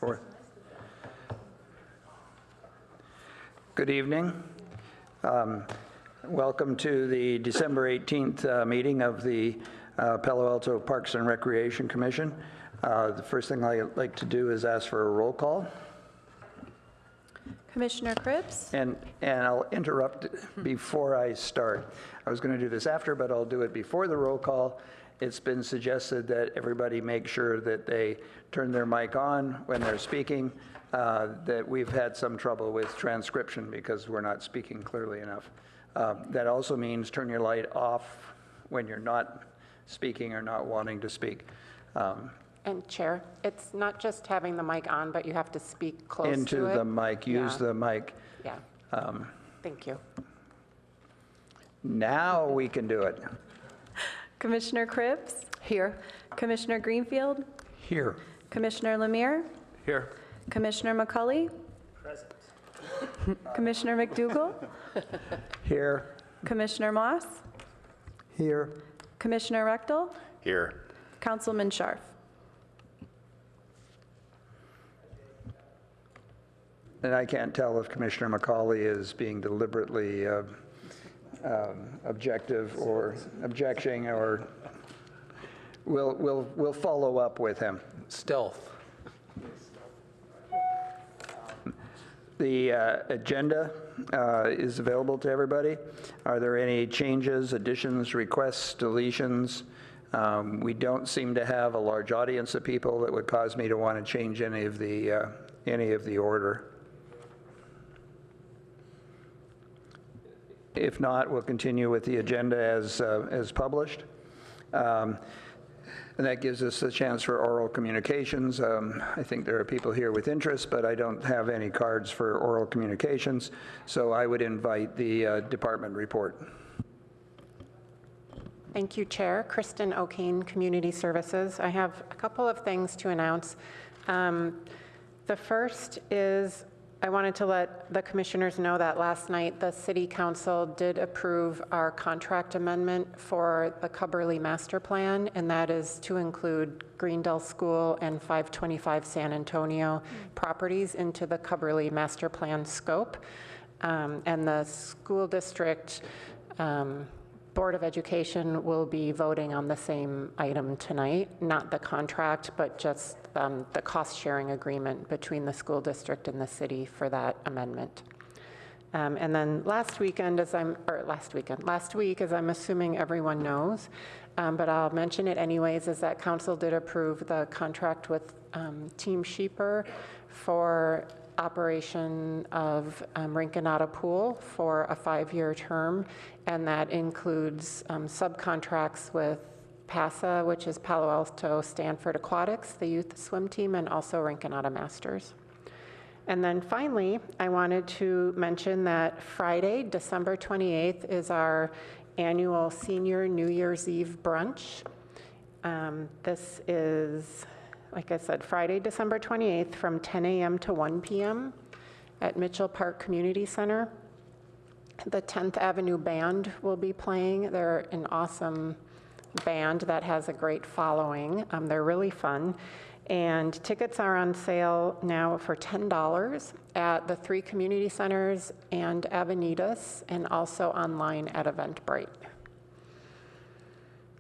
4th. Good evening. Welcome to the December 18th meeting of the Palo Alto Parks and Recreation Commission. The first thing I'd like to do is ask for a roll call. Commissioner Cripps? And I'll interrupt before I start. I was going to do this after, but I'll do it before the roll call. It's been suggested that everybody make sure that they turn their mic on when they're speaking, that we've had some trouble with transcription because we're not speaking clearly enough. That also means turn your light off when you're not speaking or not wanting to speak. And Chair, it's not just having the mic on, but you have to speak close to it. Into the mic, use the mic. Yeah. Thank you. Now we can do it. Commissioner Cripps? Here. Commissioner Greenfield? Here. Commissioner Lemire? Here. Commissioner McCulley? Present. Commissioner McDougall? Here. Commissioner Moss? Here. Commissioner Rechtel? Here. Councilman Scharf? And I can't tell if Commissioner McCauley is being deliberately objective or objecting, or we'll follow up with him. Stealth. The agenda is available to everybody. Are there any changes, additions, requests, deletions? We don't seem to have a large audience of people that would cause me to want to change any of the order. If not, we'll continue with the agenda as published. And that gives us a chance for oral communications. I think there are people here with interest, but I don't have any cards for oral communications, so I would invite the department report. Thank you, Chair. Kristen O'Kane, Community Services. I have a couple of things to announce. The first is I wanted to let the commissioners know that last night the City Council did approve our contract amendment for the Cubberley Master Plan, and that is to include Greendale School and 525 San Antonio properties into the Cubberley Master Plan scope. And the school district Board of Education will be voting on the same item tonight, not the contract, but just the cost-sharing agreement between the school district and the city for that amendment. And then last week, as I'm assuming everyone knows, but I'll mention it anyways, is that council did approve the contract with Team Sheeper for operation of Rinconada Pool for a 5-year term, and that includes subcontracts with PASA, which is Palo Alto Stanford Aquatics, the youth swim team, and also Rinconada Masters. And then finally, I wanted to mention that Friday, December 28th, is our annual Senior New Year's Eve brunch. This is, like I said, Friday, December 28th from 10 a.m. to 1 p.m. at Mitchell Park Community Center. The 10th Avenue Band will be playing. They're an awesome band that has a great following. They're really fun. And tickets are on sale now for $10 at the 3 community centers and Avenidas, and also online at Eventbrite.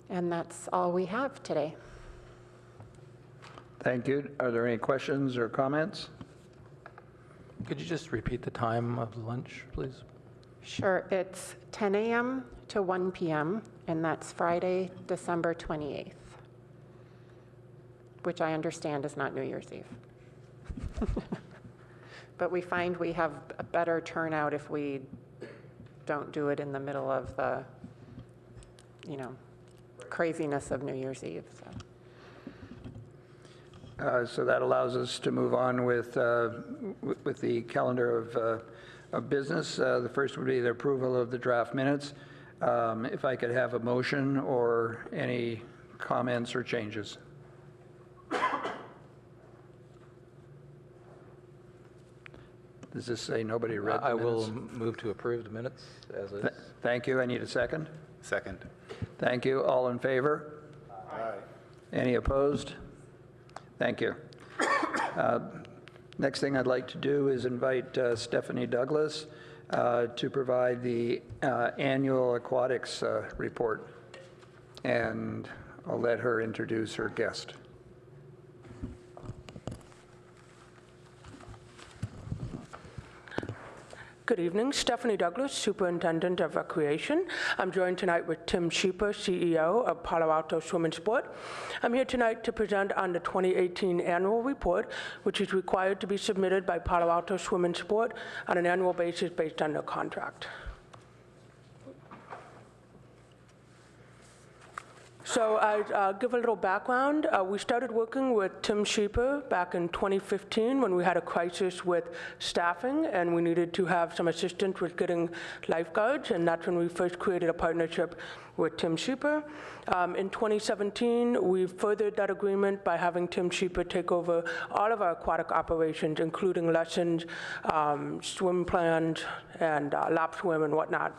And that's all we have today. Thank you. Are there any questions or comments? Could you just repeat the time of lunch, please? Sure. It's 10 a.m. to 1 p.m., and that's Friday, December 28th, which I understand is not New Year's Eve. But we find we have a better turnout if we don't do it in the middle of the, craziness of New Year's Eve. So that allows us to move on with the calendar of business. The first would be the approval of the draft minutes. If I could have a motion or any comments or changes. Does this say nobody read the I minutes? will move to approve the minutes as is. Thank you. I need a second. Second. Thank you. All in favor? Aye. Any opposed? Thank you. Next thing I'd like to do is invite Stephanie Douglas to provide the annual aquatics report. And I'll let her introduce her guest. Good evening, Stephanie Douglas, Superintendent of Recreation. I'm joined tonight with Tim Schieper, CEO of Palo Alto Swim and Sport. I'm here tonight to present on the 2018 annual report, which is required to be submitted by Palo Alto Swim and Sport on an annual basis based on their contract. So I'll give a little background. We started working with Tim Schieper back in 2015 when we had a crisis with staffing and we needed to have some assistance with getting lifeguards, and that's when we first created a partnership with Tim Schieper. In 2017, we furthered that agreement by having Tim Schieper take over all of our aquatic operations, including lessons, swim plans, and lap swim and whatnot.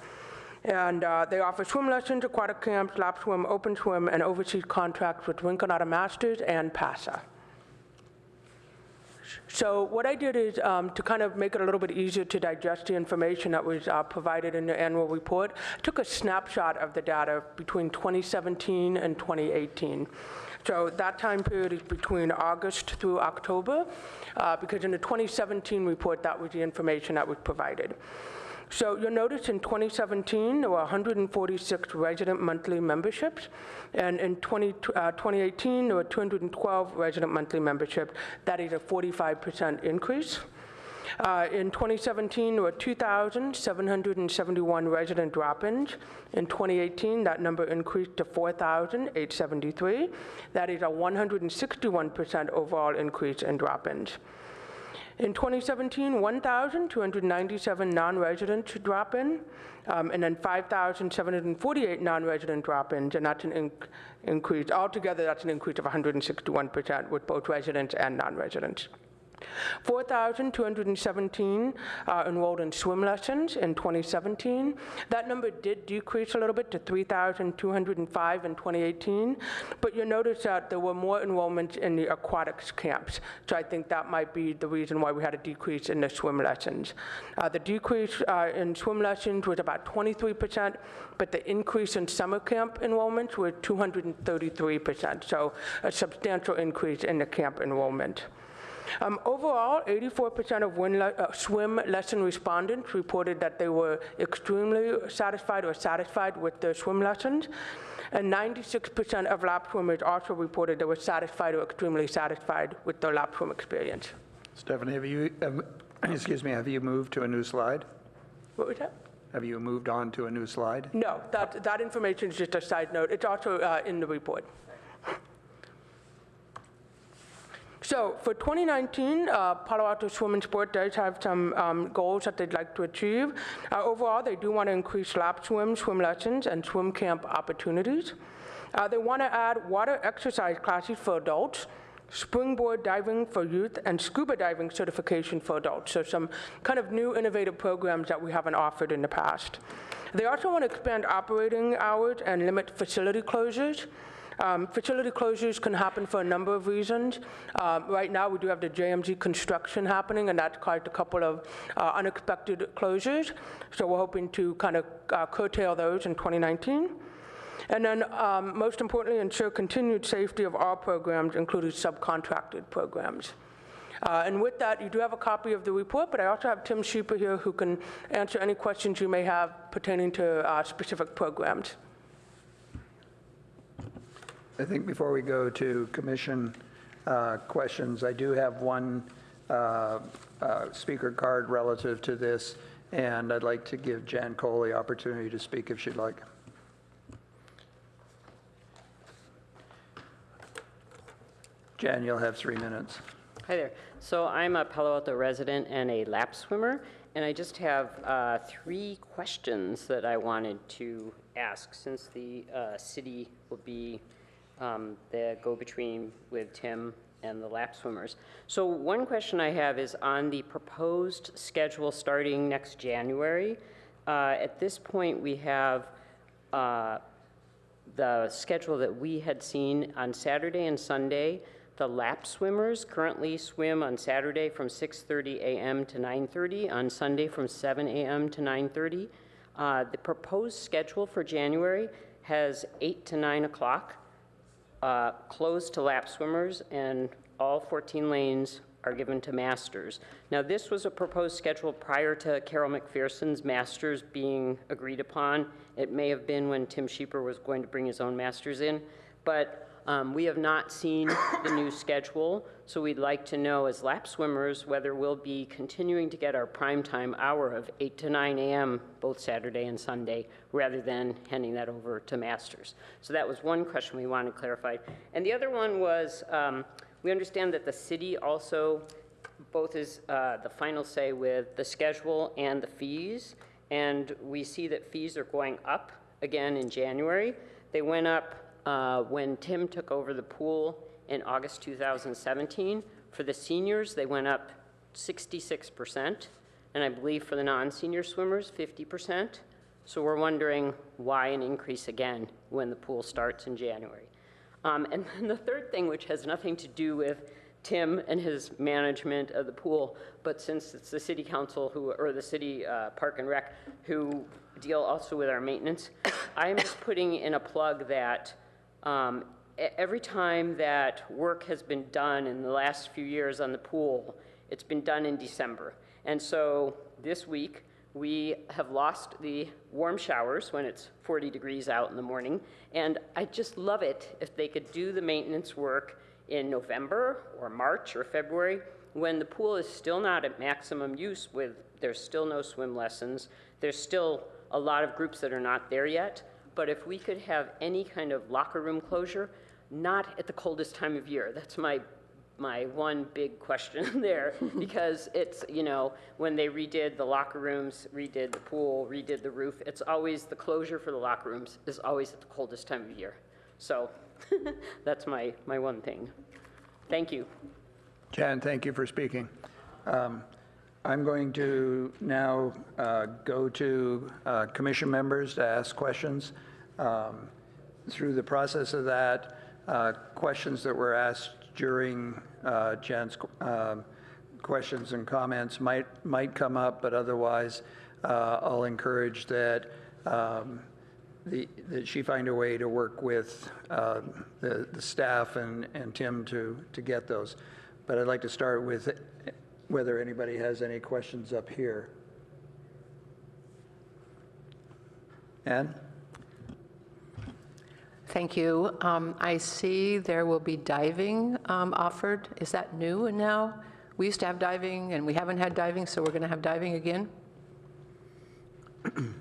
And they offer swim lessons, aquatic camps, lap swim, open swim, and overseas contracts with Rinconada Masters and PASA. So what I did is, to kind of make it a little bit easier to digest the information that was provided in the annual report, I took a snapshot of the data between 2017 and 2018. So that time period is between August through October, because in the 2017 report, that was the information that was provided. So you'll notice in 2017, there were 146 resident monthly memberships, and in 2018, there were 212 resident monthly memberships. That is a 45% increase. In 2017, there were 2,771 resident drop-ins. In 2018, that number increased to 4,873. That is a 161% overall increase in drop-ins. In 2017, 1,297 non-residents drop in, and then 5,748 non-resident drop-ins, and that's an increase. Altogether, that's an increase of 161% with both residents and non-residents. 4,217 enrolled in swim lessons in 2017. That number did decrease a little bit to 3,205 in 2018, but you'll notice that there were more enrollments in the aquatics camps. So I think that might be the reason why we had a decrease in the swim lessons. The decrease in swim lessons was about 23%, but the increase in summer camp enrollments was 233%, so a substantial increase in the camp enrollment. Overall, 84% of swim lesson respondents reported that they were extremely satisfied or satisfied with their swim lessons, and 96% of lap swimmers also reported they were satisfied or extremely satisfied with their lap swim experience. Stephanie, have you, have you moved to a new slide? What was that? Have you moved on to a new slide? No, that information is just a side note. It's also in the report. So for 2019, Palo Alto Swim and Sport does have some goals that they'd like to achieve. Overall, they do want to increase lap swim, swim lessons, and swim camp opportunities. They want to add water exercise classes for adults, springboard diving for youth, and scuba diving certification for adults. So some kind of new innovative programs that we haven't offered in the past. They also want to expand operating hours and limit facility closures. Facility closures can happen for a number of reasons. Right now, we do have the JMG construction happening, and that's caused a couple of unexpected closures. So we're hoping to kind of curtail those in 2019. And then, most importantly, ensure continued safety of all programs, including subcontracted programs. And with that, you do have a copy of the report, but I also have Tim Schieper here who can answer any questions you may have pertaining to specific programs. I think before we go to commission questions, I do have one speaker card relative to this, and I'd like to give Jan Cole the opportunity to speak if she'd like. Jan, you'll have 3 minutes. Hi there. So I'm a Palo Alto resident and a lap swimmer, and I just have 3 questions that I wanted to ask since the city will be the go-between with Tim and the lap swimmers. So one question I have is on the proposed schedule starting next January. At this point, we have the schedule that we had seen on Saturday and Sunday The lap swimmers currently swim on Saturday from 6:30 a.m. to 9:30, on Sunday from 7 a.m. to 9:30. The proposed schedule for January has 8 to 9 o'clock, closed to lap swimmers, and all 14 lanes are given to masters. Now, this was a proposed schedule prior to Carol McPherson's masters being agreed upon. It may have been when Tim Sheeper was going to bring his own masters in, but we have not seen the new schedule, so we'd like to know as lap swimmers whether we'll be continuing to get our primetime hour of 8 to 9 a.m. both Saturday and Sunday, rather than handing that over to masters. So that was one question we wanted clarified. And the other one was, we understand that the city also both is the final say with the schedule and the fees, and we see that fees are going up again in January. They went up when Tim took over the pool in August 2017. For the seniors, they went up 66%, and I believe for the non-senior swimmers, 50%. So we're wondering why an increase again when the pool starts in January. And then the third thing, which has nothing to do with Tim and his management of the pool, but since it's the city council or the city Park and Rec who deal also with our maintenance, I'm just putting in a plug that every time that work has been done in the last few years on the pool, it's been done in December. And so this week, we have lost the warm showers when it's 40 degrees out in the morning, and I just love it if they could do the maintenance work in November or March or February when the pool is still not at maximum use, there's still no swim lessons, there's still a lot of groups that are not there yet, but if we could have any kind of locker room closure, not at the coldest time of year. That's my one big question there, because it's, when they redid the locker rooms, redid the pool, redid the roof, it's always the closure for the locker rooms is always at the coldest time of year. So that's my one thing. Thank you. Jan, thank you for speaking. I'm going to now go to commission members to ask questions. Through the process of that, questions that were asked during Jan's questions and comments might come up, but otherwise I'll encourage that that she find a way to work with the staff and Tim to get those. But I'd like to start with whether anybody has any questions up here. Ann? Thank you. I see there will be diving offered. Is that new now? We used to have diving, and we haven't had diving, so we're going to have diving again?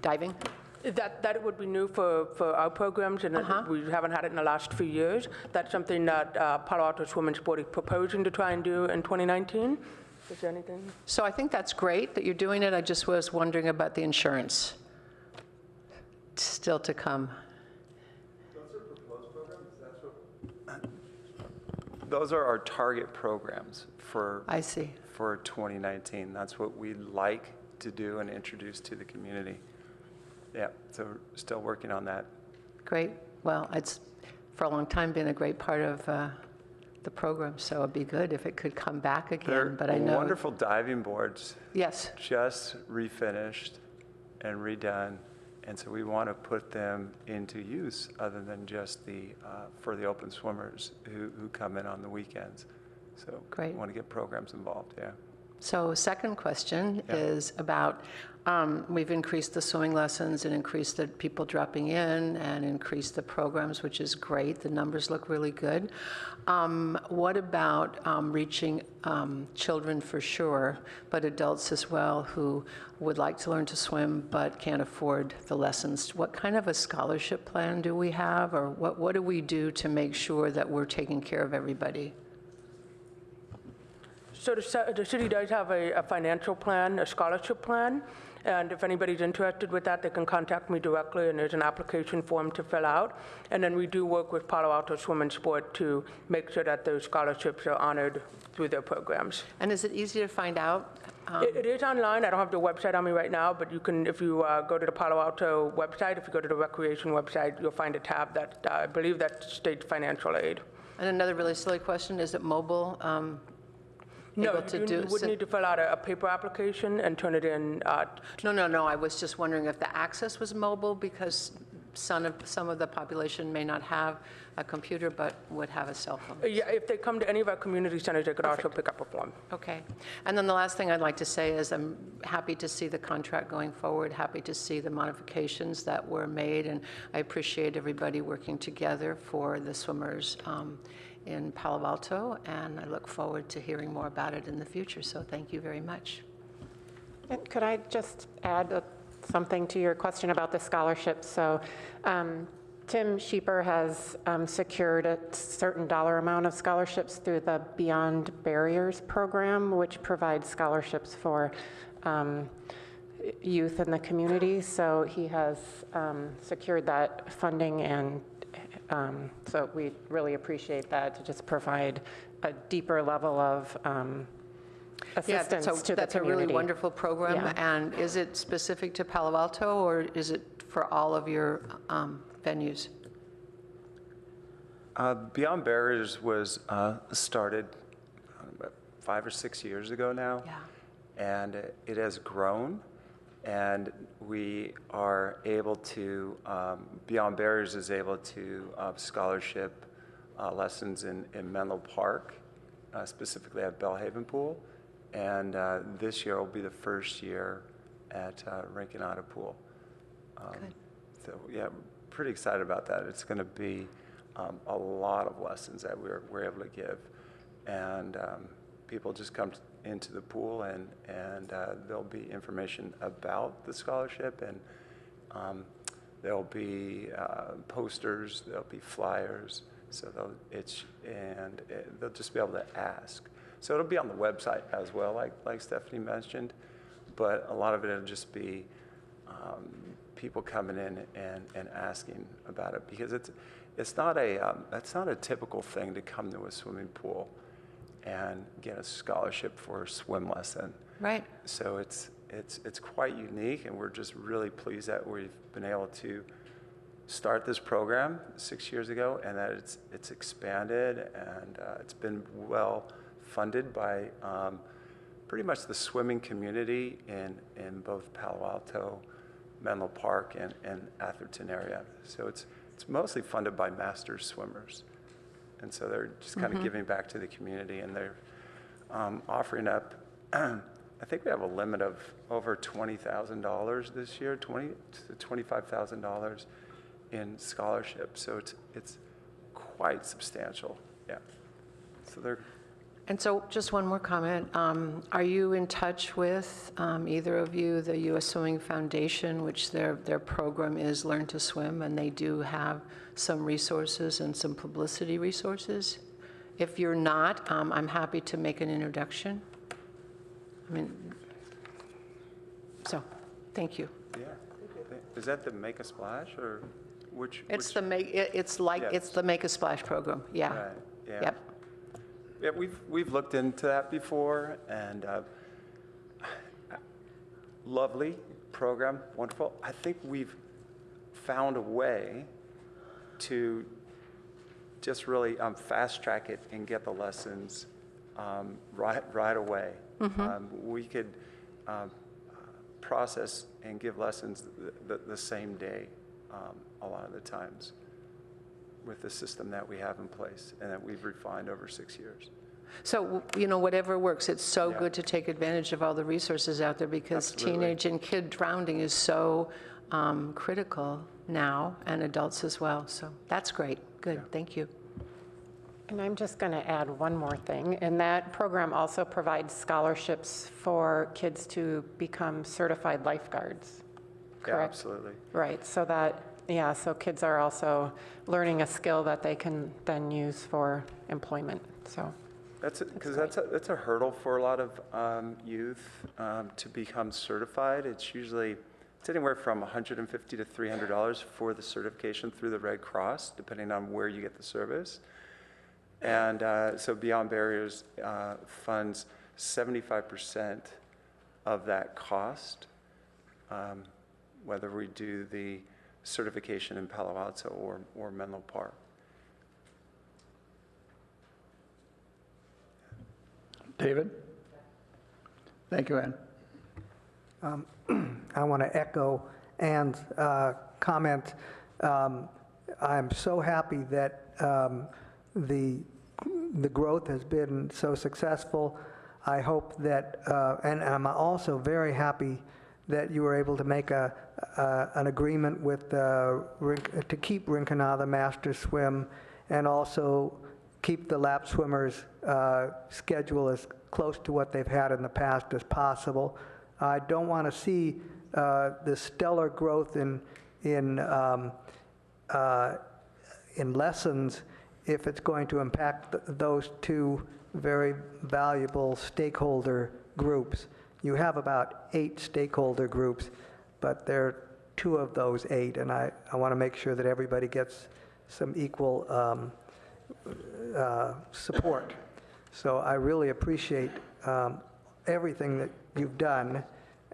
Diving? That would be new for our programs, and we haven't had it in the last few years. That's something that Palo Alto Women's Sport is proposing to try and do in 2019. Is there anything? So I think that's great that you're doing it. I just was wondering about the insurance. Still to come. Those are our target programs for I see. For 2019. That's what we'd like to do and introduce to the community. Yeah, so we're still working on that. Great. Well, it's for a long time been a great part of the program, so it'd be good if it could come back again. They're but I know wonderful diving boards. Yes. Just refinished and redone. And so we want to put them into use other than just for the open swimmers who come in on the weekends. So Great. We want to get programs involved, yeah. So second question is about, we've increased the swimming lessons and increased the people dropping in and increased the programs, which is great. The numbers look really good. What about reaching children for sure, but adults as well who would like to learn to swim but can't afford the lessons? What kind of a scholarship plan do we have, or what do we do to make sure that we're taking care of everybody? So the city does have a financial plan, a scholarship plan, and if anybody's interested with that, they can contact me directly, and there's an application form to fill out. And then we do work with Palo Alto Swim and Sport to make sure that those scholarships are honored through their programs. And is it easy to find out? It is online. I don't have the website on me right now, but you can, if you go to the Palo Alto website, if you go to the recreation website, you'll find a tab that I believe that states financial aid. And another really silly question, is it mobile? No, able to you would need to fill out a paper application and turn it in. No, I was just wondering if the access was mobile, because some of the population may not have a computer but would have a cell phone. Yeah, if they come to any of our community centers, they could also pick up a form. Okay. And then the last thing I'd like to say is I'm happy to see the contract going forward, happy to see the modifications that were made, and I appreciate everybody working together for the swimmers in Palo Alto, and I look forward to hearing more about it in the future. So thank you very much. And could I just add something to your question about the scholarships? So Tim Sheeper has secured a certain dollar amount of scholarships through the Beyond Barriers program, which provides scholarships for youth in the community. So he has secured that funding, and so we really appreciate that, to just provide a deeper level of assistance so to the that's a community. really wonderful program. Yeah. And is it specific to Palo Alto, or is it for all of your venues? Beyond Barriers was started about 5 or 6 years ago now. Yeah. And it has grown, and we are able to, Beyond Barriers is able to scholarship lessons in Menlo Park, specifically at Bellhaven Pool. And this year will be the first year at Rinconada Pool. Good. So yeah, pretty excited about that. It's going to be a lot of lessons that we're able to give. And people just come into the pool, and there'll be information about the scholarship, and there'll be posters, there'll be flyers, so they'll just be able to ask. So it'll be on the website as well, like Stephanie mentioned, but a lot of it will just be people coming in and asking about it, because it's not a typical thing to come to a swimming pool and get a scholarship for a swim lesson. Right. So it's quite unique, and we're just really pleased that we've been able to start this program 6 years ago, and that it's expanded, and it's been well funded by pretty much the swimming community in both Palo Alto, Menlo Park, and Atherton area. So it's mostly funded by master swimmers. And so they're just kind of giving back to the community, and they're offering up, I think we have a limit of over $20,000 this year, $20,000 to $25,000 in scholarships. So it's quite substantial, yeah. So they're. And so just one more comment. Are you in touch with, either of you, the U.S. Swimming Foundation, which their program is Learn to Swim, and they do have some resources and some publicity resources? If you're not, I'm happy to make an introduction. I mean, so, thank you. Yeah. Is that the Make a Splash, or which? It's which? the it's the Make a Splash program, yeah. Right, yeah. Yep. Yeah, we've looked into that before, and lovely program, wonderful. I think we've found a way to just really fast track it and get the lessons right away. We could process and give lessons the same day a lot of the times, with the system that we have in place and that we've refined over 6 years. So, whatever works, it's so Yeah. good to take advantage of all the resources out there, because Absolutely. teenage and kid drowning is so critical now, and adults as well. So that's great. Good, thank you. And I'm just going to add one more thing, and that program also provides scholarships for kids to become certified lifeguards, Yeah, correct? absolutely. Right, so so kids are also learning a skill that they can then use for employment, so. Because that's a hurdle for a lot of youth to become certified. It's anywhere from $150 to $300 for the certification through the Red Cross, depending on where you get the service. And so Beyond Barriers funds 75% of that cost, whether we do the certification in Palo Alto or Menlo Park. David? Thank you, Ann. I want to echo Ann's comment. I'm so happy that the growth has been so successful. I hope that, and I'm also very happy that you were able to make an agreement with to keep Rinconada Master Swim and also keep the lap swimmers' schedule as close to what they've had in the past as possible. I don't want to see the stellar growth in lessons if it's going to impact those two very valuable stakeholder groups. You have about 8 stakeholder groups, but there are 2 of those 8, and I want to make sure that everybody gets some equal support. So I really appreciate everything that you've done,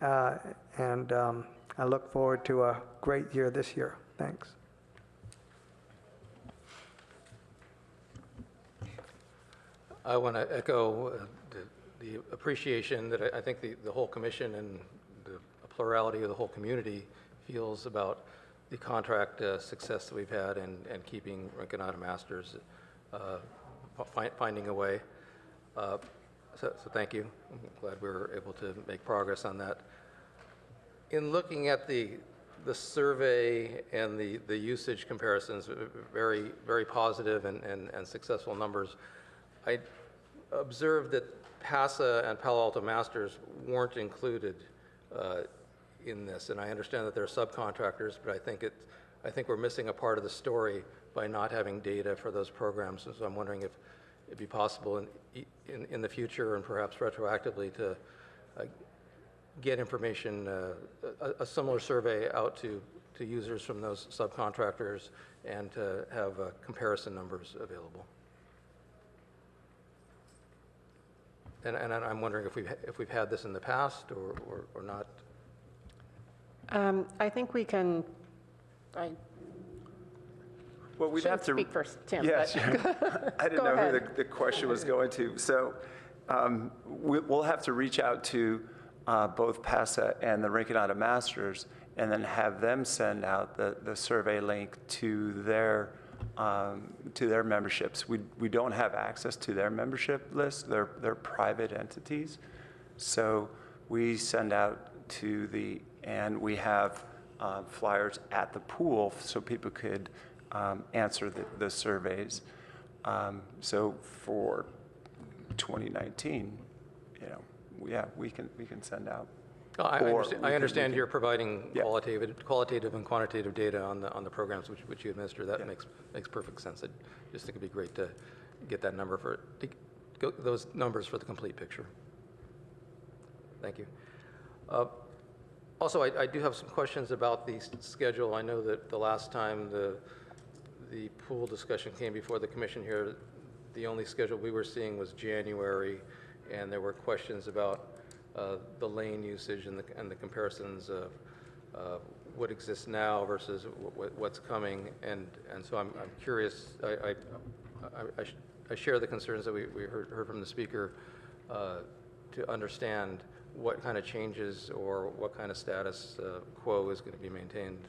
and I look forward to a great year this year. Thanks. I want to echo the appreciation that I think the whole commission and the plurality of the whole community feels about the contract success that we've had and keeping Rinconada Masters, finding a way. So thank you. I'm glad we were able to make progress on that. In looking at the survey and the usage comparisons, very, very positive and successful numbers, I observed that PASA and Palo Alto Masters weren't included in this, and I understand that they're subcontractors, but I think we're missing a part of the story by not having data for those programs. And so I'm wondering if it'd be possible in the future and perhaps retroactively to get information, a similar survey out to users from those subcontractors and to have comparison numbers available. And I'm wondering if we've had this in the past or not. I think we can, Well, we'd have to speak first, Tim. Yes, but I didn't Go know ahead. who the question was going to. So we'll have to reach out to both PASA and the Rinconada Masters and then have them send out the survey link to their memberships. We don't have access to their membership list. They're private entities. So we send out and we have flyers at the pool so people could answer the surveys. So for 2019, yeah, we can send out. I understand you're providing Yeah. qualitative and quantitative data on the programs which you administer. That makes perfect sense. I just think it'd be great to get that number those numbers for the complete picture. Thank you. Also, I do have some questions about the schedule. I know that the last time the pool discussion came before the commission here, the only schedule we were seeing was January, and there were questions about the lane usage and the comparisons of what exists now versus what's coming. And so I'm curious. I share the concerns that we heard from the speaker to understand what kind of changes or what kind of status quo is going to be maintained.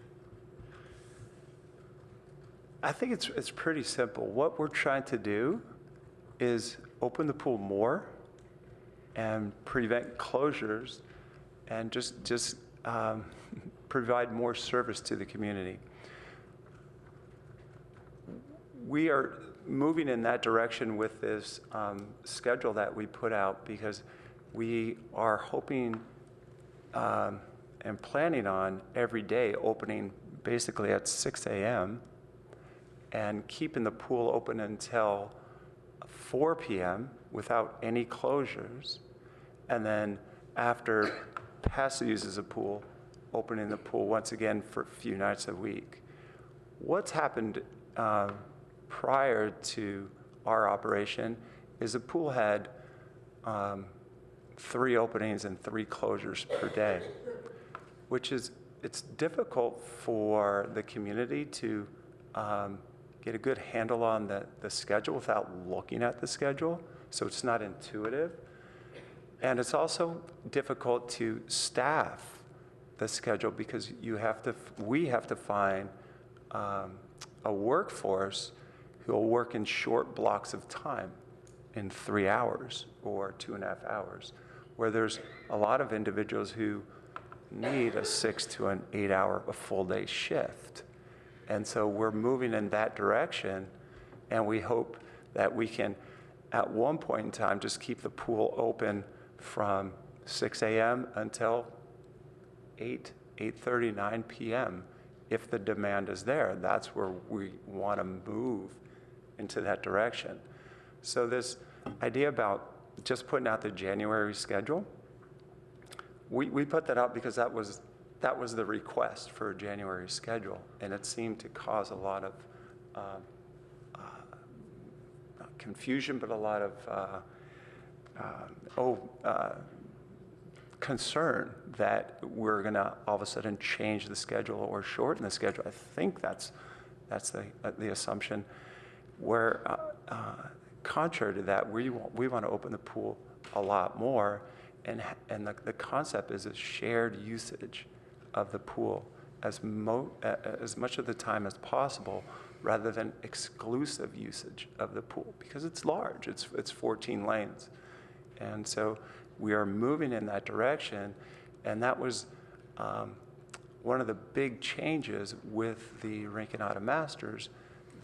I think it's pretty simple. What we're trying to do is open the pool more and prevent closures and just provide more service to the community. We are moving in that direction with this schedule that we put out because we are hoping and planning on every day opening basically at 6 a.m. and keeping the pool open until 4 p.m. without any closures. And then after PASA uses a pool, opening the pool once again for a few nights a week. What's happened prior to our operation is the pool had 3 openings and 3 closures per day, which is, it's difficult for the community to get a good handle on the schedule without looking at the schedule, so it's not intuitive. And it's also difficult to staff the schedule because we have to find a workforce who will work in short blocks of time in 3 hours or 2.5 hours, where there's a lot of individuals who need a 6 to an 8 hour, a full day shift. And so we're moving in that direction, and we hope that we can, at one point in time, just keep the pool open from 6 a.m. until 8:30, 9 p.m. if the demand is there. That's where we want to move into that direction. So this idea about just putting out the January schedule, we put that out because that was the request for a January schedule, and it seemed to cause a lot of not confusion, but a lot of concern that we're going to all of a sudden change the schedule or shorten the schedule. I think that's the assumption. Where contrary to that, we want to open the pool a lot more, and the concept is a shared usage of the pool as much of the time as possible, rather than exclusive usage of the pool, because it's large. It's 14 lanes, and so we are moving in that direction, and that was one of the big changes with the Rinconada Masters,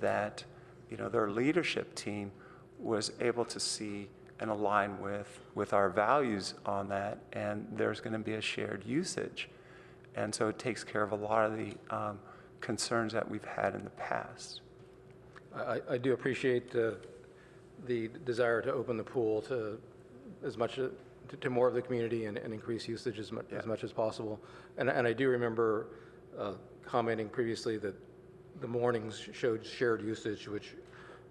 that their leadership team was able to see and align with our values on that, and there's going to be a shared usage. And so it takes care of a lot of the concerns that we've had in the past. I do appreciate the desire to open the pool to to more of the community and increase usage as much as possible. And I do remember commenting previously that the mornings showed shared usage, which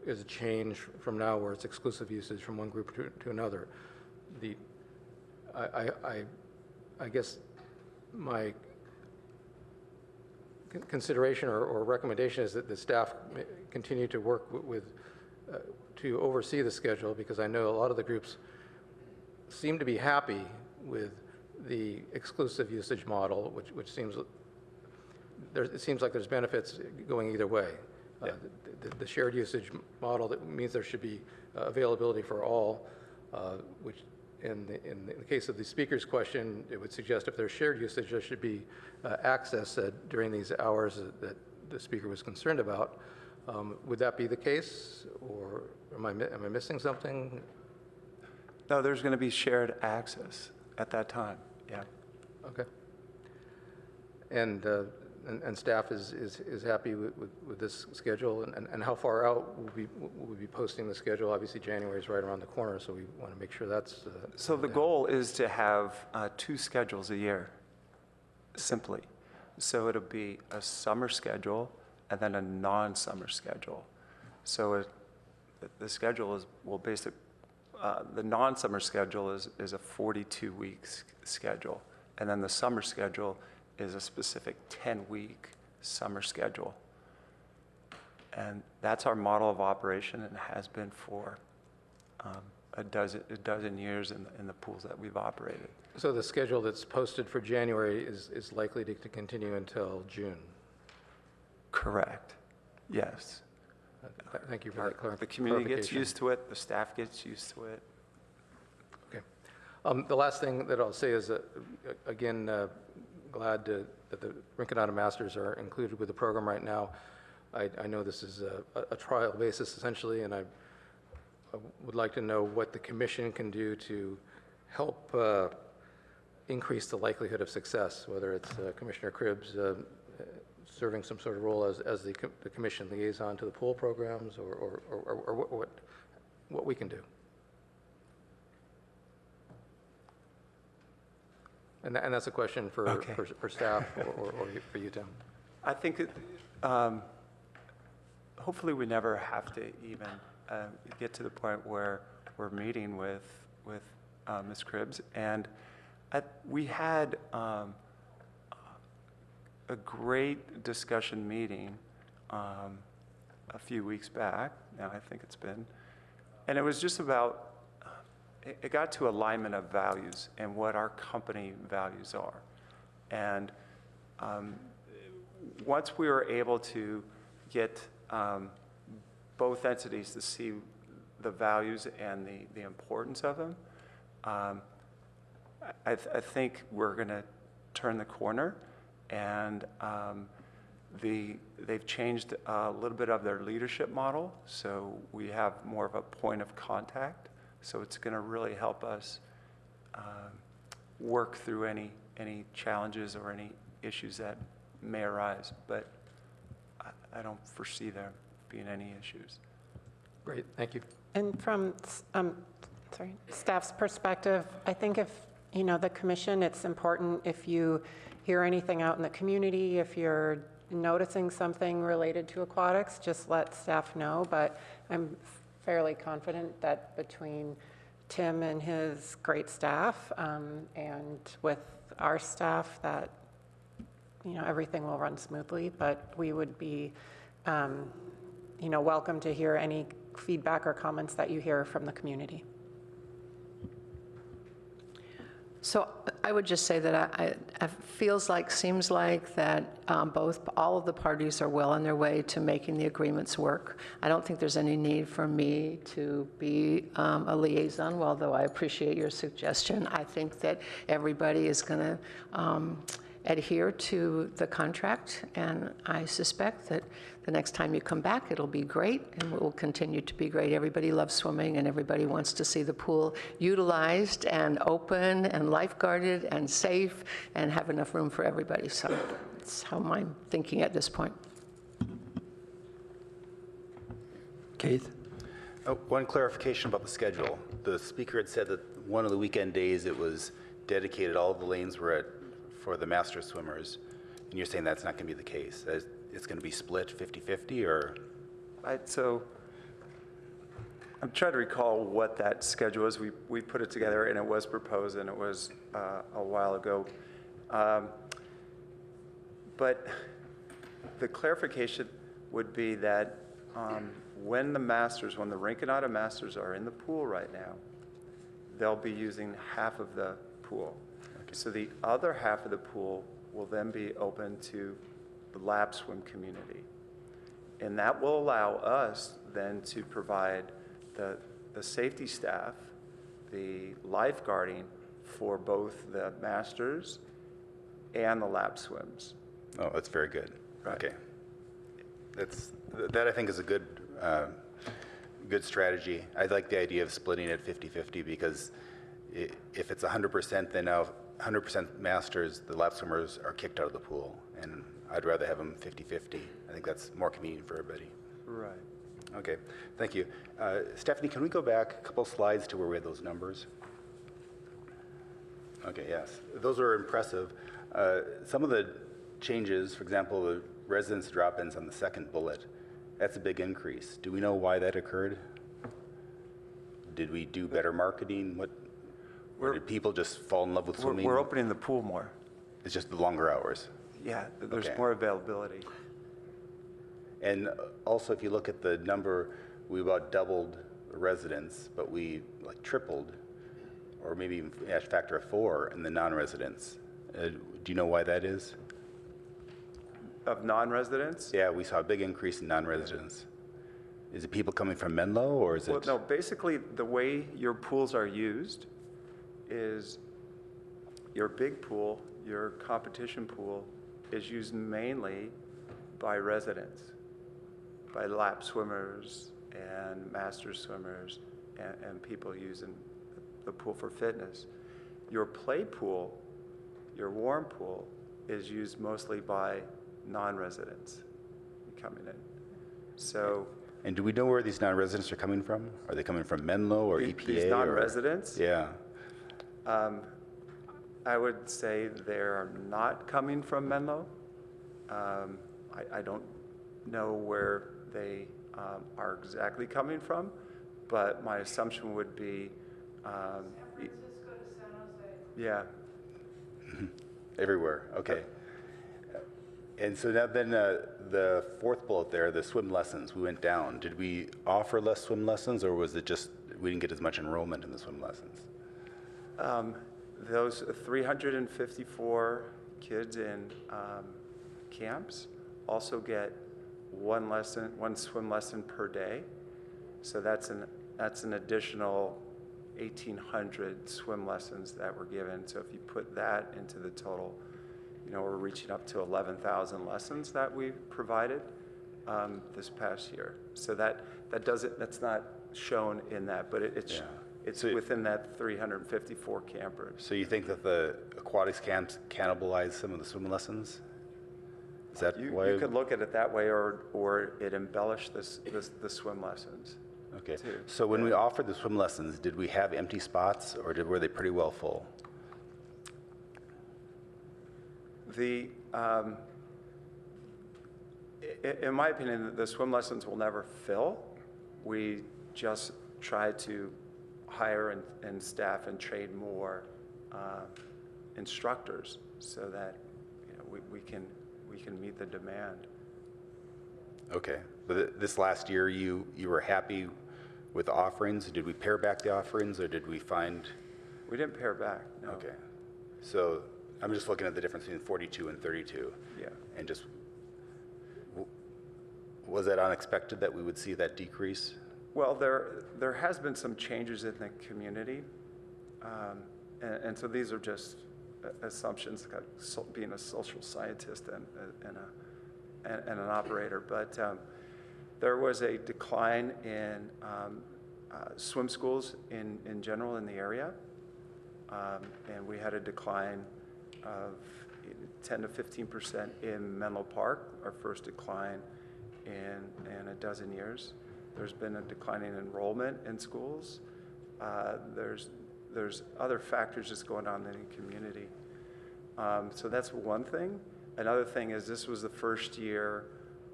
is a change from now, where it's exclusive usage from one group to another. I guess my consideration or recommendation is that the staff continue to work to oversee the schedule, because I know a lot of the groups seem to be happy with the exclusive usage model, which seems it seems like there's benefits going either way. Yeah. The shared usage model, that means there should be availability for all, which in the case of the speaker's question, it would suggest if there's shared usage, there should be access during these hours that the speaker was concerned about. Would that be the case, or am I missing something? No, there's going to be shared access at that time. Yeah. Okay. And staff is happy with this schedule, and how far out will we be posting the schedule? Obviously, January is right around the corner, so we want to make sure that's. So the goal is to have 2 schedules a year, simply. So it'll be a summer schedule and then a non-summer schedule. So the schedule the non-summer schedule is a 42-week schedule, and then the summer schedule is a specific 10-week summer schedule. And that's our model of operation, and has been for a dozen years in the pools that we've operated. So the schedule that's posted for January is likely to continue until June? Correct. Yes. Thank you for that clarification. The community gets used to it, the staff gets used to it. Okay. The last thing that I'll say is, again, glad that the Rinconada Masters are included with the program right now. I know this is a trial basis, essentially, and I would like to know what the commission can do to help increase the likelihood of success, whether it's Commissioner Cribbs serving some sort of role as the commission liaison to the pool programs, or what we can do. And that's a question for staff or for you, Tim. I think hopefully we never have to even get to the point where we're meeting with Ms. Cribbs. And we had a great discussion meeting a few weeks back, now I think it's been, and it was just about it got to alignment of values and what our company values are. And once we were able to get both entities to see the values and the importance of them, I think we're going to turn the corner, and they've changed a little bit of their leadership model, so we have more of a point of contact. So it's going to really help us work through any challenges or any issues that may arise, but I don't foresee there being any issues. Great, thank you. And from staff's perspective, I think if, the commission, it's important if you hear anything out in the community, if you're noticing something related to aquatics, just let staff know. But I'm fairly confident that between Tim and his great staff and with our staff that, everything will run smoothly. But we would be, welcome to hear any feedback or comments that you hear from the community. So I would just say that it seems like that all of the parties are well on their way to making the agreements work. I don't think there's any need for me to be a liaison, although I appreciate your suggestion. I think that everybody is going to adhere to the contract, and I suspect that the next time you come back, it'll be great, and it will continue to be great. Everybody loves swimming, and everybody wants to see the pool utilized and open and lifeguarded and safe and have enough room for everybody. So that's how I'm thinking at this point. Keith? One clarification about the schedule. The speaker had said that one of the weekend days it was dedicated, all of the lanes were for the master swimmers, and you're saying that's not going to be the case. It's going to be split 50-50, or? So I'm trying to recall what that schedule is. We put it together, and it was proposed, and it was a while ago. But the clarification would be that when the Rinconada Masters are in the pool right now, they'll be using half of the pool. So the other half of the pool will then be open to the lap swim community. And that will allow us then to provide the safety staff, the lifeguarding for both the masters and the lap swims. Oh, that's very good. Right. Okay. That I think is a good strategy. I like the idea of splitting it 50-50 because if it's 100%, then now 100% masters, the lap swimmers are kicked out of the pool, and I'd rather have them 50-50. I think that's more convenient for everybody. Right. Okay, thank you. Stephanie, can we go back a couple slides to where we had those numbers? Okay, yes, those are impressive. Some of the changes, for example, the residence drop-ins on the second bullet, that's a big increase. Do we know why that occurred? Did we do better marketing? Or did people just fall in love with swimming? We're opening the pool more. It's just the longer hours. Yeah, there's Okay. more availability. And also, if you look at the number, we about doubled residents, but we tripled, or maybe even a factor of 4 in the non-residents. Do you know why that is? Of non-residents? Yeah, we saw a big increase in non-residents. Is it people coming from Menlo, or is it? Well, no, basically, the way your pools are used is your big pool, your competition pool, is used mainly by residents, by lap swimmers and master swimmers and people using the pool for fitness. Your play pool, your warm pool, is used mostly by non-residents coming in. So. And do we know where these non-residents are coming from? Are they coming from Menlo or EPA? These non-residents? Yeah. I would say they're not coming from Menlo. I don't know where they are exactly coming from, but my assumption would be. San Francisco to San Jose. Yeah. Everywhere, okay. And so now then the fourth bullet there, the swim lessons, we went down. Did we offer less swim lessons, or was it just we didn't get as much enrollment in the swim lessons? Those 354 kids in camps also get one swim lesson per day. So that's an additional 1,800 swim lessons that were given. So if you put that into the total, we're reaching up to 11,000 lessons that we've provided this past year. So that's not shown in that, but it's within that 354 campers. So you think that the aquatics camps cannibalize some of the swim lessons? Is that why? You could look at it that way, or it embellished the swim lessons. Okay. Too. So when we offered the swim lessons, did we have empty spots, or were they pretty well full? In my opinion, the swim lessons will never fill. We just try to hire and staff and train more instructors so that we can meet the demand. Okay. But this last year, you were happy with the offerings? Did we pare back the offerings, or did we find? We didn't pare back, no. Okay. So I'm just looking at the difference between 42 and 32. Yeah. And just, was that unexpected that we would see that decrease? Well, there has been some changes in the community. And so these are just assumptions, being a social scientist and an operator. But there was a decline in swim schools in general in the area. And we had a decline of 10 to 15% in Menlo Park, our first decline in a dozen years. There's been a decline in enrollment in schools. There's other factors just going on in the community. So that's one thing. Another thing is this was the first year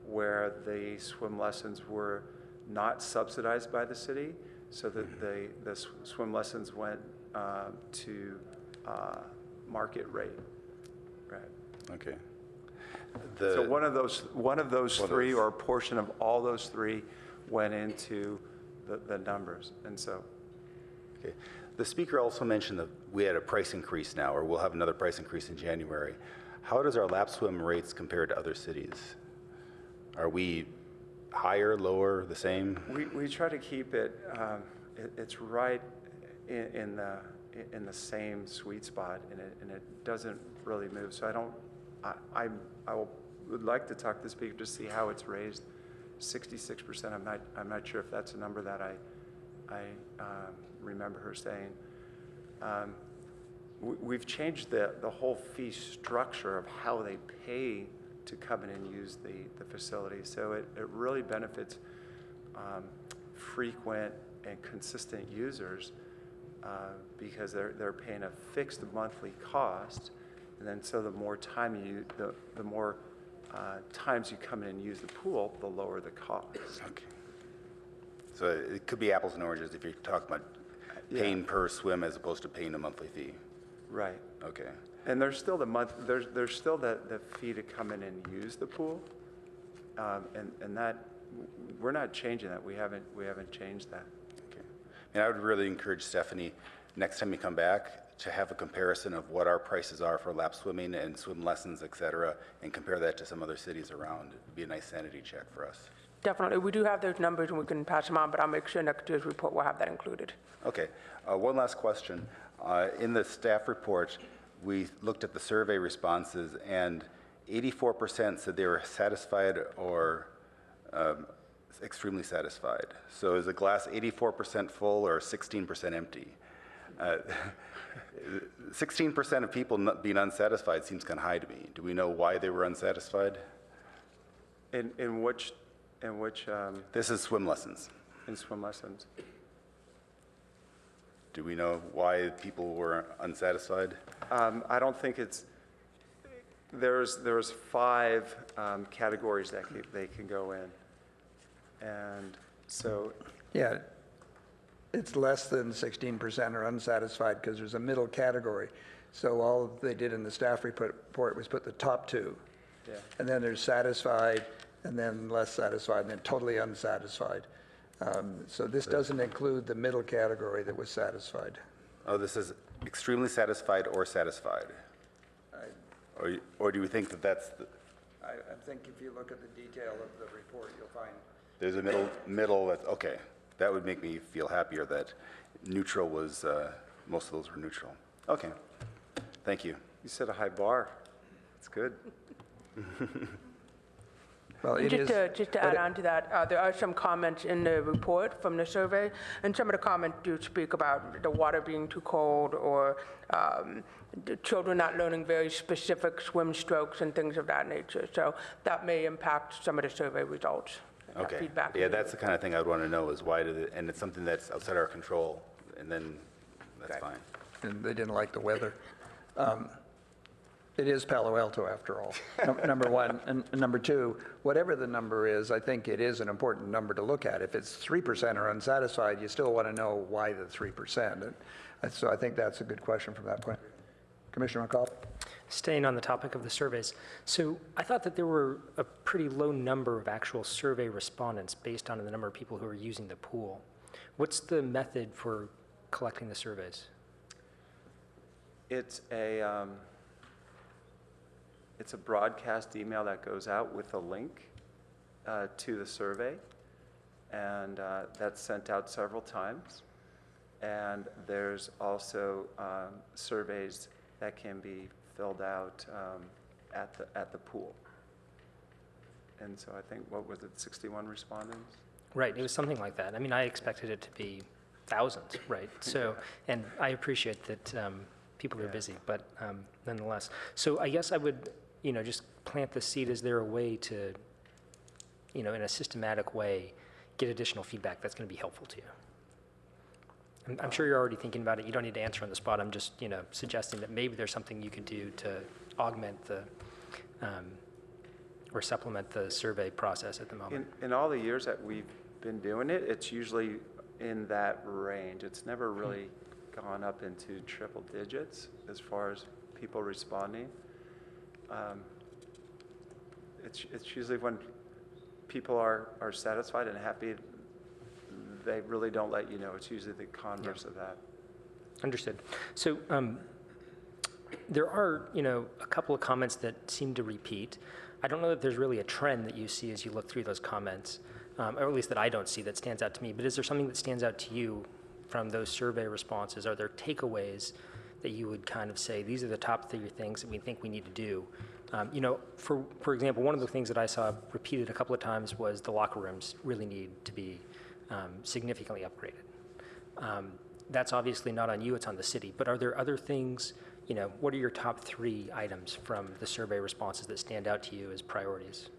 where the swim lessons were not subsidized by the city, so that the swim lessons went to market rate. Right. Okay. So one of those three, or a portion of all those three, went into the numbers, and so. Okay. The speaker also mentioned that we had a price increase now, or we'll have another price increase in January. How does our lap swim rates compare to other cities? Are we higher, lower, the same? We try to keep it. It's right in the same sweet spot, and it doesn't really move. So I would like to talk to the speaker to see how it's raised. 66%. I'm not sure if that's a number that I remember her saying. We've changed the whole fee structure of how they pay to come in and use the facility. So it really benefits frequent and consistent users because they're paying a fixed monthly cost, and then so the more time the more times you come in and use the pool, the lower the cost. Okay. So it could be apples and oranges if you're talking about paying per swim as opposed to paying a monthly fee. Right. Okay. And there's still there's still the fee to come in and use the pool, and that we're not changing that. We haven't changed that. Okay. And I would really encourage Stephanie, next time you come back, to have a comparison of what our prices are for lap swimming and swim lessons, et cetera, and compare that to some other cities around. It would be a nice sanity check for us. Definitely. We do have those numbers, and we can pass them on, but I'll make sure next year's report will have that included. Okay. One last question. In the staff report, we looked at the survey responses, and 84% said they were satisfied or extremely satisfied. So is the glass 84% full or 16% empty? 16% of people not being unsatisfied seems kind of high to me. Do we know why they were unsatisfied? In which? This is swim lessons. In swim lessons. Do we know why people were unsatisfied? I don't think it's. There's 5 categories that they can go in, and so. Yeah, it's less than 16% are unsatisfied because there's a middle category. So all they did in the staff report was put the top 2. Yeah. And then there's satisfied, and then less satisfied, and then totally unsatisfied. So this doesn't include the middle category that was satisfied. Oh, this is extremely satisfied or satisfied? Or do you think that that's, I think if you look at the detail of the report, you'll find there's a middle, that's, okay. That would make me feel happier that neutral was, most of those were neutral. Okay, thank you. You set a high bar. It's good. well, it is. Just to add on to that, there are some comments in the report from the survey, and some of the comments do speak about the water being too cold or the children not learning very specific swim strokes and things of that nature. So that may impact some of the survey results. That Okay. feedback. Yeah, that's the kind of thing I'd want to know is why did it, and it's something that's outside our control, and then that's fine. And they didn't like the weather. It is Palo Alto, after all, number one. And number two, whatever the number is, I think it is an important number to look at. If it's 3% are unsatisfied, you still want to know why the 3%. And so I think that's a good question from that point. Commissioner McCall? Staying on the topic of the surveys, so I thought that there were a pretty low number of actual survey respondents based on the number of people who are using the pool. What's the method for collecting the surveys? It's a broadcast email that goes out with a link to the survey, and that's sent out several times. And there's also surveys that can be filled out at the pool. And so I think, what was it, 61 respondents? Right, it was something like that. I mean, I expected it to be thousands, right? So, and I appreciate that people are busy, but nonetheless. So I guess I would, just plant the seed. Is there a way to, in a systematic way, get additional feedback that's going to be helpful to you? I'm sure you're already thinking about it. You don't need to answer on the spot. I'm just, suggesting that maybe there's something you can do to augment the, or supplement the survey process at the moment. In all the years that we've been doing it, it's usually in that range. It's never really gone up into triple digits as far as people responding. It's usually when people are satisfied and happy, they really don't let you know. It's usually the converse of that. Understood. So there are, a couple of comments that seem to repeat. I don't know that there's really a trend that you see as you look through those comments, or at least that I don't see that stands out to me. But is there something that stands out to you from those survey responses? Are there takeaways that you would kind of say, these are the top 3 things that we think we need to do? For example, one of the things that I saw repeated a couple of times was the locker rooms really need to be significantly upgraded. That's obviously not on you, it's on the city. But are there other things, what are your top 3 items from the survey responses that stand out to you as priorities?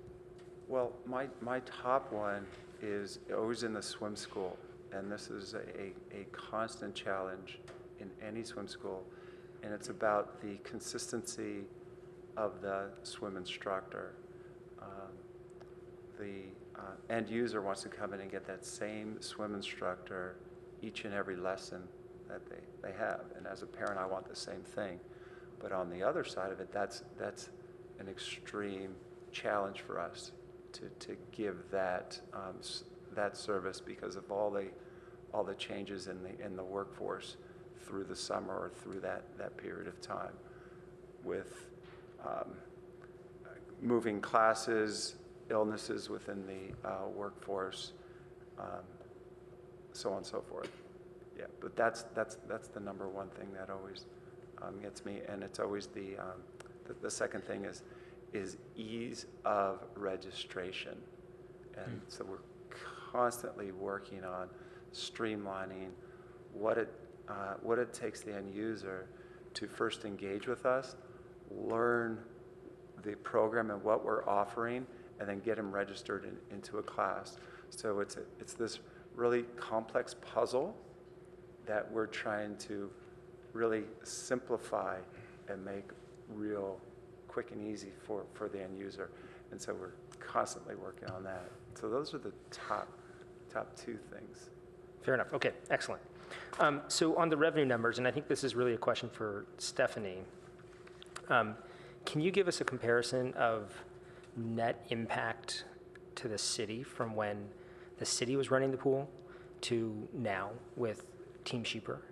Well, my top one is always in the swim school. And this is a constant challenge in any swim school. And it's about the consistency of the swim instructor. The end user wants to come in and get that same swim instructor each and every lesson that they have. And as a parent, I want the same thing. But on the other side of it, that's an extreme challenge for us to give that service because of all the changes in the workforce through the summer or through that period of time, with moving classes, illnesses within the workforce, so on and so forth. Yeah, but that's the number one thing that always gets me, and it's always the second thing is ease of registration, and so we're constantly working on streamlining what it takes the end user to first engage with us, learn the program and what we're offering, and then get them registered into a class. So it's this really complex puzzle that we're trying to really simplify and make real quick and easy for the end user. And so we're constantly working on that. So those are the top 2 things. Fair enough. Okay, excellent. So on the revenue numbers, and I think this is really a question for Stephanie, can you give us a comparison of net impact to the city from when the city was running the pool to now with Team Sheeper,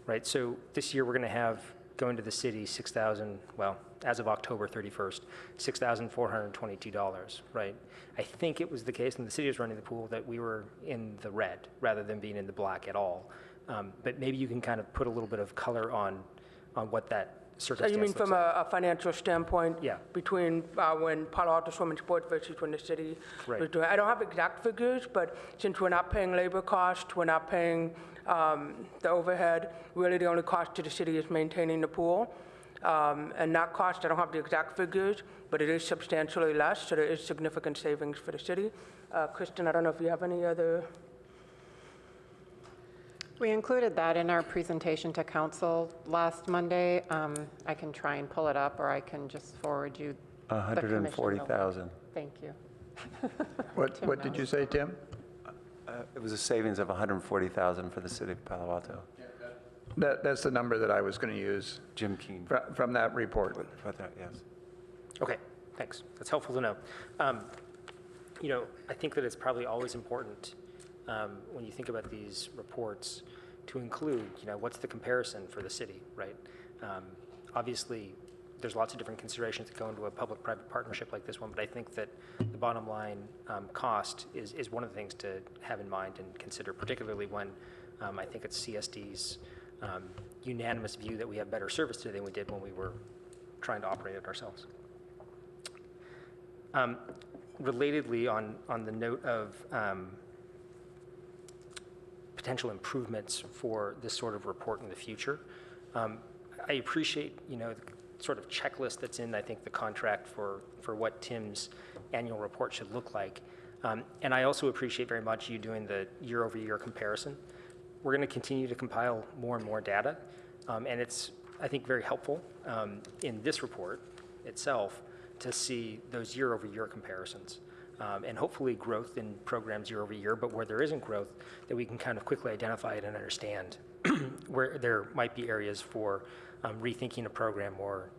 right? So this year we're going to have going to the city 6,000, well, as of October 31st, $6,422, right? I think it was the case when the city was running the pool that we were in the red rather than being in the black at all. But maybe you can kind of put a little bit of color on what that So circumstance you mean looks from like. a financial standpoint? Yeah. Between when Palo Alto Swimming Sport versus when the city Right. was doing, I don't have exact figures, but since we're not paying labor costs, we're not paying the overhead, really the only cost to the city is maintaining the pool. And that cost, I don't have the exact figures, but it is substantially less, so there is significant savings for the city. Kristen, I don't know if you have any other. We included that in our presentation to council last Monday. I can try and pull it up, or I can just forward you the commissioner link. 140,000. Thank you. What did you say, Tim? It was a savings of 140,000 for the city of Palo Alto. That's the number that I was going to use Jim Keene. from that report. For that, yes. Okay, thanks. That's helpful to know. You know, I think that it's probably always important when you think about these reports to include, you know, what's the comparison for the city, right? Obviously, there's lots of different considerations that go into a public-private partnership like this one, but I think that the bottom line cost is one of the things to have in mind and consider, particularly when I think it's CSD's unanimous view that we have better service today than we did when we were trying to operate it ourselves. Relatedly, on the note of potential improvements for this sort of report in the future, I appreciate, you know, the sort of checklist that's in, I think, the contract for what Tim's annual report should look like. And I also appreciate very much you doing the year-over-year comparison. We're going to continue to compile more and more data, and it's, I think, very helpful in this report itself to see those year-over-year comparisons, and hopefully growth in programs year-over-year, but where there isn't growth, that we can kind of quickly identify it and understand where there might be areas for rethinking a program or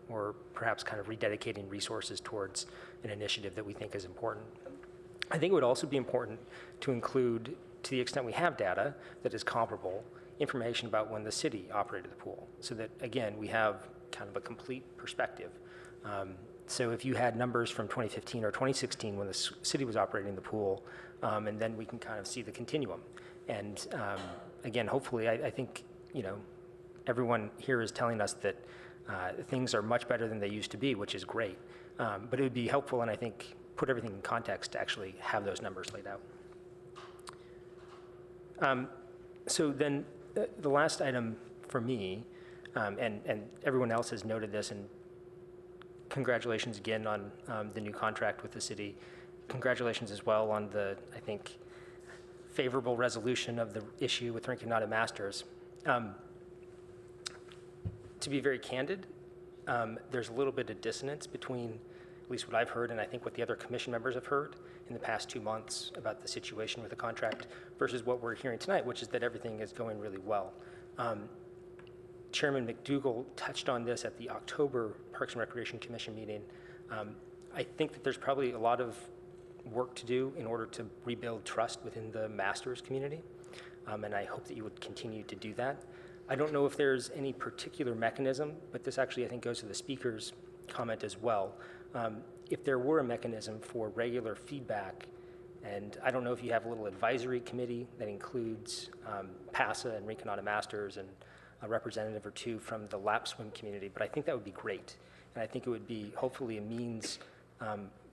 perhaps kind of rededicating resources towards an initiative that we think is important. I think it would also be important to include, to the extent we have data that is comparable, information about when the city operated the pool, so that, again, we have kind of a complete perspective. So if you had numbers from 2015 or 2016 when the city was operating the pool, and then we can kind of see the continuum. And again, hopefully, I think, you know, everyone here is telling us that things are much better than they used to be, which is great. But it would be helpful, and I think put everything in context to actually have those numbers laid out. So then the last item for me, and everyone else has noted this, and congratulations again on the new contract with the city. Congratulations as well on the, I think, favorable resolution of the issue with Rinconada Masters. To be very candid, there's a little bit of dissonance between at least what I've heard and I think what the other commission members have heard in the past 2 months about the situation with the contract versus what we're hearing tonight, which is that everything is going really well. Chairman McDougall touched on this at the October Parks and Recreation Commission meeting. I think that there's probably a lot of work to do in order to rebuild trust within the Masters community, and I hope that you would continue to do that. I don't know if there's any particular mechanism, but this actually I think goes to the speaker's comment as well. If there were a mechanism for regular feedback, and I don't know if you have a little advisory committee that includes PASA and Rinconada Masters and a representative or two from the lap swim community, but I think that would be great. And I think it would be hopefully a means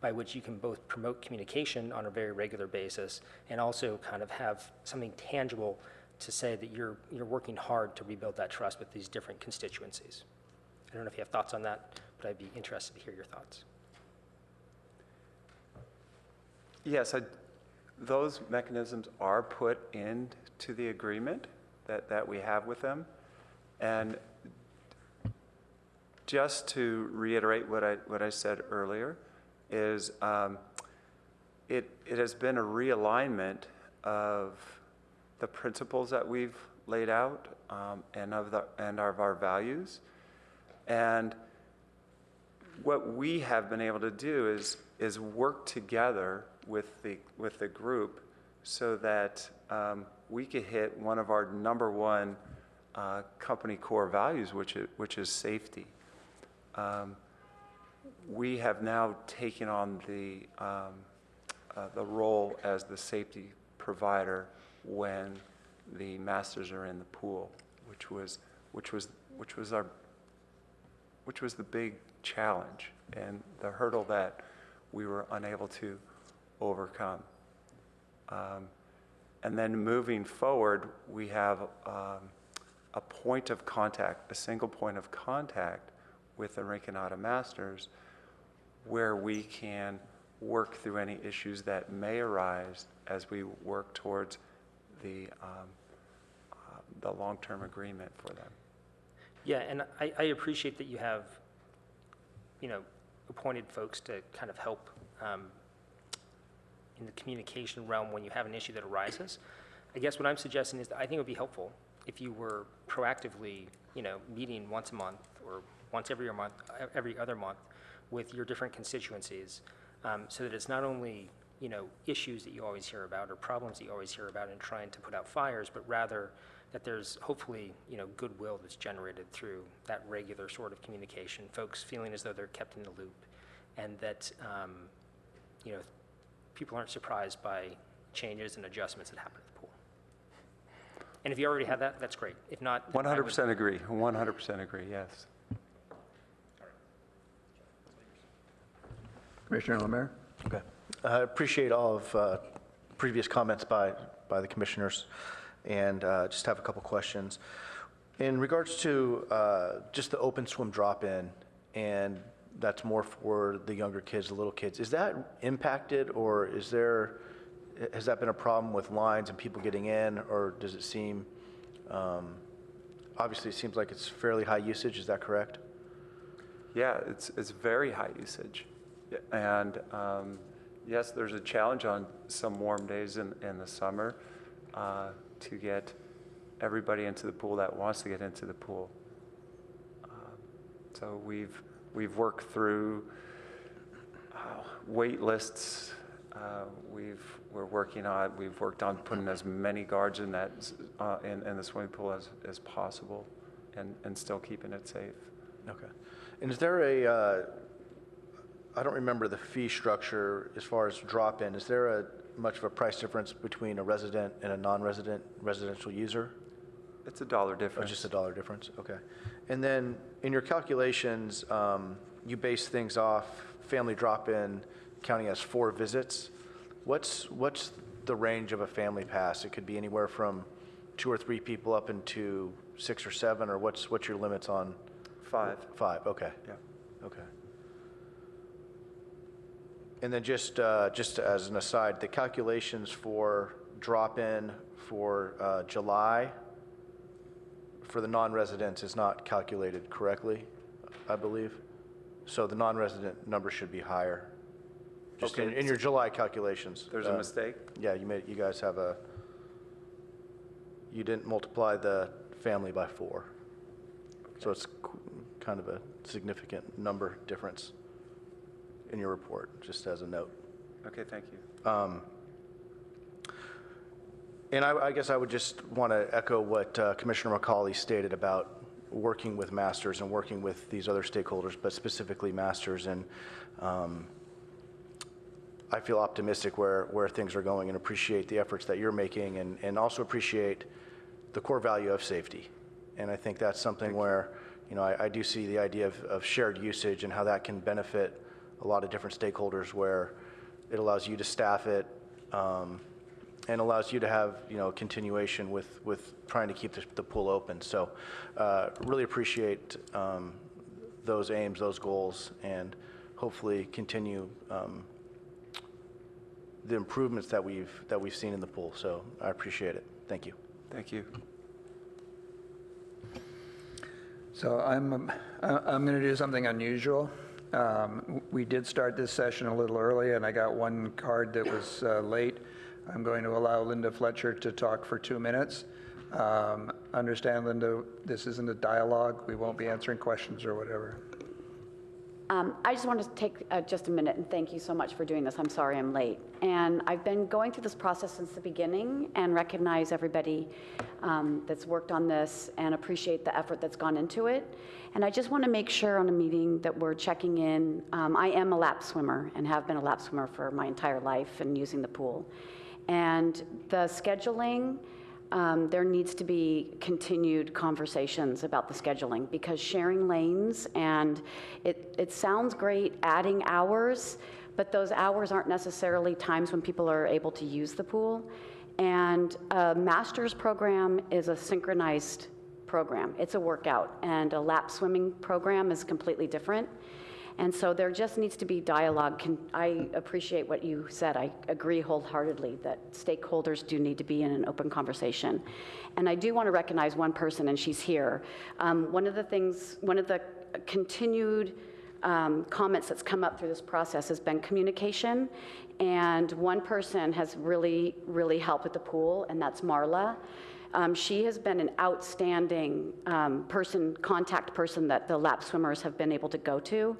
by which you can both promote communication on a very regular basis and also kind of have something tangible to say that you're working hard to rebuild that trust with these different constituencies. I don't know if you have thoughts on that, but I'd be interested to hear your thoughts. Yes, those mechanisms are put into the agreement that we have with them. And just to reiterate what I said earlier, is it has been a realignment of the principles that we've laid out and of our values. And what we have been able to do is work together with the group so that we could hit one of our number one company core values, which is safety. We have now taken on the role as the safety provider when the masters are in the pool, which was the big challenge and the hurdle that we were unable to overcome. And then moving forward, we have a point of contact, a single point of contact with the Rinconada Masters, where we can work through any issues that may arise as we work towards the long-term agreement for them. Yeah, and I appreciate that you have, appointed folks to kind of help in the communication realm when you have an issue that arises. I guess what I'm suggesting is that I think it would be helpful if you were proactively, meeting once a month or once every other month with your different constituencies, so that it's not only, issues that you always hear about or problems that you always hear about in trying to put out fires, but rather that there's hopefully, goodwill that's generated through that regular sort of communication, folks feeling as though they're kept in the loop, and that, people aren't surprised by changes and adjustments that happen at the pool. And if you already have that, that's great. If not, 100% agree, 100% agree, yes. Commissioner Lemaire? Okay. I appreciate all of previous comments by the commissioners, and just have a couple questions. In regards to just the open swim drop-in, and that's more for the younger kids, the little kids, is that impacted, or has that been a problem with lines and people getting in, or does it seem, obviously it seems like it's fairly high usage, is that correct? Yeah, it's very high usage. And yes, there's a challenge on some warm days in the summer to get everybody into the pool that wants to get into the pool. So we've worked through wait lists. We've worked on putting as many guards in that in the swimming pool as possible, and still keeping it safe. Okay. And is there I don't remember the fee structure as far as drop-in. Is there much of a price difference between a resident and a non-resident residential user? It's $1 Or difference. just $1 difference? Okay. And then in your calculations, you base things off family drop-in counting as 4 visits. What's the range of a family pass? It could be anywhere from 2 or 3 people up into 6 or 7, or what's your limits on? 5. 5, okay. Yeah. Okay. And then just as an aside, the calculations for drop-in for July for the non-residents is not calculated correctly, I believe. So the non-resident number should be higher. Just Okay. in your July calculations. There's a mistake? Yeah, you guys have you didn't multiply the family by 4. Okay. So it's kind of a significant number difference in your report, just as a note. Okay, thank you. And I guess I would just want to echo what Commissioner McCauley stated about working with masters and working with these other stakeholders, but specifically masters. And I feel optimistic where things are going, and appreciate the efforts that you're making, and also appreciate the core value of safety. And I think that's something where, I do see the idea of shared usage and how that can benefit a lot of different stakeholders, where it allows you to staff it, and allows you to have, continuation with trying to keep the pool open. So really appreciate those aims, those goals, and hopefully continue the improvements that we've seen in the pool. So I appreciate it. Thank you. Thank you. So I'm going to do something unusual. We did start this session a little early, and I got one card that was late. I'm going to allow Linda Fletcher to talk for 2 minutes. Understand, Linda, this isn't a dialogue. We won't be answering questions or whatever. I just want to take just a minute and thank you so much for doing this. I'm sorry I'm late. And I've been going through this process since the beginning and recognize everybody that's worked on this and appreciate the effort that's gone into it. And I just want to make sure on a meeting that we're checking in. I am a lap swimmer and have been a lap swimmer for my entire life and using the pool. And the scheduling, there needs to be continued conversations about the scheduling, because sharing lanes, and it sounds great adding hours, but those hours aren't necessarily times when people are able to use the pool. And a master's program is a synchronized program. It's a workout, and a lap swimming program is completely different. And so there just needs to be dialogue. I appreciate what you said. I agree wholeheartedly that stakeholders do need to be in an open conversation. And I do want to recognize one person, and she's here. One of the continued comments that's come up through this process has been communication. And one person has really, really helped with the pool, and that's Marla. She has been an outstanding contact person that the lap swimmers have been able to go to.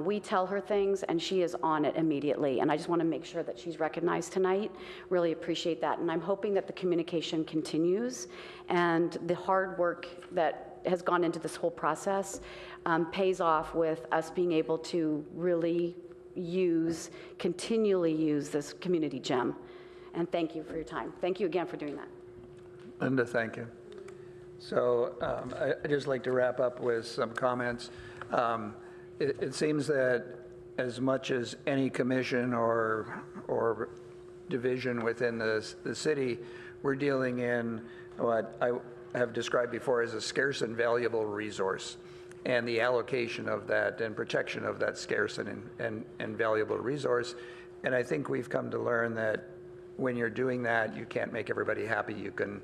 We tell her things, and she is on it immediately. And I just want to make sure that she's recognized tonight. Really appreciate that. And I'm hoping that the communication continues, and the hard work that has gone into this whole process pays off with us being able to really continually use this community gem. And thank you for your time. Thank you again for doing that. Linda, thank you. So I'd just like to wrap up with some comments. It seems that as much as any commission or division within the city, we're dealing in what I have described before as a scarce and valuable resource, and the allocation of that and protection of that scarce and valuable resource. And I think we've come to learn that when you're doing that, you can't make everybody happy. You can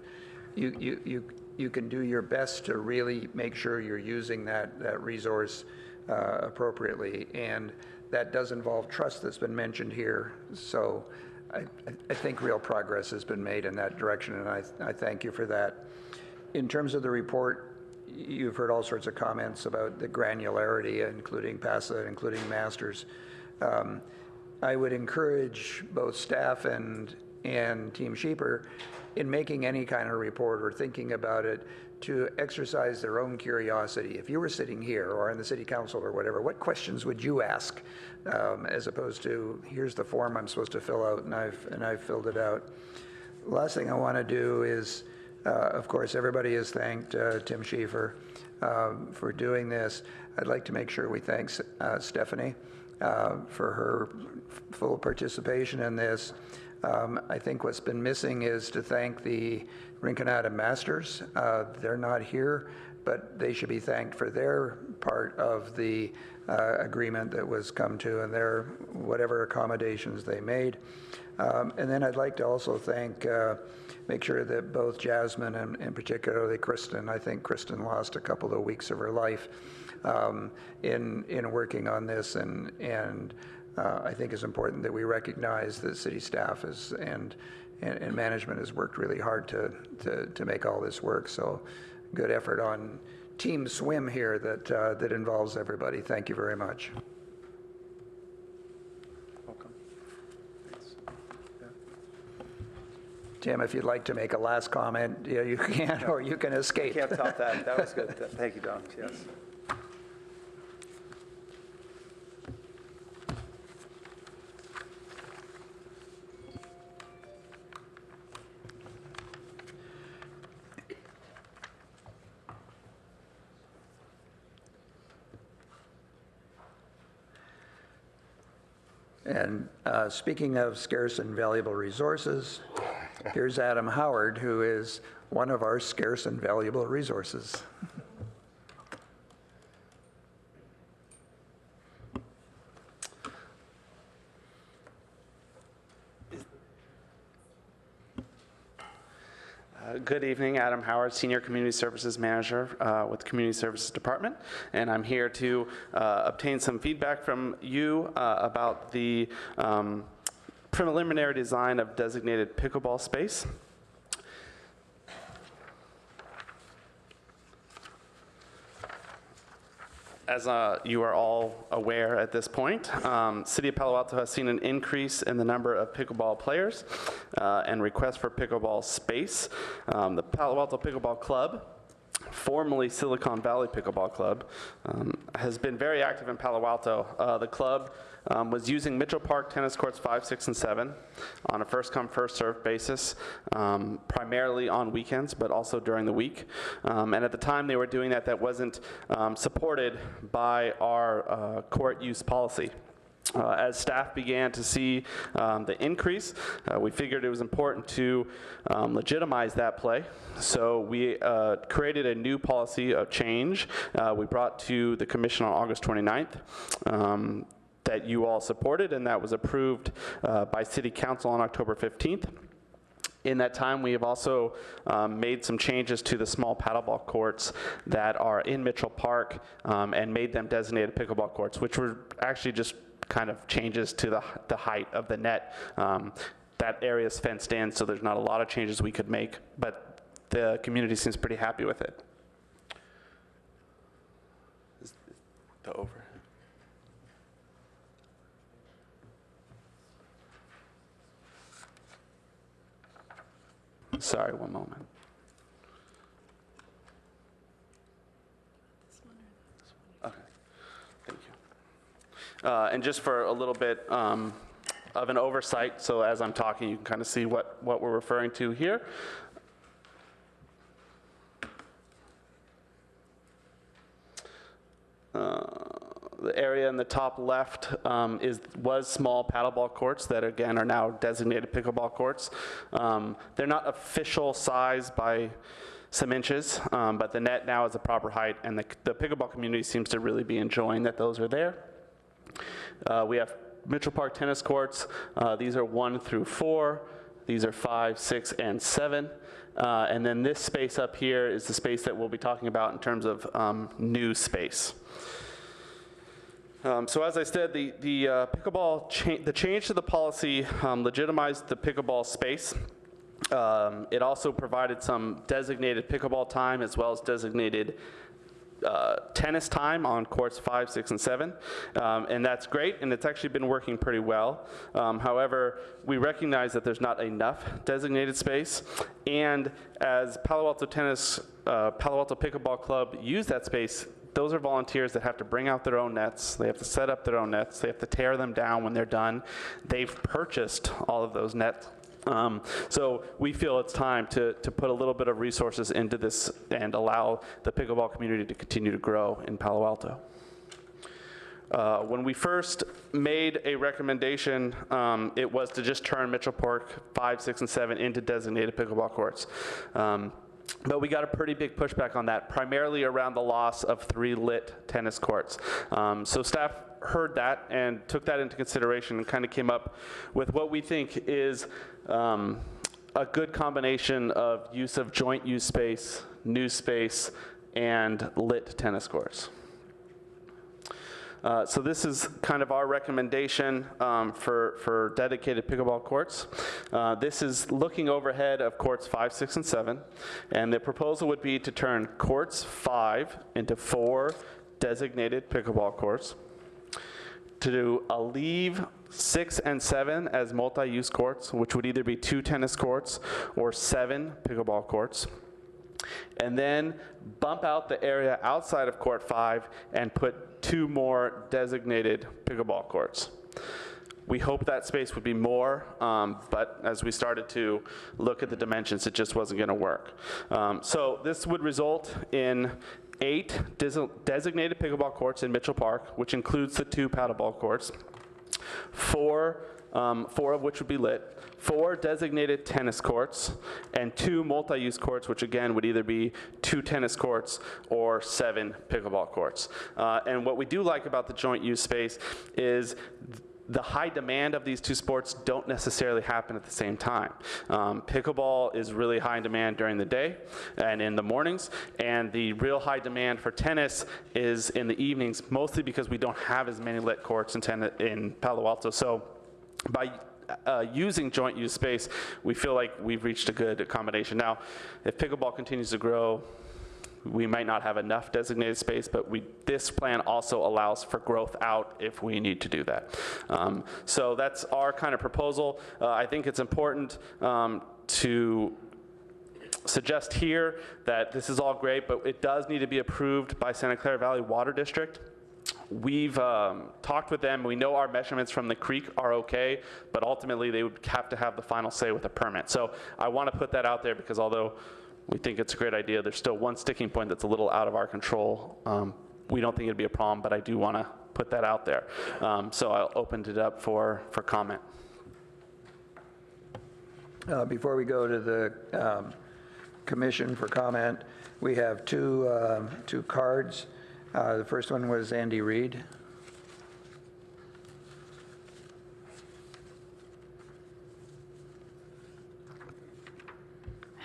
do your best to really make sure you're using that resource appropriately, and that does involve trust that's been mentioned here. So I think real progress has been made in that direction, and I thank you for that. In terms of the report, you've heard all sorts of comments about the granularity, including PASA, including masters. I would encourage both staff and Team Sheeper, in making any kind of report or thinking about it, to exercise their own curiosity. If you were sitting here or in the city council or whatever, what questions would you ask, as opposed to, here's the form I'm supposed to fill out and I've filled it out. Last thing I want to do is, of course, everybody has thanked Tim Schiefer for doing this. I'd like to make sure we thank Stephanie for her full participation in this. I think what's been missing is to thank the Rinconada Masters. They're not here, but they should be thanked for their part of the agreement that was come to and their whatever accommodations they made. And then I'd like to also make sure that both Jasmine and particularly Kristen, I think Kristen lost a couple of weeks of her life in working on this, and I think it's important that we recognize that city staff and management has worked really hard to make all this work. So good effort on Team Swim here that involves everybody. Thank you very much. Welcome. Thanks. Yeah. Tim, if you'd like to make a last comment, yeah, you can, or you can escape. Can't top that. That was good. Thank you, Don. Yes. And speaking of scarce and valuable resources, here's Adam Howard, who is one of our scarce and valuable resources. Good evening, Adam Howard, Senior Community Services Manager with the Community Services Department, and I'm here to obtain some feedback from you about the preliminary design of designated pickleball space. As you are all aware at this point, City of Palo Alto has seen an increase in the number of pickleball players and requests for pickleball space. The Palo Alto Pickleball Club, formerly Silicon Valley Pickleball Club, has been very active in Palo Alto. The club was using Mitchell Park tennis courts 5, 6, and 7 on a first-come, first-served basis, primarily on weekends, but also during the week. And at the time they were doing that, that wasn't supported by our court use policy. As staff began to see the increase, we figured it was important to legitimize that play. So we created a new policy of change we brought to the commission on August 29th that you all supported, and that was approved by City Council on October 15th. In that time, we have also made some changes to the small paddleball courts that are in Mitchell Park and made them designated pickleball courts, which were actually just kind of changes to the height of the net. That area is fenced in, so there's not a lot of changes we could make, but the community seems pretty happy with it. Is the over? Sorry, one moment. Okay, thank you. And just for a little bit of an oversight, so as I'm talking, you can kind of see what we're referring to here. The area in the top left was small paddleball courts that, again, are now designated pickleball courts. They're not official size by some inches, but the net now is the proper height, and the pickleball community seems to really be enjoying that those are there. We have Mitchell Park tennis courts. These are 1 through 4. These are 5, 6, and 7. And then this space up here is the space that we'll be talking about in terms of new space. So as I said, the the change to the policy legitimized the pickleball space. It also provided some designated pickleball time as well as designated tennis time on courts 5, 6, and 7, and that's great, and it's actually been working pretty well. However, we recognize that there's not enough designated space, and as Palo Alto Pickleball Club use that space, those are volunteers that have to bring out their own nets, they have to set up their own nets, they have to tear them down when they're done. They've purchased all of those nets. So we feel it's time to put a little bit of resources into this and allow the pickleball community to continue to grow in Palo Alto. When we first made a recommendation, it was to just turn Mitchell Park 5, 6, and 7 into designated pickleball courts. But we got a pretty big pushback on that, primarily around the loss of 3 lit tennis courts. So staff heard that and took that into consideration and kind of came up with what we think is a good combination of use of joint use space, new space, and lit tennis courts. So this is kind of our recommendation for dedicated pickleball courts. This is looking overhead of courts 5, 6, and 7, and the proposal would be to turn courts 5 into 4 designated pickleball courts, to leave 6 and 7 as multi-use courts, which would either be 2 tennis courts or 7 pickleball courts, and then bump out the area outside of court 5 and put 2 more designated pickleball courts. We hope that space would be more, but as we started to look at the dimensions, it just wasn't gonna work. So this would result in 8 designated pickleball courts in Mitchell Park, which includes the 2 paddleball courts, 4 of which would be lit, 4 designated tennis courts, and 2 multi-use courts, which again would either be 2 tennis courts or 7 pickleball courts. And what we do like about the joint use space is the high demand of these 2 sports don't necessarily happen at the same time. Pickleball is really high in demand during the day and in the mornings, and the real high demand for tennis is in the evenings, mostly because we don't have as many lit courts in Palo Alto. So by using joint use space, we feel like we've reached a good combination. Now, if pickleball continues to grow, We might not have enough designated space, but this plan also allows for growth out if we need to do that. So that's our kind of proposal. I think it's important to suggest here that this is all great, but it does need to be approved by Santa Clara Valley Water District. We've talked with them. We know our measurements from the creek are okay, but ultimately they would have to have the final say with a permit. So I want to put that out there because although we think it's a great idea, there's still one sticking point that's a little out of our control. We don't think it'd be a problem, but I do want to put that out there. So I'll open it up for comment. Before we go to the commission for comment, we have two cards. The first one was Andy Reid.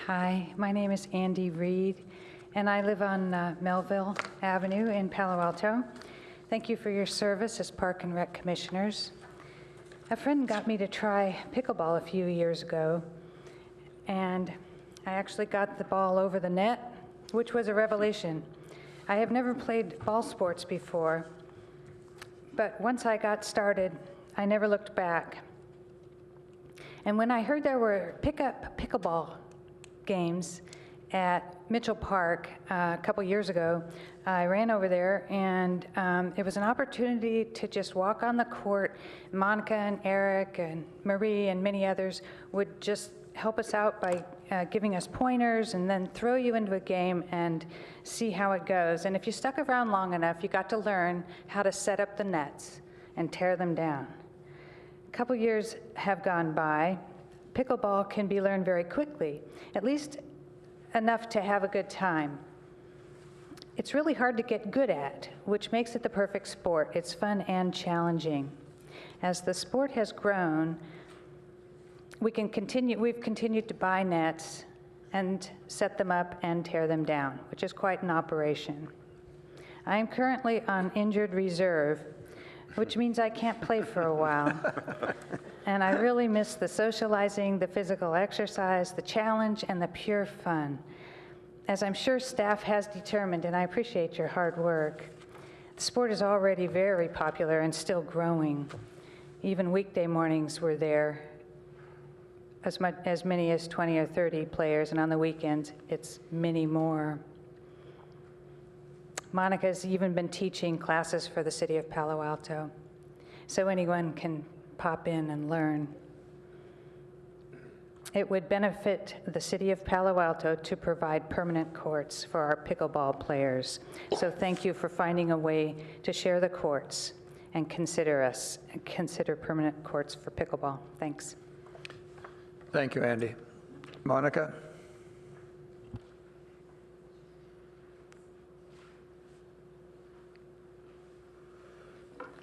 Hi, my name is Andy Reid, and I live on Melville Avenue in Palo Alto. Thank you for your service as Park and Rec Commissioners. A friend got me to try pickleball a few years ago, and I actually got the ball over the net, which was a revelation. I have never played ball sports before, but once I got started, I never looked back. And when I heard there were pickleball games at Mitchell Park a couple years ago, I ran over there, and it was an opportunity to just walk on the court. Monica and Eric and Marie and many others would just help us out by giving us pointers and then throw you into a game and see how it goes. And if you stuck around long enough, you got to learn how to set up the nets and tear them down. A couple years have gone by. Pickleball can be learned very quickly, at least enough to have a good time. It's really hard to get good at, which makes it the perfect sport. It's fun and challenging. As the sport has grown, we've continued to buy nets and set them up and tear them down, which is quite an operation. I am currently on injured reserve, which means I can't play for a while. And I really miss the socializing, the physical exercise, the challenge, and the pure fun. As I'm sure staff has determined, and I appreciate your hard work, the sport is already very popular and still growing. Even weekday mornings were there, as many as 20 or 30 players, and on the weekends, it's many more. Monica's even been teaching classes for the city of Palo Alto, so anyone can pop in and learn. It would benefit the city of Palo Alto to provide permanent courts for our pickleball players. So thank you for finding a way to share the courts and consider permanent courts for pickleball. Thanks. Thank you, Andy. Monica?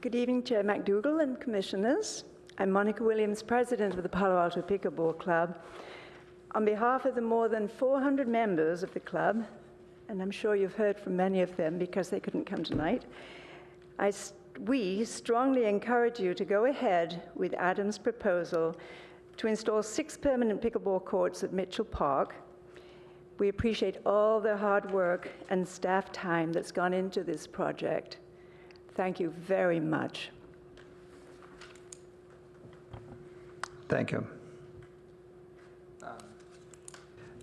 Good evening, Chair McDougall and Commissioners. I'm Monica Williams, President of the Palo Alto Pickleball Club. On behalf of the more than 400 members of the club, and I'm sure you've heard from many of them because they couldn't come tonight, we strongly encourage you to go ahead with Adam's proposal to install 6 permanent pickleball courts at Mitchell Park. We appreciate all the hard work and staff time that's gone into this project. Thank you very much. Thank you.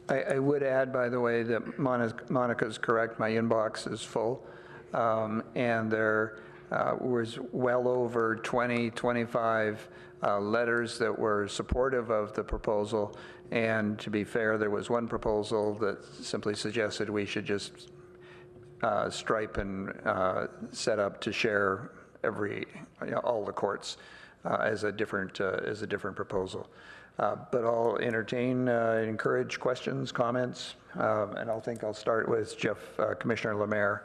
I would add, by the way, that Monica's correct. My inbox is full. And there was well over 20, 25 letters that were supportive of the proposal. And to be fair, there was one proposal that simply suggested we should just stripe and set up to share all the courts as a different proposal. But I'll encourage questions, comments, and I'll start with Commissioner Lemaire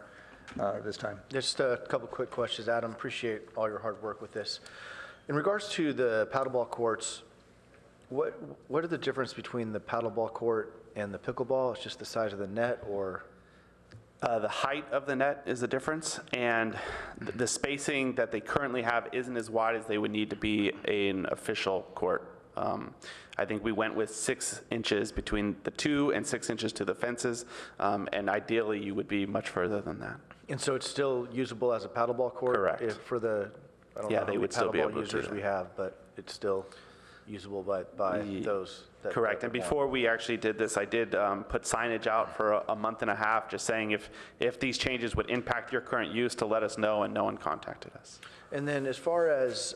this time. Just a couple quick questions, Adam. Appreciate all your hard work with this. In regards to the paddleball courts, what are the difference between the paddleball court and the pickleball? It's just the size of the net, or? The height of the net is the difference, and the spacing that they currently have isn't as wide as they would need to be an official court. I think we went with 6 inches between the 2 and 6 inches to the fences, and ideally you would be much further than that. And so it's still usable as a paddleball court? Correct. For the, I don't Yeah, know how they many would still be paddleball able to do users that. we have, but it's still usable by those that. Correct, that and want. before we actually did this, I did put signage out for a month and a half, just saying if these changes would impact your current use, to let us know, and no one contacted us. And then as far as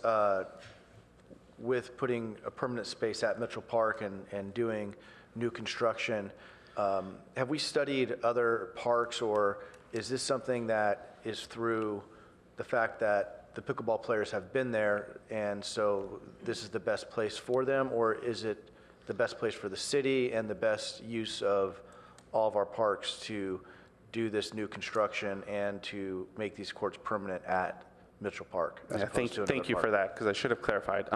with putting a permanent space at Mitchell Park and doing new construction, have we studied other parks, or is this something that is through the fact that the pickleball players have been there, and so this is the best place for them, or is it the best place for the city and the best use of all of our parks to do this new construction and to make these courts permanent at Mitchell Park? As opposed to Thank you for that, because I should have clarified.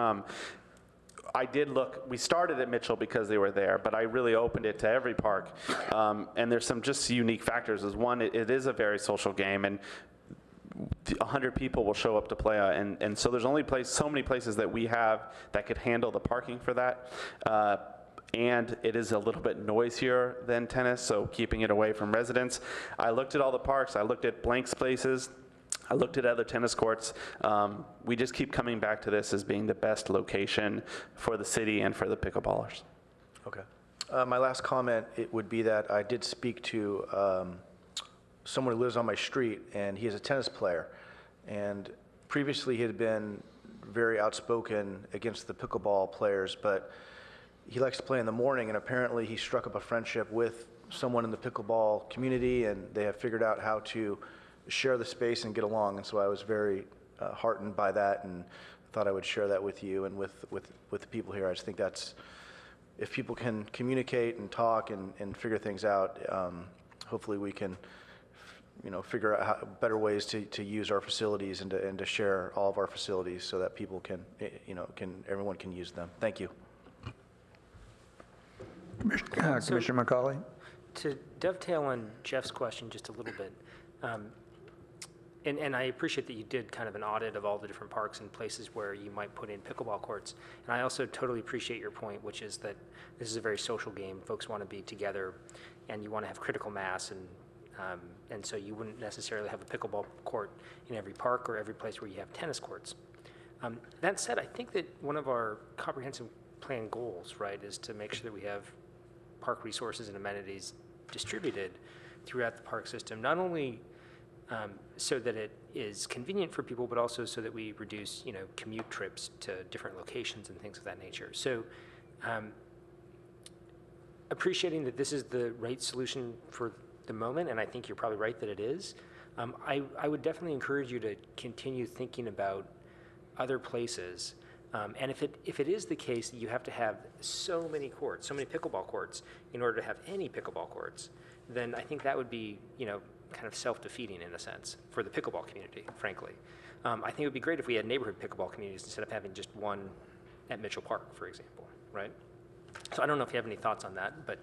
I did look, we started at Mitchell because they were there, but I really opened it to every park. And there's some just unique factors. Is one, it is a very social game, and 100 people will show up to play, and so there's only so many places that we have that could handle the parking for that. And it is a little bit noisier than tennis, so keeping it away from residents. I looked at all the parks. I looked at blank spaces. I looked at other tennis courts. We just keep coming back to this as being the best location for the city and for the pickleballers. Okay. My last comment, it would be that I did speak to someone who lives on my street, and he is a tennis player. And previously he had been very outspoken against the pickleball players, but he likes to play in the morning, and apparently he struck up a friendship with someone in the pickleball community, and they have figured out how to share the space and get along. And so I was very heartened by that, and thought I would share that with you and with the people here. I just think that's, if people can communicate and talk and figure things out, hopefully we can figure out better ways to use our facilities and to share all of our facilities so that people can, everyone can use them. Thank you. Commissioner McCauley? To dovetail on Jeff's question just a little bit, and I appreciate that you did kind of an audit of all the different parks and places where you might put in pickleball courts. And I also totally appreciate your point, which is that this is a very social game. Folks want to be together, and you want to have critical mass, and so you wouldn't necessarily have a pickleball court in every park or every place where you have tennis courts. That said, I think that one of our comprehensive plan goals, right, is to make sure that we have park resources and amenities distributed throughout the park system, not only so that it is convenient for people, but also so that we reduce, commute trips to different locations and things of that nature. So appreciating that this is the right solution for the moment, and I think you're probably right that it is, I would definitely encourage you to continue thinking about other places. And if it is the case that you have to have so many courts, so many pickleball courts, in order to have any pickleball courts, then I think that would be, kind of self-defeating in a sense for the pickleball community, frankly. I think it would be great if we had neighborhood pickleball communities instead of having just one at Mitchell Park, for example, right? So I don't know if you have any thoughts on that, but.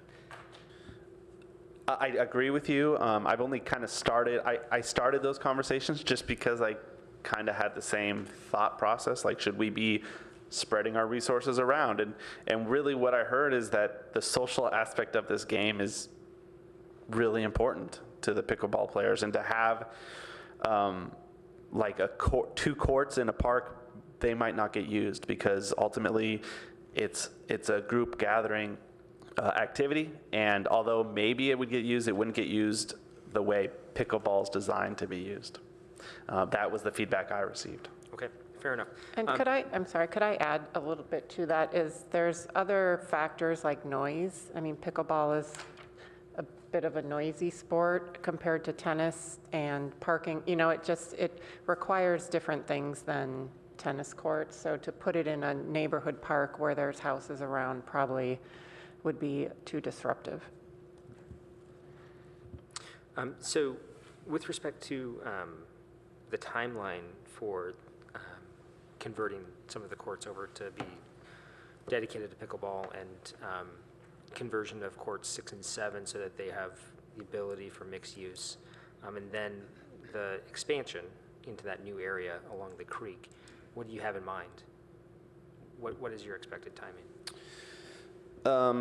I agree with you. I've only kind of started, I started those conversations just because I kind of had the same thought process, like should we be spreading our resources around? And really what I heard is that the social aspect of this game is really important to the pickleball players, and to have like two courts in a park, they might not get used because ultimately it's a group gathering activity, and although maybe it would get used, it wouldn't get used the way pickleball is designed to be used. That was the feedback I received. Okay, fair enough. And could I add a little bit to that, is there's other factors like noise. I mean, pickleball is a bit of a noisy sport compared to tennis and parking. It requires different things than tennis courts. So to put it in a neighborhood park where there's houses around probably would be too disruptive. So with respect to the timeline for converting some of the courts over to be dedicated to pickleball and conversion of courts 6 and 7 so that they have the ability for mixed use, and then the expansion into that new area along the creek, what do you have in mind? what is your expected timing?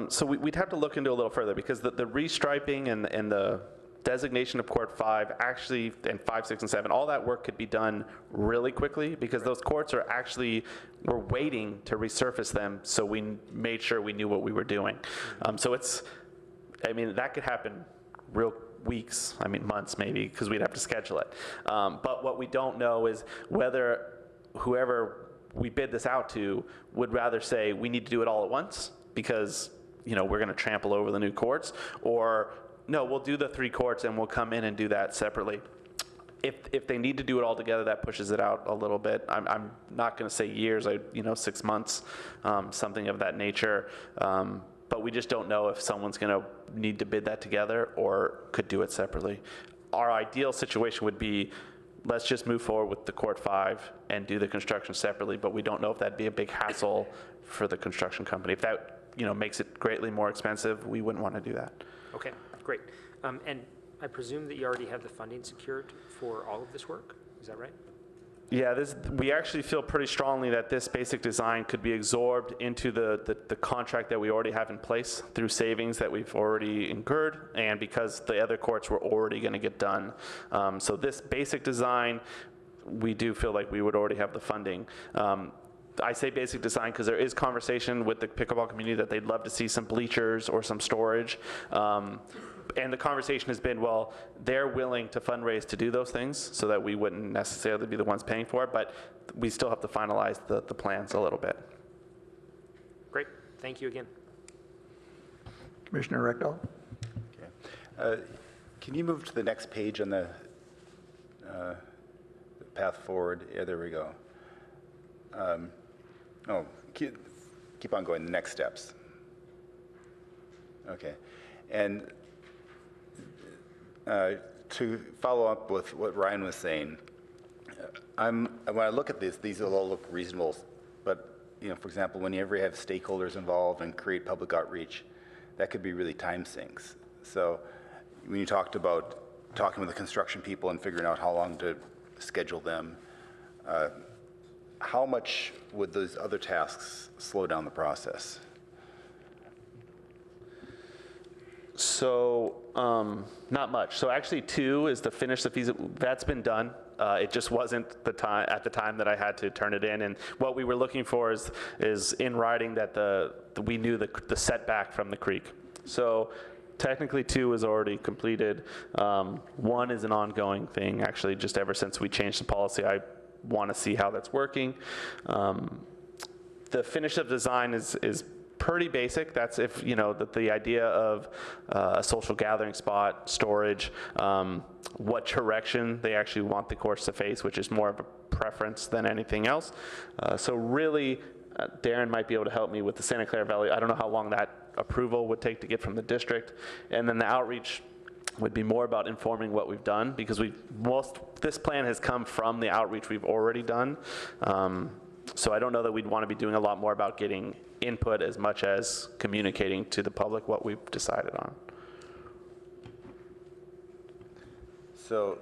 So we'd have to look into a little further, because the restriping and the designation of court 5 actually, and 5, 6, and 7, all that work could be done really quickly, because those courts are actually, we're waiting to resurface them, so we made sure we knew what we were doing. So it's, I mean, that could happen real weeks, I mean months maybe, because we'd have to schedule it. But what we don't know is whether whoever we bid this out to would rather say we need to do it all at once because, you know, we're going to trample over the new courts, or no, we'll do the 3 courts and we'll come in and do that separately. If they need to do it all together, that pushes it out a little bit. I'm not going to say years, 6 months, something of that nature. But we just don't know if someone's going to need to bid that together or could do it separately. Our ideal situation would be, let's just move forward with the Court 5 and do the construction separately, but we don't know if that'd be a big hassle for the construction company. If that, makes it greatly more expensive, we wouldn't want to do that. Okay, great. And I presume that you already have the funding secured for all of this work? Is that right? Yeah, we actually feel pretty strongly that this basic design could be absorbed into the contract that we already have in place through savings that we've already incurred, and because the other courts were already going to get done. So this basic design, we do feel like we would already have the funding. I say basic design because there is conversation with the pickleball community that they'd love to see some bleachers or some storage. And the conversation has been, well, they're willing to fundraise to do those things so that we wouldn't necessarily be the ones paying for it, but we still have to finalize the plans a little bit. Great, thank you again. Commissioner Rectal? Okay. Can you move to the next page on the path forward? Yeah, there we go. Keep on going, the next steps. Okay. And to follow up with what Ryan was saying, when I look at this, these will all look reasonable, but for example, whenever you have stakeholders involved and create public outreach, that could be really time sinks. So when you talked about talking with the construction people and figuring out how long to schedule them, how much would those other tasks slow down the process? So not much. So actually 2 is to finish the feasibility. That's been done. It just wasn't at the time that I had to turn it in. And what we were looking for is in writing that we knew the setback from the creek. So technically 2 is already completed. 1 is an ongoing thing. Actually, just ever since we changed the policy, I want to see how that's working. The finish of design is pretty basic. That's if, the idea of a social gathering spot, storage, what direction they actually want the course to face, which is more of a preference than anything else. So really, Darren might be able to help me with the Santa Clara Valley. I don't know how long that approval would take to get from the district. And then the outreach would be more about informing what we've done, because this plan has come from the outreach we've already done. So I don't know that we'd want to be doing a lot more about getting input as much as communicating to the public what we've decided on. So,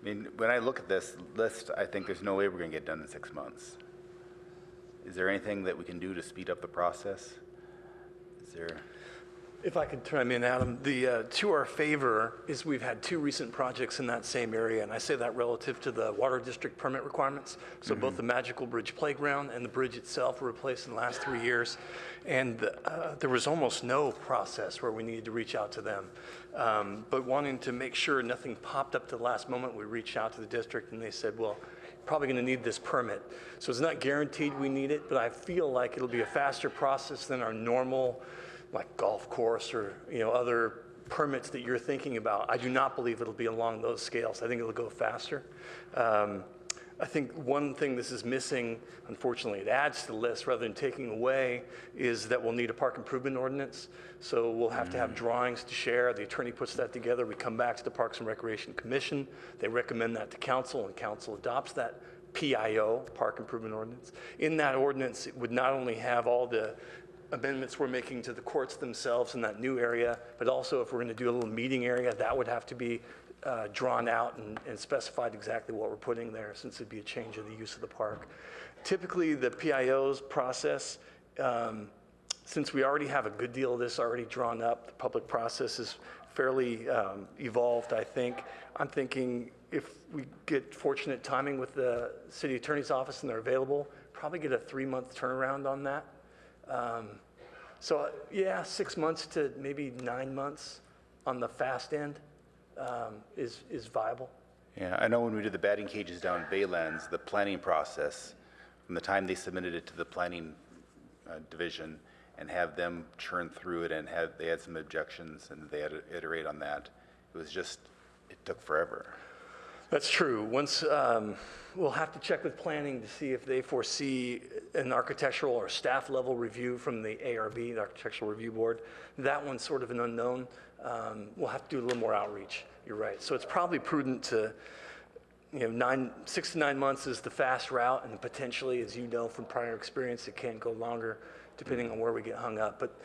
when I look at this list, I think there's no way we're going to get done in 6 months. Is there anything that we can do to speed up the process? Is there? If I could chime in, Adam, to our favor is we've had 2 recent projects in that same area, and I say that relative to the water district permit requirements. So both the Magical Bridge Playground and the bridge itself were replaced in the last 3 years, and there was almost no process where we needed to reach out to them. But wanting to make sure nothing popped up to the last moment, we reached out to the district, and they said, well, probably going to need this permit. So it's not guaranteed we need it, but I feel like it'll be a faster process than our normal, like golf course or other permits that you're thinking about. I do not believe it'll be along those scales. I think it'll go faster. I think one thing this is missing, unfortunately, it adds to the list rather than taking away, is that we'll need a park improvement ordinance. So we'll have to have drawings to share. The attorney puts that together. We come back to the Parks and Recreation Commission. They recommend that to council, and council adopts that PIO, Park Improvement Ordinance. In that ordinance, it would not only have all the amendments we're making to the courts themselves in that new area, but also if we're going to do a little meeting area, that would have to be drawn out and specified exactly what we're putting there, since it'd be a change of the use of the park. Typically, the PIO's process, since we already have a good deal of this already drawn up, the public process is fairly evolved, I think. I'm thinking if we get fortunate timing with the city attorney's office and they're available, probably get a 3-month turnaround on that. So yeah, 6 months to maybe 9 months on the fast end is viable. Yeah, I know when we did the batting cages down in Baylands, the planning process, from the time they submitted it to the planning division and have them churn through it and they had some objections and they had to iterate on that, it took forever. That's true. Once, we'll have to check with planning to see if they foresee an architectural or staff level review from the ARB, the Architectural Review Board. That one's sort of an unknown. We'll have to do a little more outreach. You're right. So it's probably prudent to, 6 to 9 months is the fast route, and potentially, as you know from prior experience, it can go longer depending on where we get hung up. But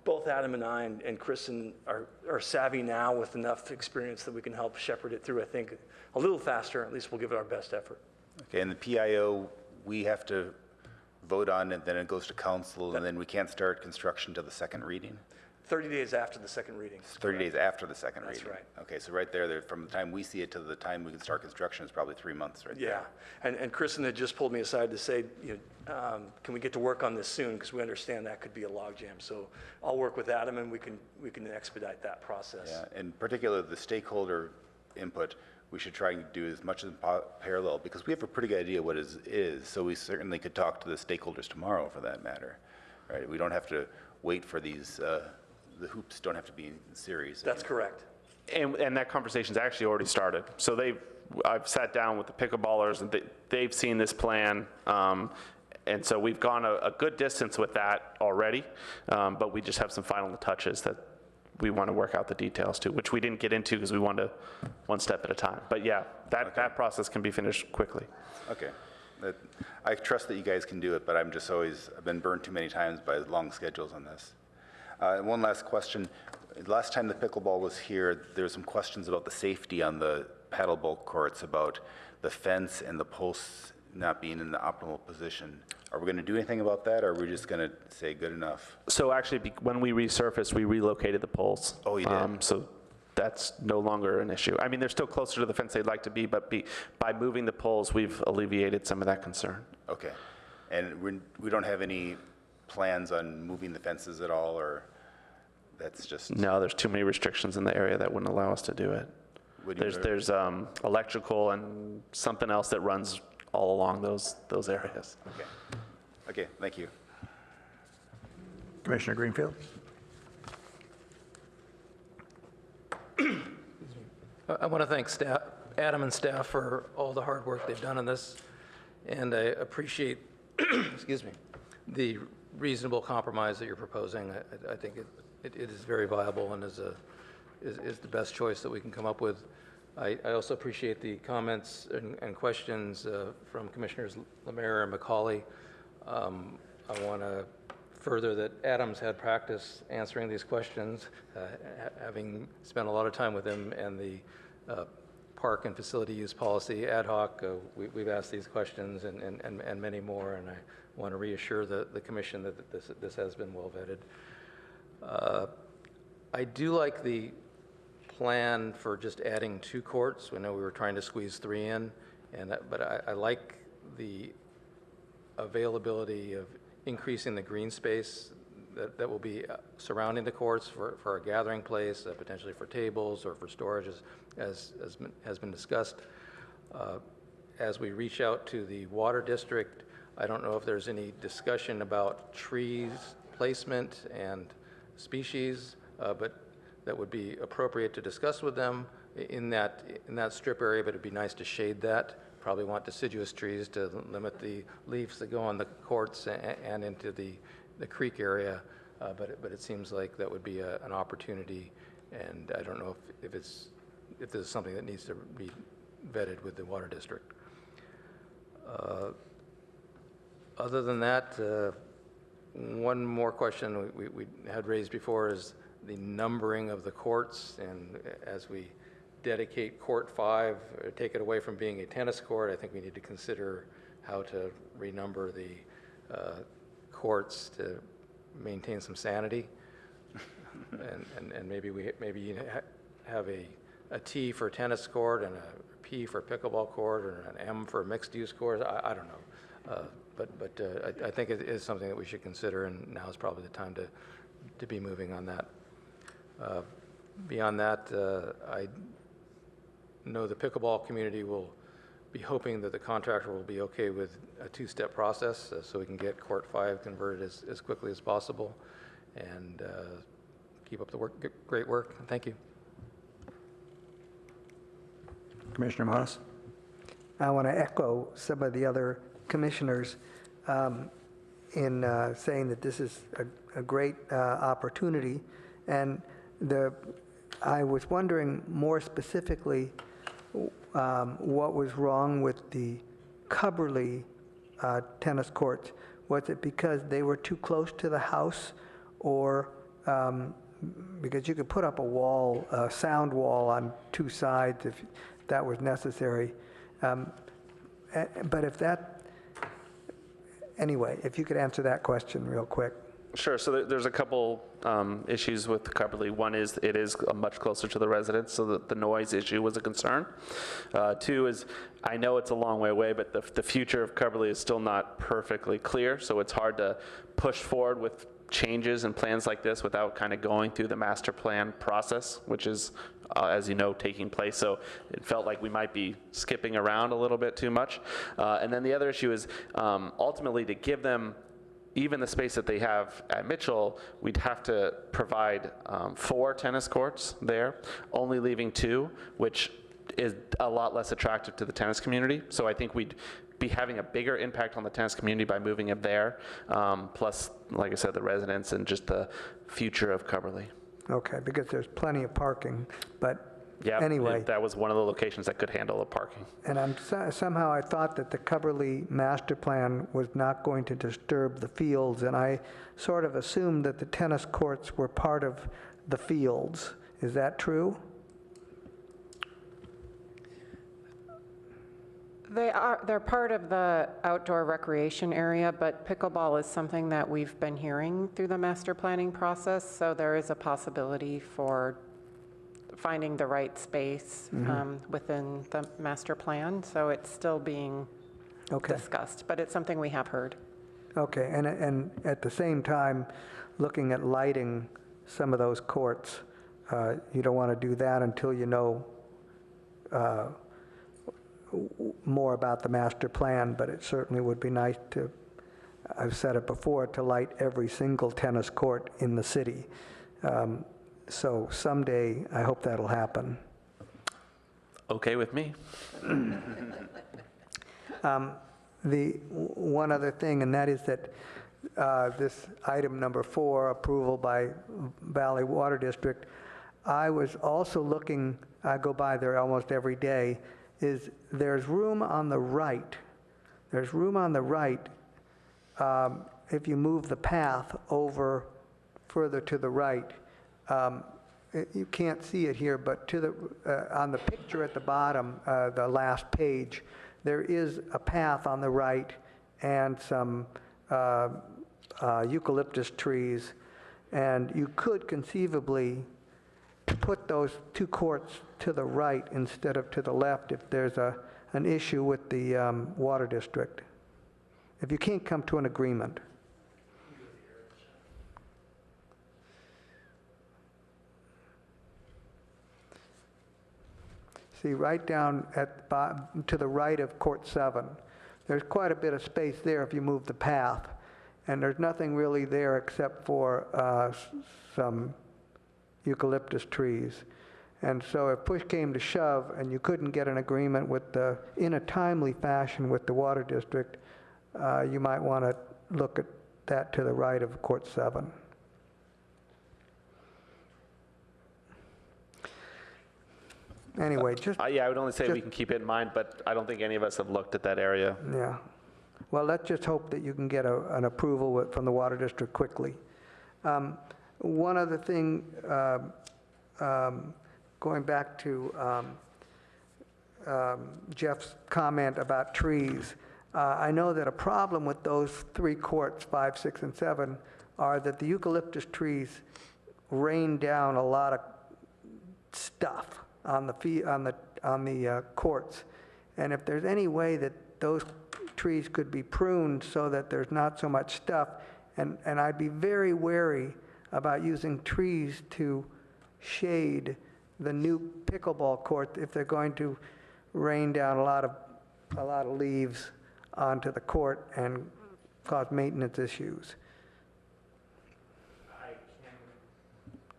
both Adam and I and Kristen are savvy now with enough experience that we can help shepherd it through, I think, a little faster. At least we'll give it our best effort. Okay, and the PIO, we have to vote on it, then it goes to council, and then we can't start construction till the second reading? 30 days after the second reading. 30 days after the second reading? That's right. Okay, so right there, from the time we see it to the time we can start construction is probably 3 months right there. Yeah, and Kristen had just pulled me aside to say, can we get to work on this soon? Because we understand that could be a logjam. So I'll work with Adam and we can expedite that process. Yeah, in particular, the stakeholder input, we should try and do as much as parallel, because we have a pretty good idea what it is, so we certainly could talk to the stakeholders tomorrow for that matter, right? We don't have to wait for these, the hoops don't have to be in series. That's correct. And that conversation's actually already started. So I've sat down with the pickleballers and they've seen this plan. And so we've gone a good distance with that already, but we just have some final touches that we want to work out the details to, which we didn't get into because we wanted to one step at a time. But yeah, that process can be finished quickly. Okay. I trust that you guys can do it, but I've been burned too many times by long schedules on this. One last question. Last time the pickleball was here, there were some questions about the safety on the paddleball courts, about the fence and the posts not being in the optimal position. Are we going to do anything about that, or are we just going to say good enough? So actually, when we resurfaced, we relocated the poles. Oh, you did? So that's no longer an issue. I mean, they're still closer to the fence they'd like to be, but by moving the poles, we've alleviated some of that concern. Okay. And we don't have any plans on moving the fences at all, or that's just? No, there's too many restrictions in the area that wouldn't allow us to do it. There's electrical and something else that runs all along those areas. Okay. Okay, thank you. Commissioner Greenfield? I want to thank staff, Adam and staff, for all the hard work they've done on this, and I appreciate, excuse me, the reasonable compromise that you're proposing. I think it is very viable and is the best choice that we can come up with. I also appreciate the comments and questions from Commissioners Lemaire and McCauley. I want to further that Adam's had practice answering these questions, having spent a lot of time with him and the park and facility use policy ad hoc. We've asked these questions and many more, and I want to reassure the commission that this has been well vetted. I do like the plan for just adding 2 courts. We know we were trying to squeeze 3 in, but I like the availability of increasing the green space that will be surrounding the courts for a gathering place, potentially for tables or for storage, as has been discussed. As we reach out to the water district, I don't know if there's any discussion about trees placement and species, but that would be appropriate to discuss with them in that strip area, but it'd be nice to shade that. Probably want deciduous trees to limit the leaves that go on the courts and into the creek area, but it seems like that would be an opportunity, and I don't know if this is something that needs to be vetted with the water district. Other than that, one more question we had raised before is the numbering of the courts, and as we dedicate Court 5, take it away from being a tennis court. I think we need to consider how to renumber the courts to maintain some sanity. and maybe you have a T for tennis court and a P for pickleball court or an M for mixed use court. I don't know. But I think it is something that we should consider, and now is probably the time to be moving on that. Beyond that, I know the pickleball community will be hoping that the contractor will be okay with a two-step process so we can get Court 5 converted as quickly as possible, and keep up the great work. Thank you. Commissioner Moss? I want to echo some of the other commissioners in saying that this is a great opportunity. And I was wondering more specifically what was wrong with the Cubberley tennis courts. Was it because they were too close to the house, or because you could put up a sound wall on two sides if that was necessary? But anyway, if you could answer that question real quick. Sure. So there's a couple issues with Cubberley. One is it is much closer to the residents, so the noise issue was a concern. Two is I know it's a long way away, but the future of Cubberley is still not perfectly clear, so it's hard to push forward with changes and plans like this without kind of going through the master plan process, which is, as you know, taking place. So it felt like we might be skipping around a little bit too much. And then the other issue is ultimately to give them even the space that they have at Mitchell, we'd have to provide 4 tennis courts there, only leaving 2, which is a lot less attractive to the tennis community. So I think we'd be having a bigger impact on the tennis community by moving it there, plus, like I said, the residents and just the future of Cubberley. Okay, because there's plenty of parking, but yeah, anyway. That was one of the locations that could handle the parking. And somehow I thought that the Cubberley master plan was not going to disturb the fields, and I sort of assumed that the tennis courts were part of the fields. Is that true? They're part of the outdoor recreation area, but pickleball is something that we've been hearing through the master planning process, so there is a possibility for finding the right space within the master plan, so it's still being discussed, but it's something we have heard. Okay, and at the same time, looking at lighting some of those courts, you don't want to do that until you know more about the master plan, but it certainly would be nice to, I've said it before, to light every single tennis court in the city. So someday, I hope that'll happen. Okay with me. The one other thing, and that is that this item number 4, approval by Valley Water District, I was also looking, I go by there almost every day, is there's room on the right. There's room on the right if you move the path over further to the right. You can't see it here, but to the on the picture at the bottom, the last page, there is a path on the right and some eucalyptus trees, and you could conceivably put those 2 courts to the right instead of to the left if there's an issue with the water district, if you can't come to an agreement. See, right down to the right of Court 7, there's quite a bit of space there if you move the path, and there's nothing really there except for some eucalyptus trees. And so if push came to shove and you couldn't get an agreement in a timely fashion with the water district, you might want to look at that to the right of Court 7. Anyway, yeah, I would only say we can keep it in mind, but I don't think any of us have looked at that area. Yeah. Well, let's just hope that you can get an approval from the water district quickly. One other thing, going back to Jeff's comment about trees, I know that a problem with those 3 courts, 5, 6, and 7, are that the eucalyptus trees rain down a lot of stuff on the courts. And if there's any way that those trees could be pruned so that there's not so much stuff, and I'd be very wary about using trees to shade the new pickleball court if they're going to rain down a lot of leaves onto the court and cause maintenance issues.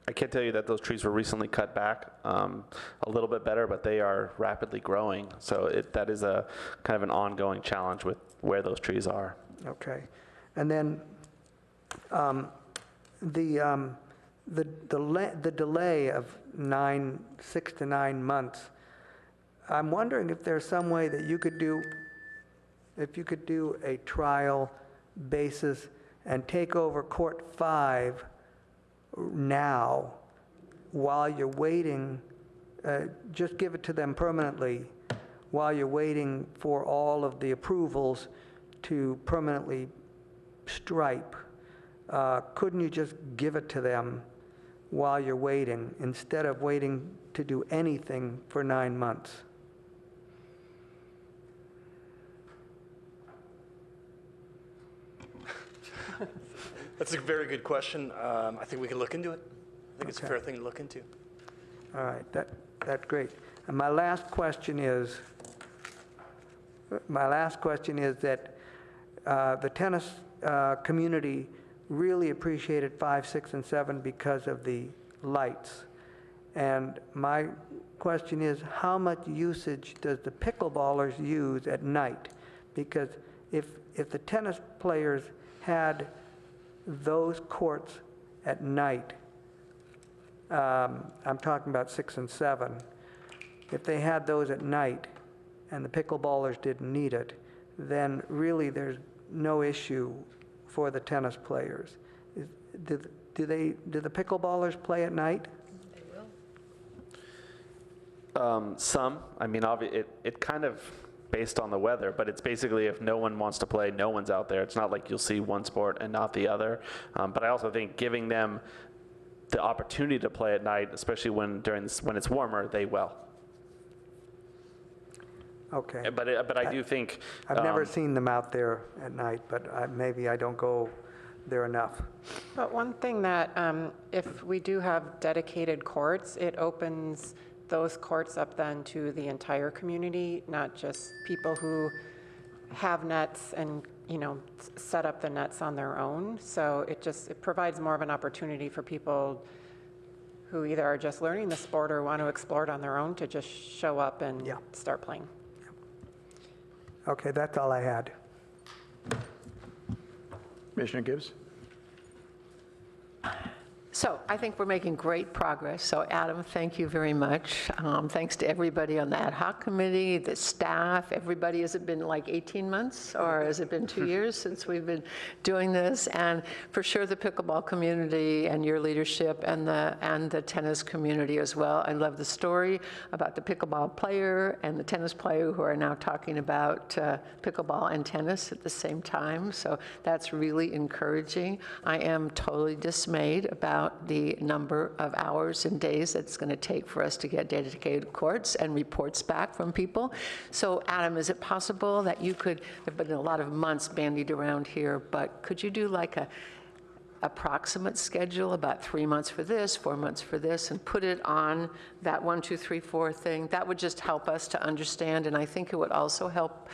I can tell you that those trees were recently cut back a little bit better, but they are rapidly growing. So that is a kind of an ongoing challenge with where those trees are. Okay. And then the delay of 6 to 9 months, I'm wondering if there's some way that you could do a trial basis and take over Court 5 now while you're waiting, just give it to them permanently while you're waiting for all of the approvals to permanently stripe. Couldn't you just give it to them while you're waiting instead of waiting to do anything for 9 months? That's a very good question. I think we can look into it. I think it's a fair thing to look into. All right, that's great. And my last question is that the tennis community really appreciated 5, 6, and 7 because of the lights. And my question is, how much usage does the pickleballers use at night? Because if the tennis players had those courts at night, I'm talking about 6 and 7, if they had those at night and the pickleballers didn't need it, then really there's no issue for the tennis players. Do the pickleballers play at night? They will. Some. I mean, it kind of based on the weather, but it's basically if no one wants to play, no one's out there. It's not like you'll see one sport and not the other. But I also think giving them the opportunity to play at night, especially when it's warmer, they will. Okay. But I do think I've never seen them out there at night, but maybe I don't go there enough. But one thing that, if we do have dedicated courts, it opens those courts up then to the entire community, not just people who have nets and, set up the nets on their own. So it provides more of an opportunity for people who either are just learning the sport or want to explore it on their own to just show up and start playing. Okay, that's all I had. Commissioner Gibbs? So I think we're making great progress. So Adam, thank you very much. Thanks to everybody on the ad hoc committee, the staff, everybody. Has it been like 18 months or has it been 2 years since we've been doing this? And for sure the pickleball community and your leadership and the tennis community as well. I love the story about the pickleball player and the tennis player who are now talking about pickleball and tennis at the same time. So that's really encouraging. I am totally dismayed about the number of hours and days it's going to take for us to get dedicated courts and reports back from people. So Adam, is it possible that you could, there have been a lot of months bandied around here, but could you do like a approximate schedule, about 3 months for this, 4 months for this, and put it on that 1, 2, 3, 4 thing? That would just help us to understand, and I think it would also help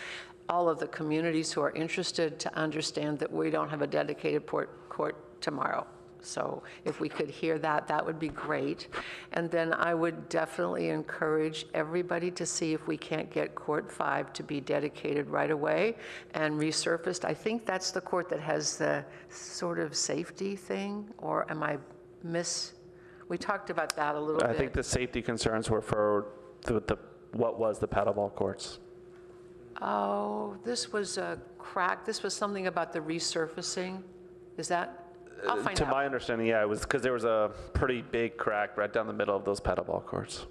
all of the communities who are interested to understand that we don't have a dedicated court tomorrow. So if we could hear that, that would be great. And then I would definitely encourage everybody to see if we can't get Court 5 to be dedicated right away and resurfaced. I think that's the court that has the sort of safety thing, or am I we talked about that a little bit. I think the safety concerns were for what was the paddleball courts. Oh, this was a crack. This was something about the resurfacing. Is that? I'll find out. To my understanding, yeah, it was because there was a pretty big crack right down the middle of those paddleball courts.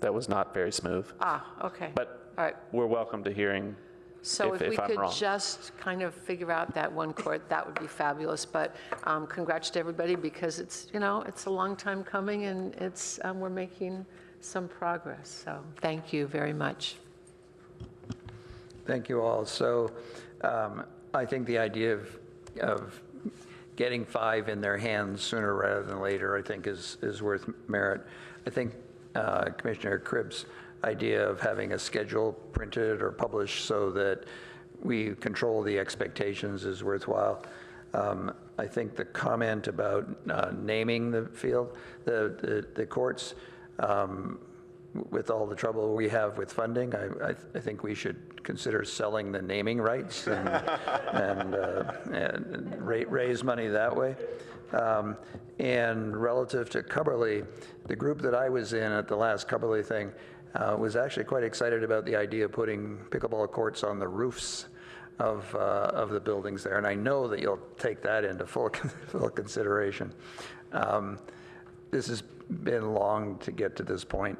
that was not very smooth. Okay. But All right. we're welcome to hearing So if we I'm could wrong. just kind of figure out that one court, that would be fabulous. But congrats to everybody, because it's, it's a long time coming, and it's, we're making some progress. So thank you very much. Thank you all. So I think the idea of getting 5 in their hands sooner rather than later, I think is worth merit. I think Commissioner Cribb's idea of having a schedule printed or published so that we control the expectations is worthwhile. I think the comment about naming the field, the courts, with all the trouble we have with funding, I think we should consider selling the naming rights and raise money that way. And relative to Cubberley, the group that I was in at the last Cubberley thing was actually quite excited about the idea of putting pickleball courts on the roofs of the buildings there, and I know that you'll take that into full consideration. This has been long to get to this point.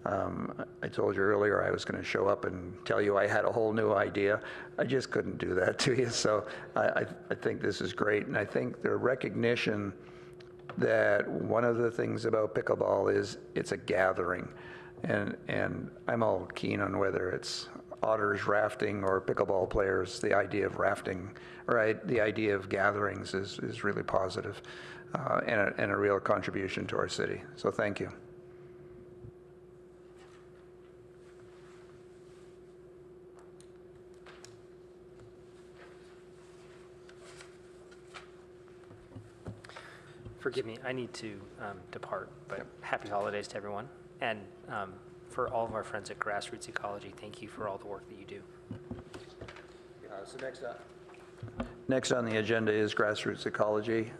I told you earlier I was going to show up and tell you I had a whole new idea. I just couldn't do that to you, so I think this is great, and I think the recognition that one of the things about pickleball is it's a gathering, and I'm all keen on whether it's otters rafting or pickleball players. The idea of rafting, right, the idea of gatherings is really positive, and a real contribution to our city, so thank you. Forgive me, I need to depart, but happy holidays to everyone. And for all of our friends at Grassroots Ecology, thank you for all the work that you do. So next on the agenda is Grassroots Ecology.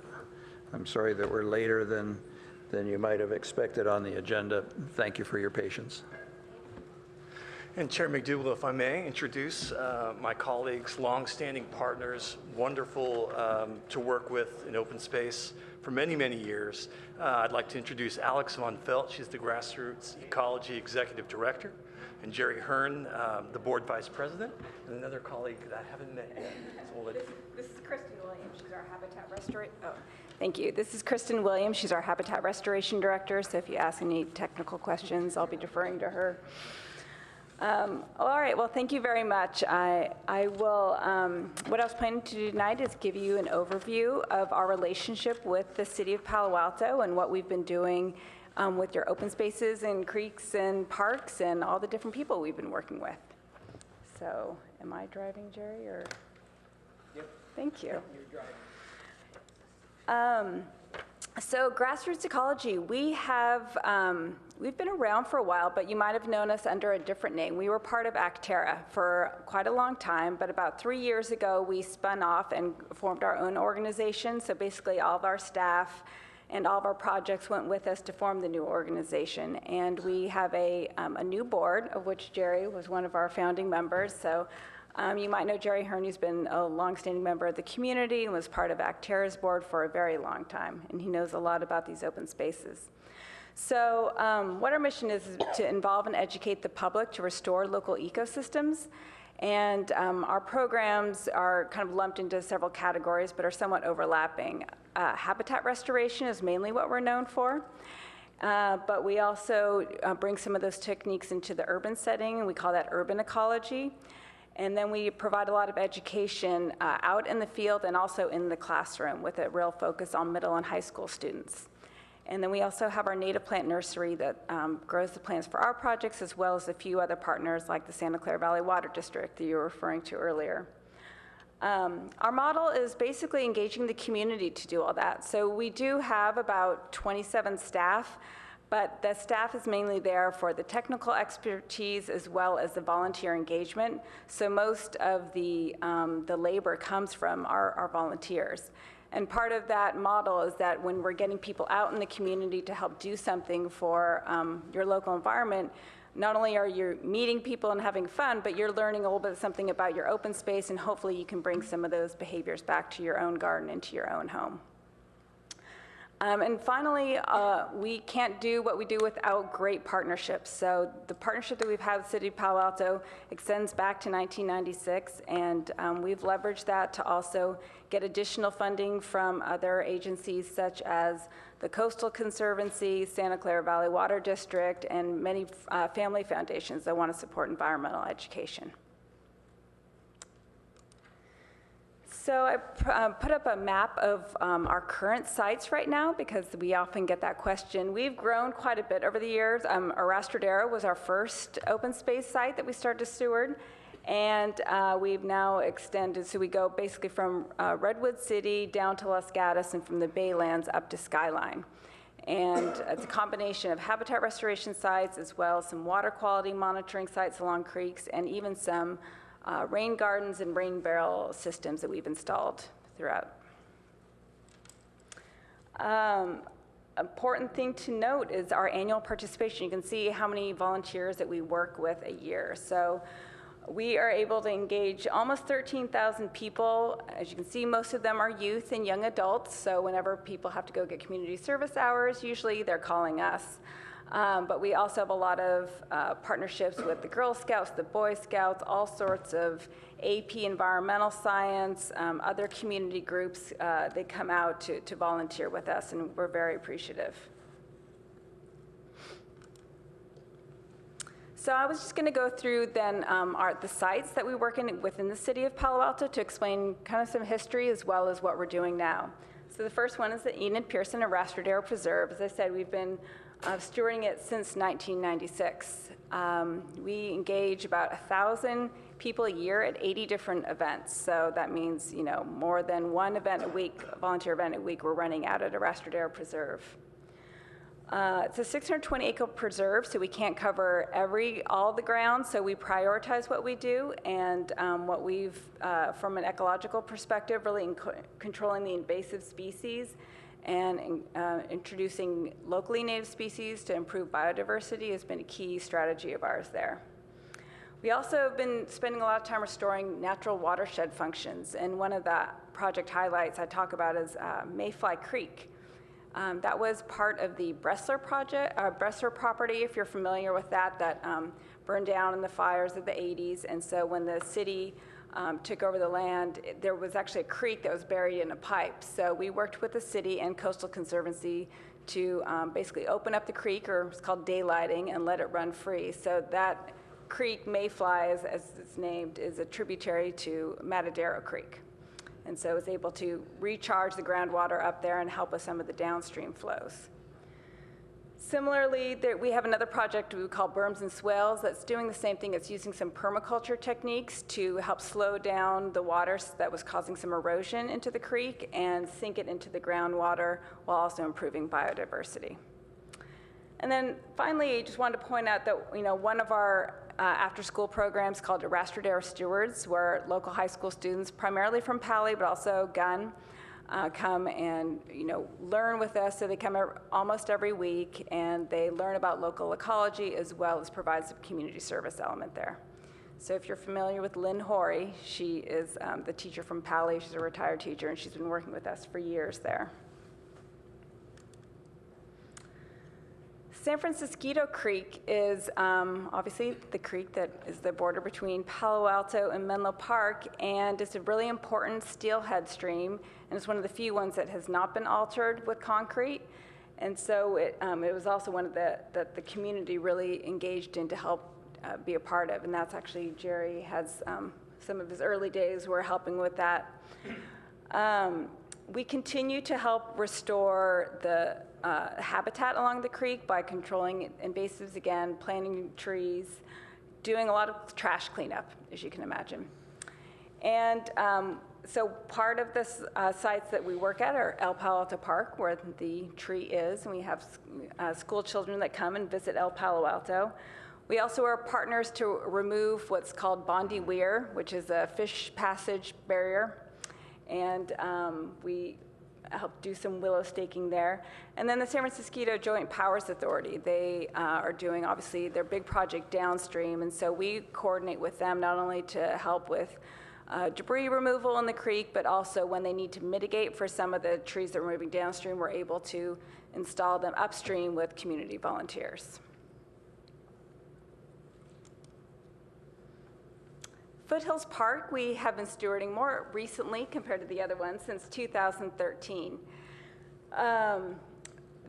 I'm sorry that we're later than you might have expected on the agenda. Thank you for your patience. And Chair McDougall, if I may introduce my colleagues, longstanding partners, wonderful to work with in open space for many, many years. I'd like to introduce Alex Von Felt. She's the Grassroots Ecology Executive Director, and Jerry Hearn, the Board Vice President, and another colleague that I haven't met yet. So This is Kristen Williams. She's our Habitat Restoration. Oh, thank you. This is Kristen Williams. She's our Habitat Restoration Director. So if you ask any technical questions, I'll be deferring to her. All right, well, thank you very much. I will, what I was planning to do tonight is give you an overview of our relationship with the City of Palo Alto and what we've been doing with your open spaces and creeks and parks and all the different people we've been working with. So, am I driving, Jerry, or? Yep. Thank you. You're driving. So Grassroots Ecology, we've been around for a while, but you might have known us under a different name. We were part of Actera for quite a long time, but about 3 years ago, we spun off and formed our own organization. So basically, all of our staff and all of our projects went with us to form the new organization. And we have a new board, of which Jerry was one of our founding members. So you might know Jerry Hearn, who's been a longstanding member of the community and was part of Actera's board for a very long time, and he knows a lot about these open spaces. So what our mission is to involve and educate the public to restore local ecosystems, and our programs are kind of lumped into several categories but are somewhat overlapping. Habitat restoration is mainly what we're known for. But we also bring some of those techniques into the urban setting, and we call that urban ecology. And then we provide a lot of education out in the field and also in the classroom with a real focus on middle and high school students. And then we also have our native plant nursery that grows the plants for our projects, as well as a few other partners like the Santa Clara Valley Water District that you were referring to earlier. Our model is basically engaging the community to do all that. So we do have about 27 staff, but the staff is mainly there for the technical expertise as well as the volunteer engagement. So most of the labor comes from our volunteers. And part of that model is that when we're getting people out in the community to help do something for your local environment, not only are you meeting people and having fun, but you're learning a little bit something about your open space, and hopefully you can bring some of those behaviors back to your own garden and to your own home. And finally, we can't do what we do without great partnerships. So the partnership that we've had with the City of Palo Alto extends back to 1996, and we've leveraged that to also get additional funding from other agencies such as the Coastal Conservancy, Santa Clara Valley Water District, and many family foundations that want to support environmental education. So I put up a map of our current sites right now because we often get that question. We've grown quite a bit over the years. Arrastradero was our first open space site that we started to steward, and we've now extended, so we go basically from Redwood City down to Los Gatos and from the Baylands up to Skyline. And it's a combination of habitat restoration sites as well as some water quality monitoring sites along creeks and even some rain gardens and rain barrel systems that we've installed throughout. Important thing to note is our annual participation. You can see how many volunteers that we work with a year. So we are able to engage almost 13,000 people. As you can see, most of them are youth and young adults. So whenever people have to go get community service hours, usually they're calling us. But we also have a lot of partnerships with the Girl Scouts, the Boy Scouts, all sorts of AP environmental science, other community groups. They come out to volunteer with us, and we're very appreciative. So I was just going to go through then the sites that we work in within the city of Palo Alto to explain kind of some history as well as what we're doing now. So the first one is the Enid Pearson Arrastradero Preserve. As I said, we've been stewarding it since 1996. We engage about 1,000 people a year at 80 different events. So that means, you know, more than one event a week, volunteer event a week we're running out at Arrastradero Preserve. It's a 620-acre preserve, so we can't cover all the ground, so we prioritize what we do, and what we've, from an ecological perspective, really controlling the invasive species and introducing locally native species to improve biodiversity has been a key strategy of ours there. We also have been spending a lot of time restoring natural watershed functions, and one of the project highlights I talk about is Mayfly Creek. That was part of the Bressler project, Bressler property, if you're familiar with that burned down in the fires of the 80s. And so when the city took over the land, there was actually a creek that was buried in a pipe. So we worked with the city and Coastal Conservancy to basically open up the creek, or it's called daylighting, and let it run free. So that creek, Mayfly, as it's named, is a tributary to Matadero Creek. And so it was able to recharge the groundwater up there and help with some of the downstream flows. Similarly, we have another project we call Berms and Swales that's doing the same thing. It's using some permaculture techniques to help slow down the water that was causing some erosion into the creek and sink it into the groundwater while also improving biodiversity. And then finally, I just wanted to point out that, you know, one of our after-school programs called Arrastradero Stewards, where local high school students, primarily from Palo, but also Gunn, come and, you know, learn with us. So they come almost every week, and they learn about local ecology as well as provide some community service element there. So if you're familiar with Lynn Horry, she is the teacher from Palo. She's a retired teacher, and she's been working with us for years there. San Francisco Creek is obviously the creek that is the border between Palo Alto and Menlo Park, and it's a really important steelhead stream, and it's one of the few ones that has not been altered with concrete. And so it was also one of that the community really engaged in to help be a part of, and that's actually Jerry has some of his early days were helping with that. We continue to help restore the habitat along the creek by controlling invasives again, planting trees, doing a lot of trash cleanup, as you can imagine. And so part of the sites that we work at are El Palo Alto Park, where the tree is, and we have school children that come and visit El Palo Alto. We also are partners to remove what's called Bondi Weir, which is a fish passage barrier. And we help do some willow staking there. And then the San Francisco Joint Powers Authority, they are doing, obviously, their big project downstream, and so we coordinate with them not only to help with debris removal in the creek, but also when they need to mitigate for some of the trees that are moving downstream, we're able to install them upstream with community volunteers. Foothills Park, we have been stewarding more recently compared to the other ones since 2013.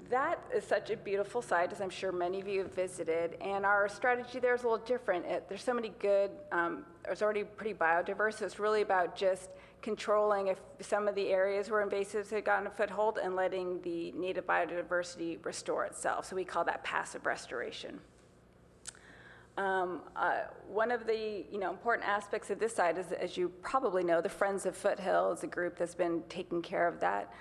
That is such a beautiful site, as I'm sure many of you have visited, and our strategy there is a little different. There's so many good, it's already pretty biodiverse, so it's really about just controlling if some of the areas where invasives had gotten a foothold and letting the native biodiversity restore itself. So we call that passive restoration. One of the important aspects of this site is, as you probably know, the Friends of Foothill is a group that's been taking care of that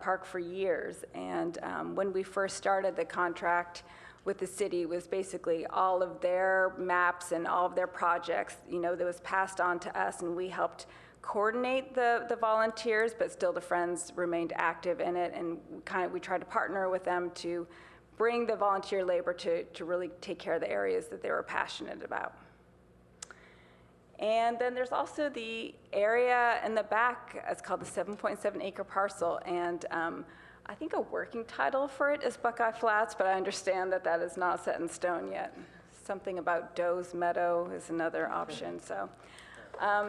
park for years. And when we first started, the contract with the city was basically all of their maps and all of their projects, that was passed on to us, and we helped coordinate the volunteers, but still the Friends remained active in it, and we tried to partner with them to bring the volunteer labor to really take care of the areas that they were passionate about. And then there's also the area in the back, it's called the 7.7 acre parcel, and I think a working title for it is Buckeye Flats, but I understand that that is not set in stone yet. Something about Doe's Meadow is another option, so.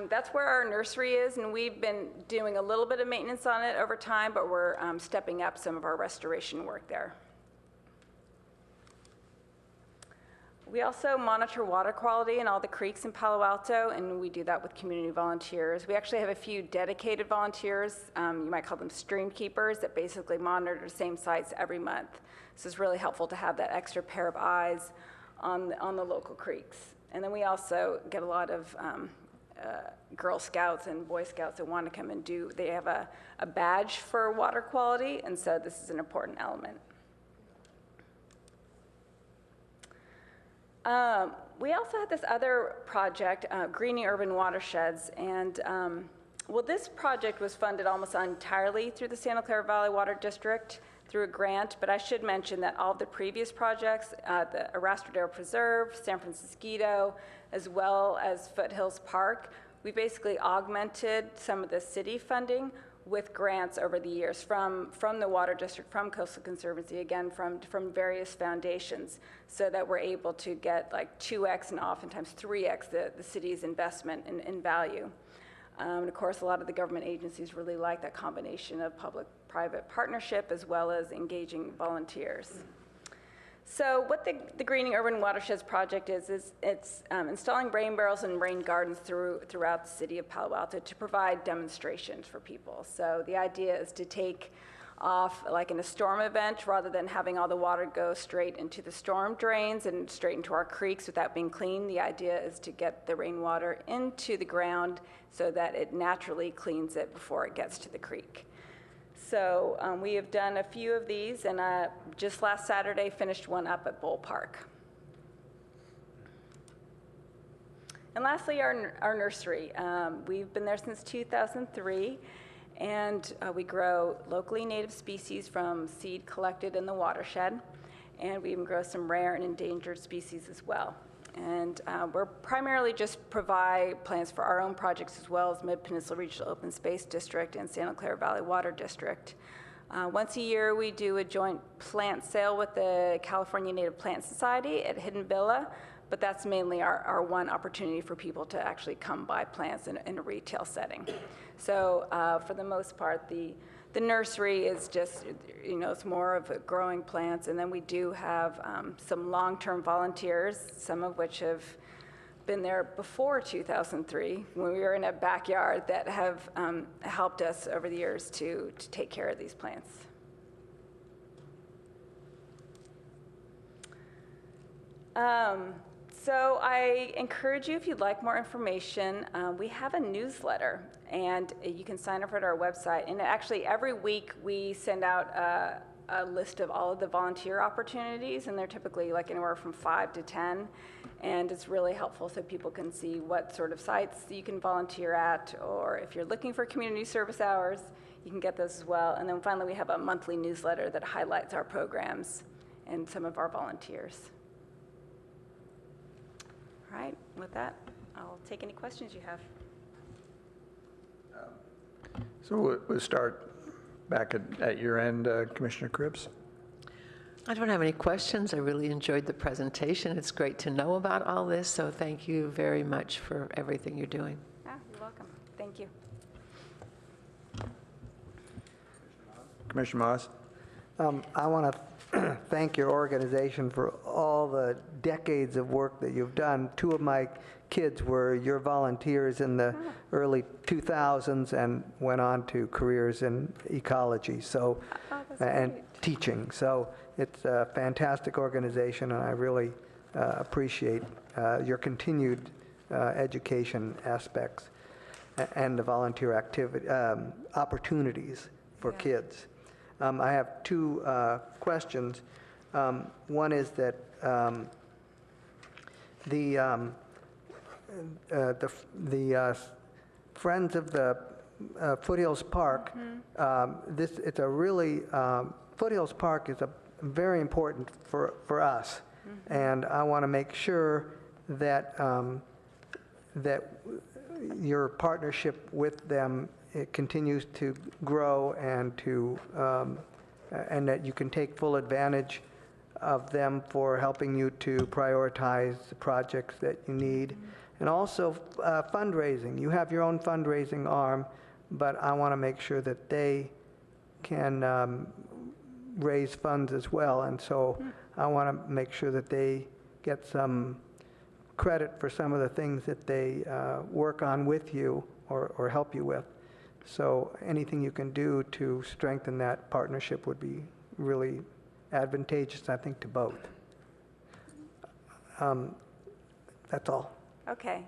That's where our nursery is, and we've been doing a little bit of maintenance on it over time, but we're stepping up some of our restoration work there. We also monitor water quality in all the creeks in Palo Alto, and we do that with community volunteers. We actually have a few dedicated volunteers, you might call them stream keepers, that basically monitor the same sites every month. So it's really helpful to have that extra pair of eyes on the local creeks. And then we also get a lot of Girl Scouts and Boy Scouts that want to come and they have a badge for water quality, and so this is an important element. We also had this other project, Greening Urban Watersheds, and well, this project was funded almost entirely through the Santa Clara Valley Water District through a grant, but I should mention that all of the previous projects, the Arrastradero Preserve, San Francisco, as well as Foothills Park, we basically augmented some of the city funding with grants over the years from the Water District, from Coastal Conservancy, again, from various foundations, so that we're able to get like 2x and oftentimes 3x the city's investment in value. And of course, a lot of the government agencies really like that combination of public-private partnership as well as engaging volunteers. So what the Greening Urban Watersheds project is it's installing rain barrels and rain gardens throughout the city of Palo Alto to provide demonstrations for people. So the idea is to take off, like in a storm event, rather than having all the water go straight into the storm drains and straight into our creeks without being cleaned. The idea is to get the rainwater into the ground so that it naturally cleans it before it gets to the creek. So we have done a few of these, and just last Saturday finished one up at Bull Park. And lastly, our nursery. We've been there since 2003, and we grow locally native species from seed collected in the watershed, and we even grow some rare and endangered species as well. And we're primarily just provide plants for our own projects as well as Mid-Peninsula Regional Open Space District and Santa Clara Valley Water District. Once a year, we do a joint plant sale with the California Native Plant Society at Hidden Villa, but that's mainly our one opportunity for people to actually come buy plants in a retail setting. So for the most part, the nursery is just, it's more of growing plants, and then we do have some long-term volunteers, some of which have been there before 2003, when we were in a backyard, that have helped us over the years to take care of these plants. So I encourage you, if you'd like more information, we have a newsletter, and you can sign up for it on our website. And actually, every week we send out a list of all of the volunteer opportunities, and they're typically like anywhere from 5 to 10. And it's really helpful so people can see what sort of sites you can volunteer at, or if you're looking for community service hours, you can get those as well. And then finally, we have a monthly newsletter that highlights our programs and some of our volunteers. All right, with that, I'll take any questions you have. So we'll start back at your end, Commissioner Cripps. I don't have any questions. I really enjoyed the presentation. It's great to know about all this, so thank you very much for everything you're doing. Yeah, you're welcome. Thank you. Commissioner Moss? I want to thank your organization for all the decades of work that you've done. Two of my kids were your volunteers in the early 2000s and went on to careers in ecology and teaching. So it's a fantastic organization, and I really appreciate your continued education aspects and the volunteer activity opportunities for kids. I have two questions. One is that the Friends of the Foothills Park, it's a really, Foothills Park is a very important for us, and I want to make sure that that your partnership with them, it continues to grow and to and that you can take full advantage of them for helping you to prioritize the projects that you need. And also fundraising. You have your own fundraising arm, but I want to make sure that they can raise funds as well. And so I want to make sure that they get some credit for some of the things that they work on with you or help you with. So anything you can do to strengthen that partnership would be really advantageous, I think, to both. That's all. Okay.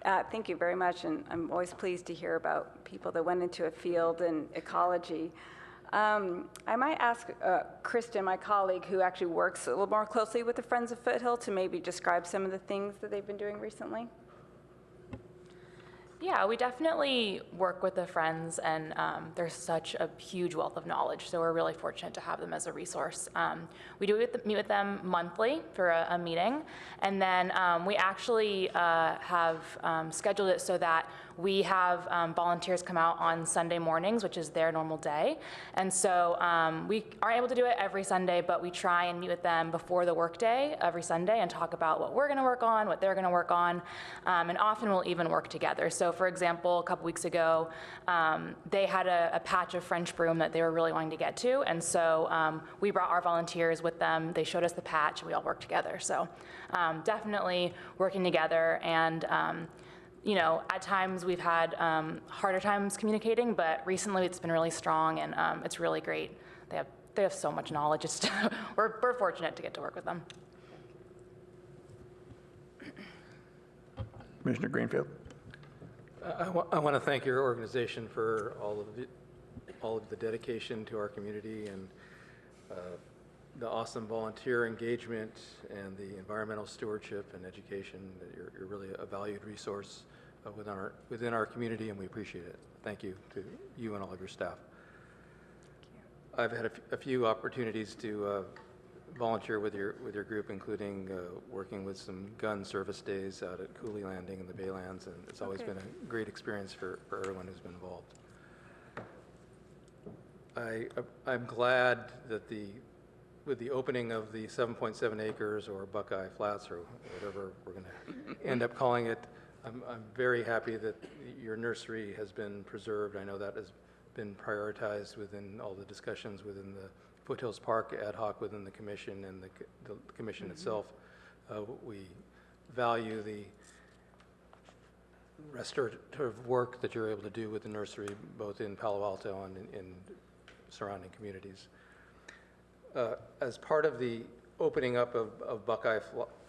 Thank you very much, and I'm always pleased to hear about people that went into a field in ecology. I might ask Kristen, my colleague, who actually works a little more closely with the Friends of Foothill, to maybe describe some of the things that they've been doing recently. Yeah, we definitely work with the Friends, and there's such a huge wealth of knowledge, so we're really fortunate to have them as a resource. We do meet with them monthly for a meeting, and then we actually have scheduled it so that we have volunteers come out on Sunday mornings, which is their normal day, and so we aren't able to do it every Sunday, but we try and meet with them before the workday every Sunday and talk about what we're going to work on, what they're going to work on, and often we'll even work together. So for example, a couple weeks ago, they had a patch of French broom that they were really wanting to get to, and so we brought our volunteers with them. They showed us the patch, and we all worked together. So definitely working together, and you know, at times we've had harder times communicating, but recently it's been really strong, and it's really great. They have so much knowledge. It's we're fortunate to get to work with them. Commissioner Greenfield. I want to thank your organization for all of the dedication to our community and the awesome volunteer engagement and the environmental stewardship and education. You're really a valued resource within our community, and we appreciate it. Thank you to you and all of your staff. I've had a few opportunities to volunteer with your group, including working with some gun service days out at Cooley Landing in the Baylands, and it's always been a great experience for everyone who's been involved. I'm glad that with the opening of the 7.7 acres or Buckeye Flats or whatever we're going to end up calling it, I'm very happy that your nursery has been preserved. I know that has been prioritized within all the discussions within the Foothills Park ad hoc within the commission and the commission itself. We value the restorative work that you're able to do with the nursery, both in Palo Alto and in surrounding communities. As part of the opening up of Buckeye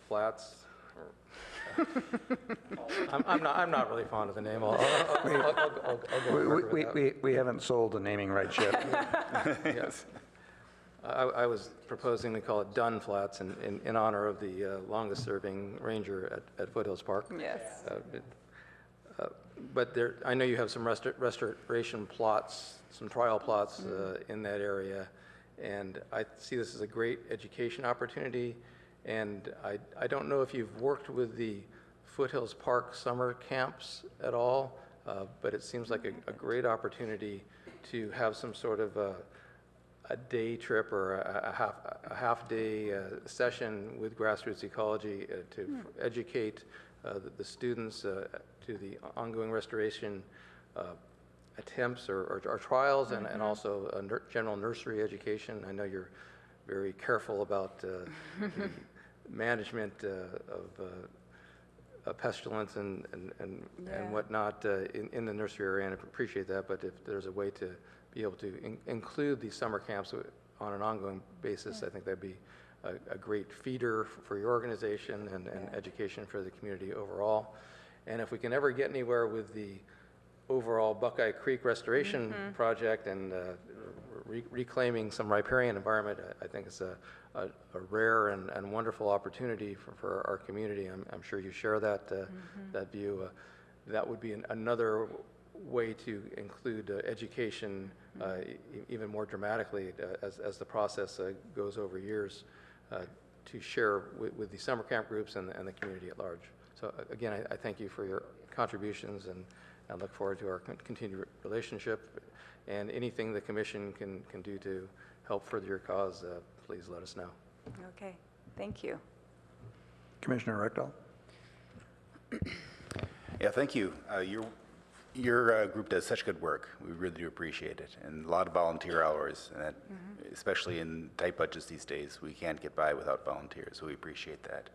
Flats, I'm not really fond of the name. I'll go we haven't sold the naming rights yet. Yes. I was proposing we call it Dunn Flats in honor of the longest-serving ranger at Foothills Park. Yes. But I know you have some restoration plots, some trial plots in that area, and I see this as a great education opportunity. And I don't know if you've worked with the Foothills Park summer camps at all. but it seems like a great opportunity to have some sort of a day trip or a half day session with grassroots ecology to educate the students to the ongoing restoration attempts or trials, and also general nursery education. I know you're very careful about the management of pestilence and whatnot in the nursery area, and I appreciate that. But if there's a way to be able to include these summer camps on an ongoing basis, I think that'd be a great feeder for your organization and education for the community overall. And if we can ever get anywhere with the overall Buckeye Creek restoration project and reclaiming some riparian environment, I think it's a rare and wonderful opportunity for our community. I'm sure you share that that view. That would be another way to include education even more dramatically as the process goes over years, to share with the summer camp groups and the community at large. So again, I thank you for your contributions, and I look forward to our continued relationship. And anything the commission can do to help further your cause, please let us know. Okay, thank you. Commissioner Reckdahl. Yeah, thank you. Your group does such good work. We really do appreciate it, and a lot of volunteer hours, and that, especially in tight budgets these days, we can't get by without volunteers, so we appreciate that.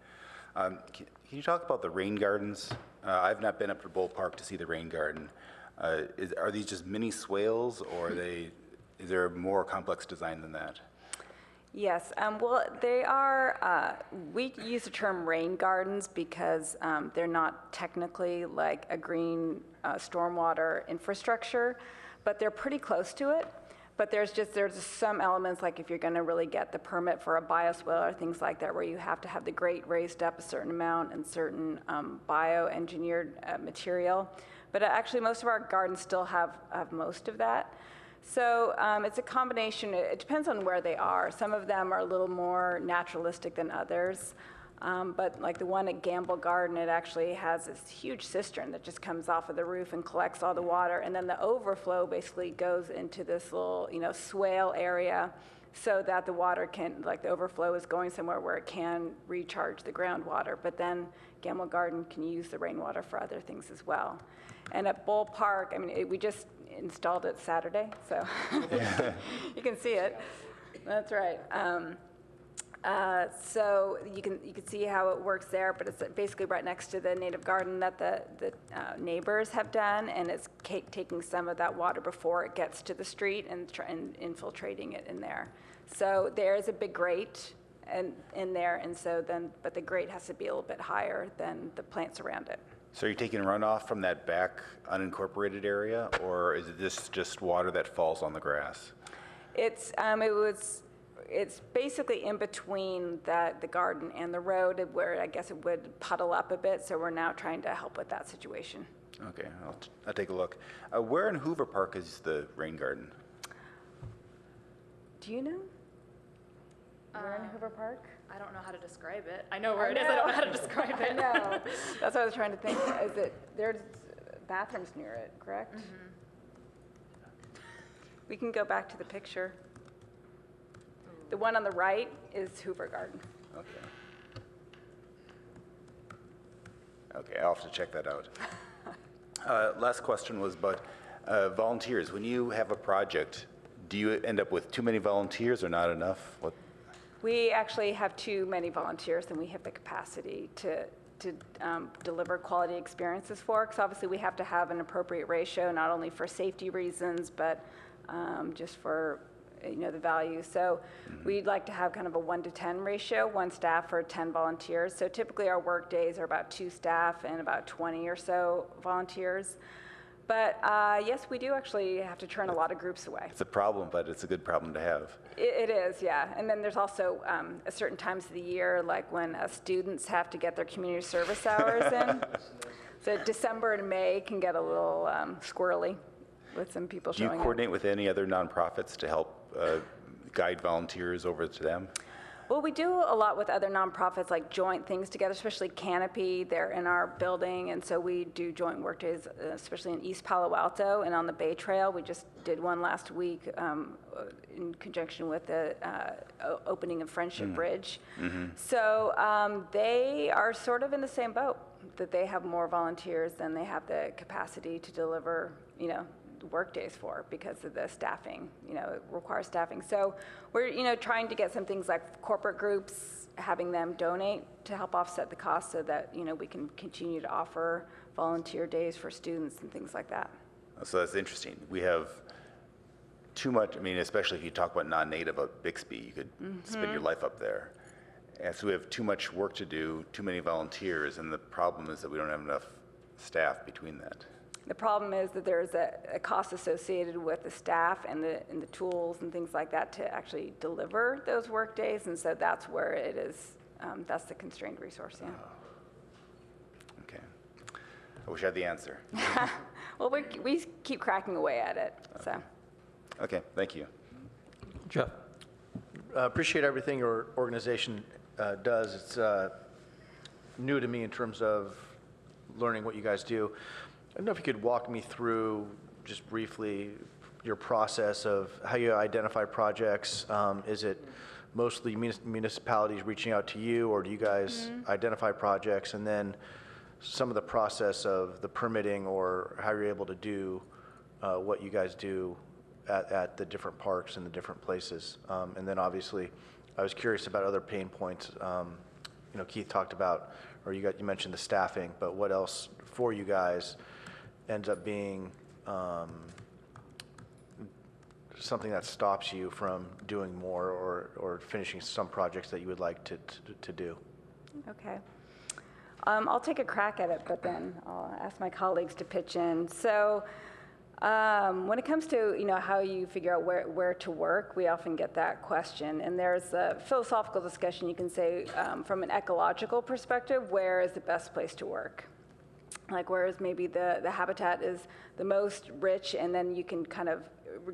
Can you talk about the rain gardens? I've not been up to Bull Park to see the rain garden. Are these just mini swales, or is there a more complex design than that? Yes, well, they are, we use the term rain gardens because they're not technically like a green stormwater infrastructure, but they're pretty close to it. But there's just some elements, like if you're going to really get the permit for a bioswale or things like that, where you have to have the grate raised up a certain amount and certain bioengineered material. But actually, most of our gardens still have most of that. So it's a combination. It depends on where they are. Some of them are a little more naturalistic than others. But like the one at Gamble Garden, it actually has this huge cistern that just comes off of the roof and collects all the water. And then the overflow basically goes into this little, swale area so that the water can, like the overflow is going somewhere where it can recharge the groundwater. But then Gamble Garden can use the rainwater for other things as well. And at Bull Park, I mean, we just installed it Saturday, so you can see it. That's right. So you can see how it works there, but it's basically right next to the native garden that the neighbors have done, and it's taking some of that water before it gets to the street and infiltrating it in there. So there's a big grate in there, and so then, but the grate has to be a little bit higher than the plants around it. So are you taking runoff from that back unincorporated area, or is this just water that falls on the grass? It's basically in between the garden and the road, where I guess it would puddle up a bit, so we're now trying to help with that situation. Okay, I'll take a look. Where in Hoover Park is the rain garden? Do you know? Where in Hoover Park? I don't know how to describe it. I know where it is, I don't know how to describe it. No, that's what I was trying to think. Is it, there's bathrooms near it, correct? We can go back to the picture. The one on the right is Hoover Garden. Okay. Okay, I'll have to check that out. Last question was about volunteers. When you have a project, do you end up with too many volunteers or not enough? What? We actually have too many volunteers than we have the capacity to deliver quality experiences for, because obviously we have to have an appropriate ratio, not only for safety reasons, but just for the value. So we'd like to have kind of a 1-to-10 ratio, 1 staff for 10 volunteers. So typically our work days are about 2 staff and about 20 or so volunteers. But yes, we do actually have to turn a lot of groups away. It's a problem, but it's a good problem to have. It is, yeah. And then there's also at certain times of the year, like when students have to get their community service hours in. So December and May can get a little squirrely with some people showing up. Do you coordinate with any other nonprofits to help guide volunteers over to them? Well, we do a lot with other nonprofits, like joint things together, especially Canopy. They're in our building, and so we do joint work days, especially in East Palo Alto and on the Bay Trail. We just did one last week in conjunction with the opening of Friendship Bridge. So they are sort of in the same boat, that they have more volunteers than they have the capacity to deliver, work days for, because of the staffing, it requires staffing. So we're, trying to get some things like corporate groups, having them donate to help offset the cost so that, we can continue to offer volunteer days for students and things like that. So that's interesting. We have too much, especially if you talk about non-native of Bixby, you could spend your life up there. And so we have too much work to do, too many volunteers, and the problem is that we don't have enough staff between that. The problem is that there's a cost associated with the staff and the tools and things like that to actually deliver those work days, and so that's where it is, that's the constrained resource, yeah. Okay. I wish I had the answer. Well, we keep cracking away at it, so. Okay, thank you. Jeff. Appreciate everything your organization does. It's new to me in terms of learning what you guys do. I don't know if you could walk me through, just briefly, your process of how you identify projects. Is it mostly municipalities reaching out to you, or do you guys identify projects? And then some of the process of the permitting, or how you're able to do what you guys do at the different parks and the different places. And then obviously, I was curious about other pain points. Keith talked about, or you mentioned the staffing, but what else for you guys ends up being something that stops you from doing more or finishing some projects that you would like to do? Okay. I'll take a crack at it, but then I'll ask my colleagues to pitch in. So when it comes to how you figure out where to work, we often get that question, and there's a philosophical discussion. You can say from an ecological perspective, where is the best place to work? Like whereas maybe the habitat is the most rich, and then you can kind of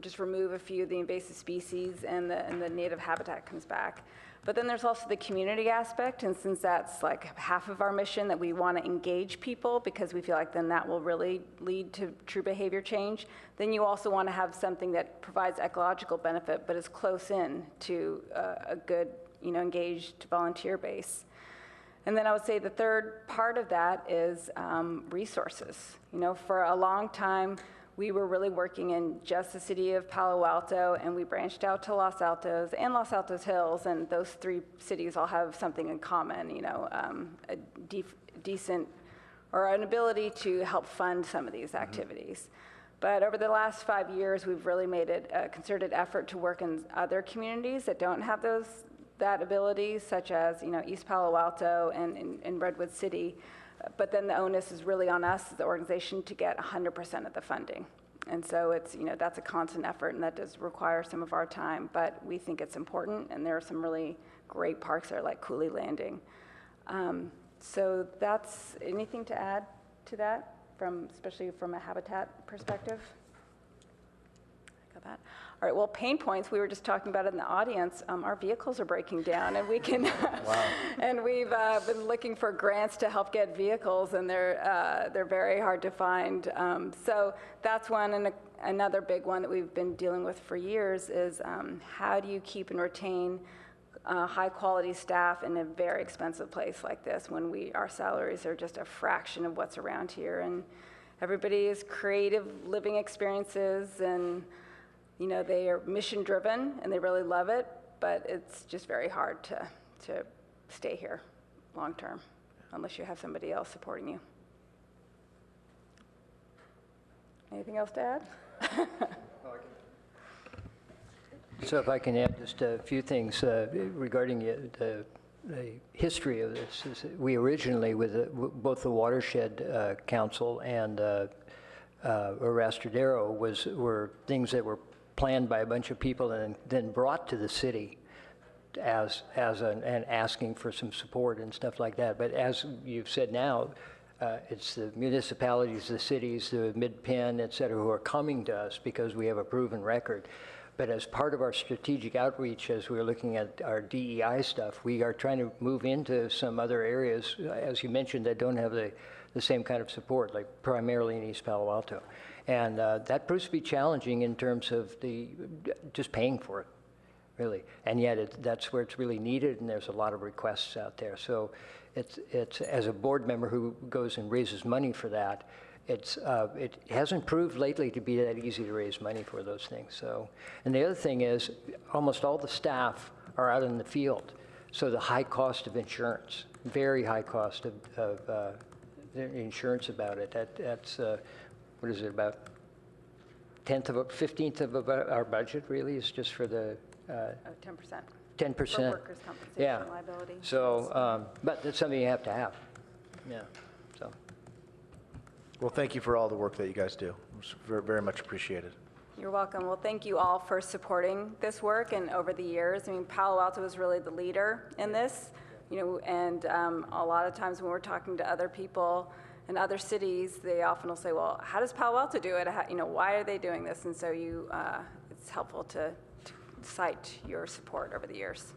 just remove a few of the invasive species, and the native habitat comes back. But then there's also the community aspect, and since that's like half of our mission, that we want to engage people because we feel like then that will really lead to true behavior change, then you also want to have something that provides ecological benefit but is close in to a good, engaged volunteer base. And then I would say the third part of that is resources. For a long time, we were really working in just the city of Palo Alto, and we branched out to Los Altos and Los Altos Hills, and those three cities all have something in common, a decent or an ability to help fund some of these activities. But over the last 5 years, we've really made it a concerted effort to work in other communities that don't have that ability, such as East Palo Alto and Redwood City. But then the onus is really on us as the organization to get 100% of the funding. And so it's, that's a constant effort, and that does require some of our time, but we think it's important, and there are some really great parks there like Cooley Landing. So that's anything to add to that, especially from a habitat perspective? I got that. All right, well, pain points, we were just talking about it in the audience. Our vehicles are breaking down, and we can, and we've been looking for grants to help get vehicles, and they're very hard to find. So that's one, and another big one that we've been dealing with for years is how do you keep and retain high-quality staff in a very expensive place like this when our salaries are just a fraction of what's around here, and everybody is creative living experiences, and they are mission-driven, and they really love it, but it's just very hard to stay here long-term unless you have somebody else supporting you. Anything else to add? So if I can add just a few things regarding the history of this. We originally, with both the Watershed Council and Arrastradero, were things that were planned by a bunch of people and then brought to the city and asking for some support and stuff like that. But as you've said now, it's the municipalities, the cities, the Mid-Penn, et cetera, who are coming to us because we have a proven record. But as part of our strategic outreach, as we're looking at our DEI stuff, we are trying to move into some other areas, as you mentioned, that don't have the same kind of support, like primarily in East Palo Alto. And that proves to be challenging in terms of just paying for it, really. And yet that's where it's really needed, and there's a lot of requests out there. So it's as a board member who goes and raises money for that, it hasn't proved lately to be that easy to raise money for those things. So, and the other thing is, almost all the staff are out in the field. So the high cost of insurance, very high cost of insurance about it. That's what is it, about 15th of our budget really is just for the 10%. 10%. For workers' compensation Yeah. liability. So, but that's something you have to have. Yeah. So. Well, thank you for all the work that you guys do. It's very, very much appreciated. You're welcome. Well, thank you all for supporting this work and over the years. I mean, Palo Alto was really the leader in this, and a lot of times when we're talking to other people in other cities, they often will say, well, how does Palo Alto do it? Why are they doing this? And so it's helpful to cite your support over the years.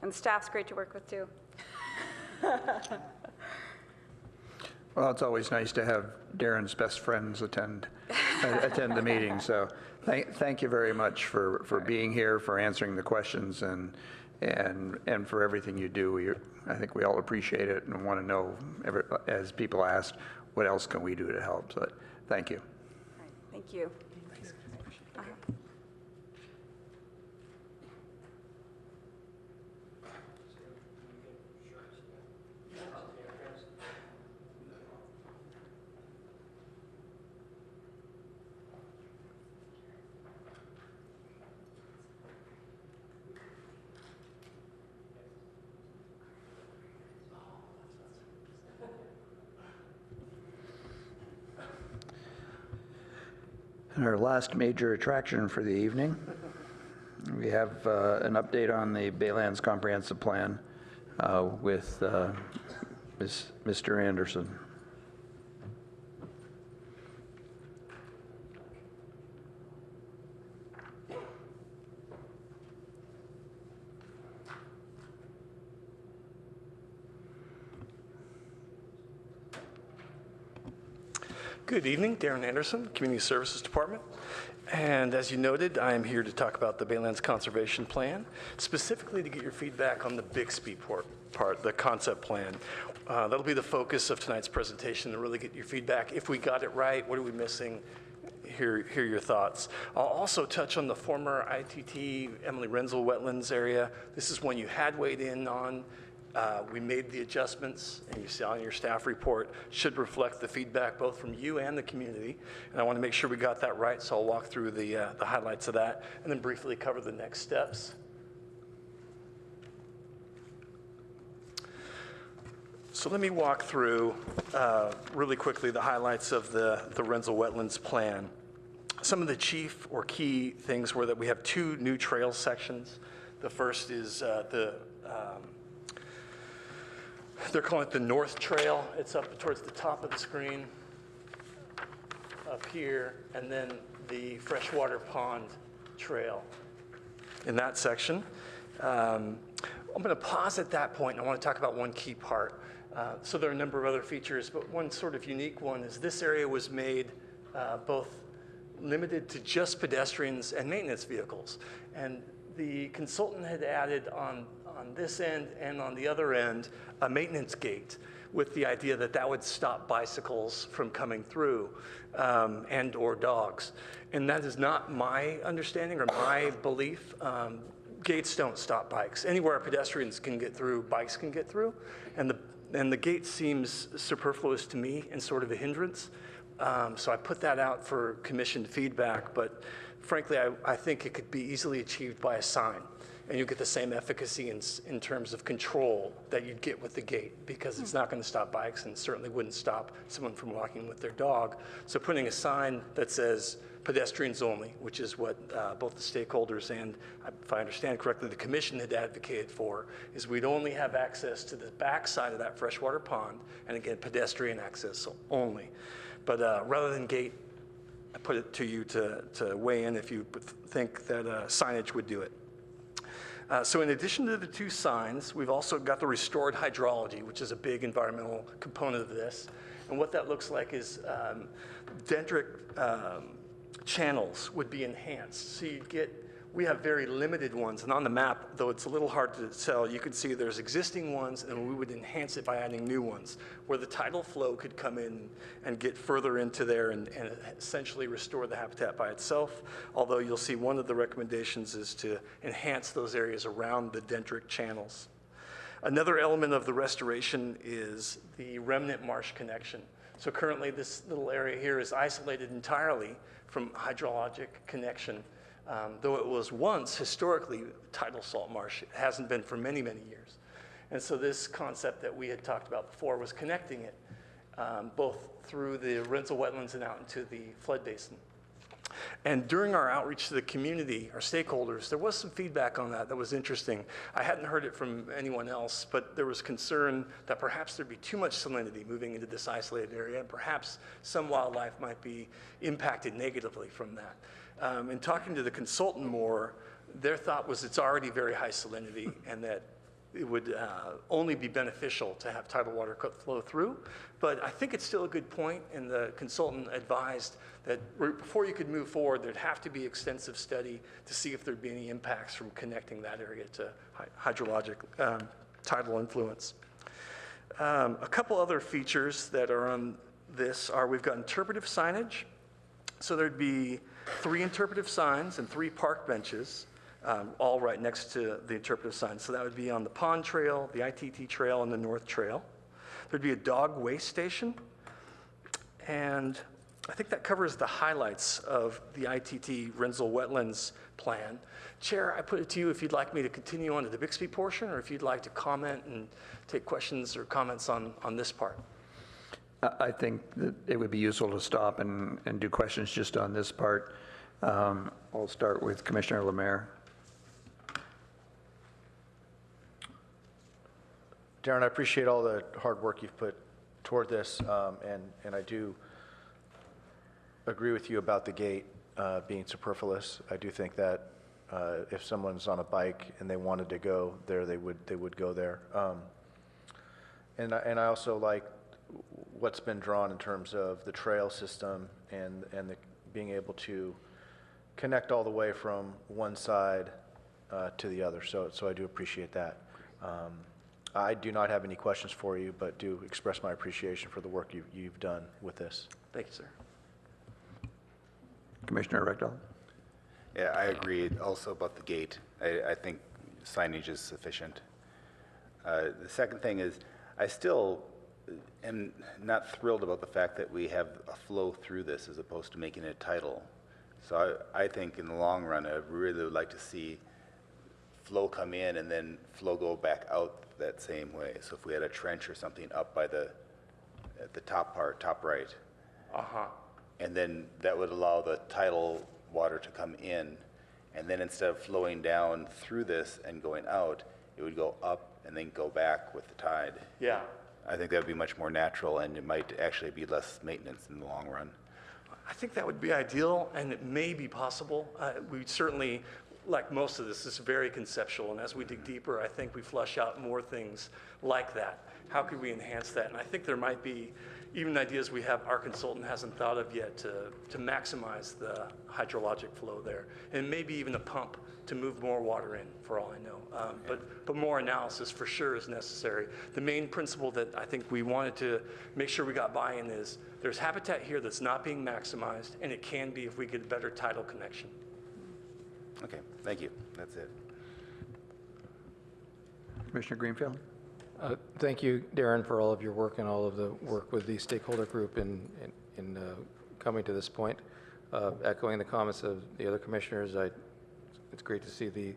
And the staff's great to work with, too. Well, it's always nice to have Darren's best friends attend the meeting. So thank you very much for being here, for answering the questions, and for everything you do. I think we all appreciate it and want to know, as people asked, what else can we do to help? So thank you. All right, thank you. And our last major attraction for the evening, we have an update on the Baylands Comprehensive Plan with Mr. Anderson. Good evening, Darren Anderson, Community Services Department. And as you noted, I am here to talk about the Baylands Conservation Plan, specifically to get your feedback on the Bixby part, the concept plan. That'll be the focus of tonight's presentation, to really get your feedback. If we got it right, what are we missing? Hear your thoughts. I'll also touch on the former ITT Emily Renzel wetlands area. This is one you had weighed in on. We made the adjustments, and you saw in your staff report, should reflect the feedback both from you and the community. And I want to make sure we got that right, so I'll walk through the highlights of that and then briefly cover the next steps. So let me walk through really quickly the highlights of the Renzel Wetlands Plan. Some of the chief or key things were that we have 2 new trail sections. The first is they're calling it the North Trail. It's up towards the top of the screen up here, and then the Freshwater Pond Trail in that section. I'm going to pause at that point, and I want to talk about one key part. So there are a number of other features, but one sort of unique one is this area was made both limited to just pedestrians and maintenance vehicles. And the consultant had added on this end and on the other end a maintenance gate with the idea that that would stop bicycles from coming through and or dogs. And that is not my understanding or my belief. Gates don't stop bikes. Anywhere pedestrians can get through, bikes can get through. And the gate seems superfluous to me and sort of a hindrance. So I put that out for commission feedback, but frankly, I think it could be easily achieved by a sign. And you get the same efficacy in terms of control that you'd get with the gate, because it's not going to stop bikes and certainly wouldn't stop someone from walking with their dog. So putting a sign that says pedestrians only, which is what both the stakeholders and, if I understand correctly, the commission had advocated for, is we'd only have access to the back side of that freshwater pond, and again, pedestrian access only. But rather than gate I put it to you to weigh in if you think that signage would do it. So in addition to the 2 signs, we've also got the restored hydrology, which is a big environmental component of this. And what that looks like is dendritic channels would be enhanced. So we have very limited ones, and on the map, though it's a little hard to tell, you can see there's existing ones, and we would enhance it by adding new ones, where the tidal flow could come in and get further into there and essentially restore the habitat by itself, although you'll see one of the recommendations is to enhance those areas around the dendritic channels. Another element of the restoration is the remnant marsh connection. So currently, this little area here is isolated entirely from hydrologic connection. Though it was once historically tidal salt marsh, it hasn't been for many, many years. And so this concept that we had talked about before was connecting it both through the Renzel wetlands and out into the flood basin. And during our outreach to the community, our stakeholders, there was some feedback on that was interesting. I hadn't heard it from anyone else, but there was concern that perhaps there'd be too much salinity moving into this isolated area, and perhaps some wildlife might be impacted negatively from that. In talking to the consultant more, their thought was it's already very high salinity and that it would only be beneficial to have tidal water flow through. But I think it's still a good point, and the consultant advised that before you could move forward, there'd have to be extensive study to see if there'd be any impacts from connecting that area to hydrologic tidal influence. A couple other features that are on this are we've got interpretive signage. So there'd be 3 interpretive signs and 3 park benches, all right next to the interpretive signs. So that would be on the Pond Trail, the ITT Trail, and the North Trail. There'd be a dog waste station, and I think that covers the highlights of the ITT Renzel Wetlands plan. Chair, I put it to you if you'd like me to continue on to the Bixby portion, or if you'd like to comment and take questions or comments on this part. I think that it would be useful to stop and do questions just on this part. I'll start with Commissioner Lemaire. Darren, I appreciate all the hard work you've put toward this, and I do agree with you about the gate being superfluous. I do think that if someone's on a bike and they wanted to go there, they would go there. And I also like what's been drawn in terms of the trail system and being able to connect all the way from one side to the other. So I do appreciate that. I do not have any questions for you, but do express my appreciation for the work you've done with this. Thank you, sir. Commissioner Rectal. Yeah, I agree also about the gate. I think signage is sufficient. The second thing is I still am not thrilled about the fact that we have a flow through this as opposed to making it tidal. So I think in the long run, I really would like to see flow come in and then flow go back out that same way. So if we had a trench or something up by at the top part, top right, and then that would allow the tidal water to come in, and then instead of flowing down through this and going out, it would go up and then go back with the tide. Yeah. I think that would be much more natural, and it might actually be less maintenance in the long run. I think that would be ideal, and it may be possible. We certainly, like most of this, is very conceptual, and as we dig deeper, I think we flush out more things like that. How could we enhance that? And I think there might be even ideas our consultant hasn't thought of yet to maximize the hydrologic flow there, and maybe even a pump to move more water in, for all I know. But more analysis for sure is necessary. The main principle that I think we wanted to make sure we got buy-in is there's habitat here that's not being maximized, and it can be if we get a better tidal connection. Okay, thank you. That's it. Commissioner Greenfield. Thank you, Darren, for all of your work and all of the work with the stakeholder group in coming to this point. Echoing the comments of the other commissioners, it's great to see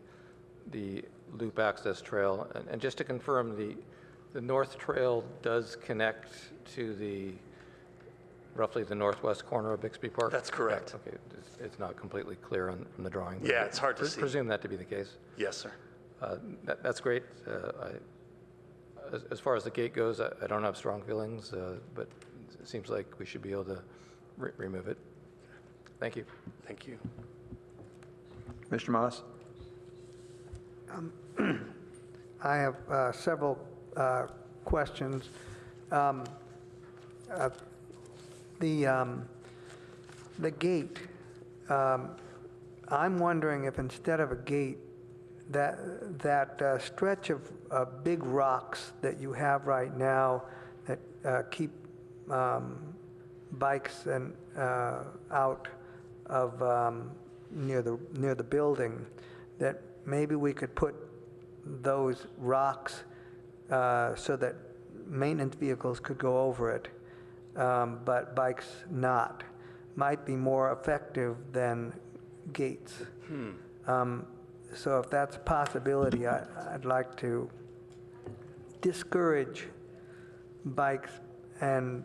the loop access trail. And just to confirm, the North Trail does connect to roughly the northwest corner of Bixby Park? That's correct. Okay, it's not completely clear from the drawing. Yeah, it's hard to see. Presume that to be the case. Yes, sir. That's great. As far as the gate goes, I don't have strong feelings, but it seems like we should be able to remove it. Thank you. Thank you. Mr. Moss? I have several questions. The gate, I'm wondering if instead of a gate, that stretch of big rocks that you have right now that keep bikes and out of near the building, that maybe we could put those rocks so that maintenance vehicles could go over it, but bikes not, might be more effective than gates. So if that's a possibility, I'd like to discourage bikes and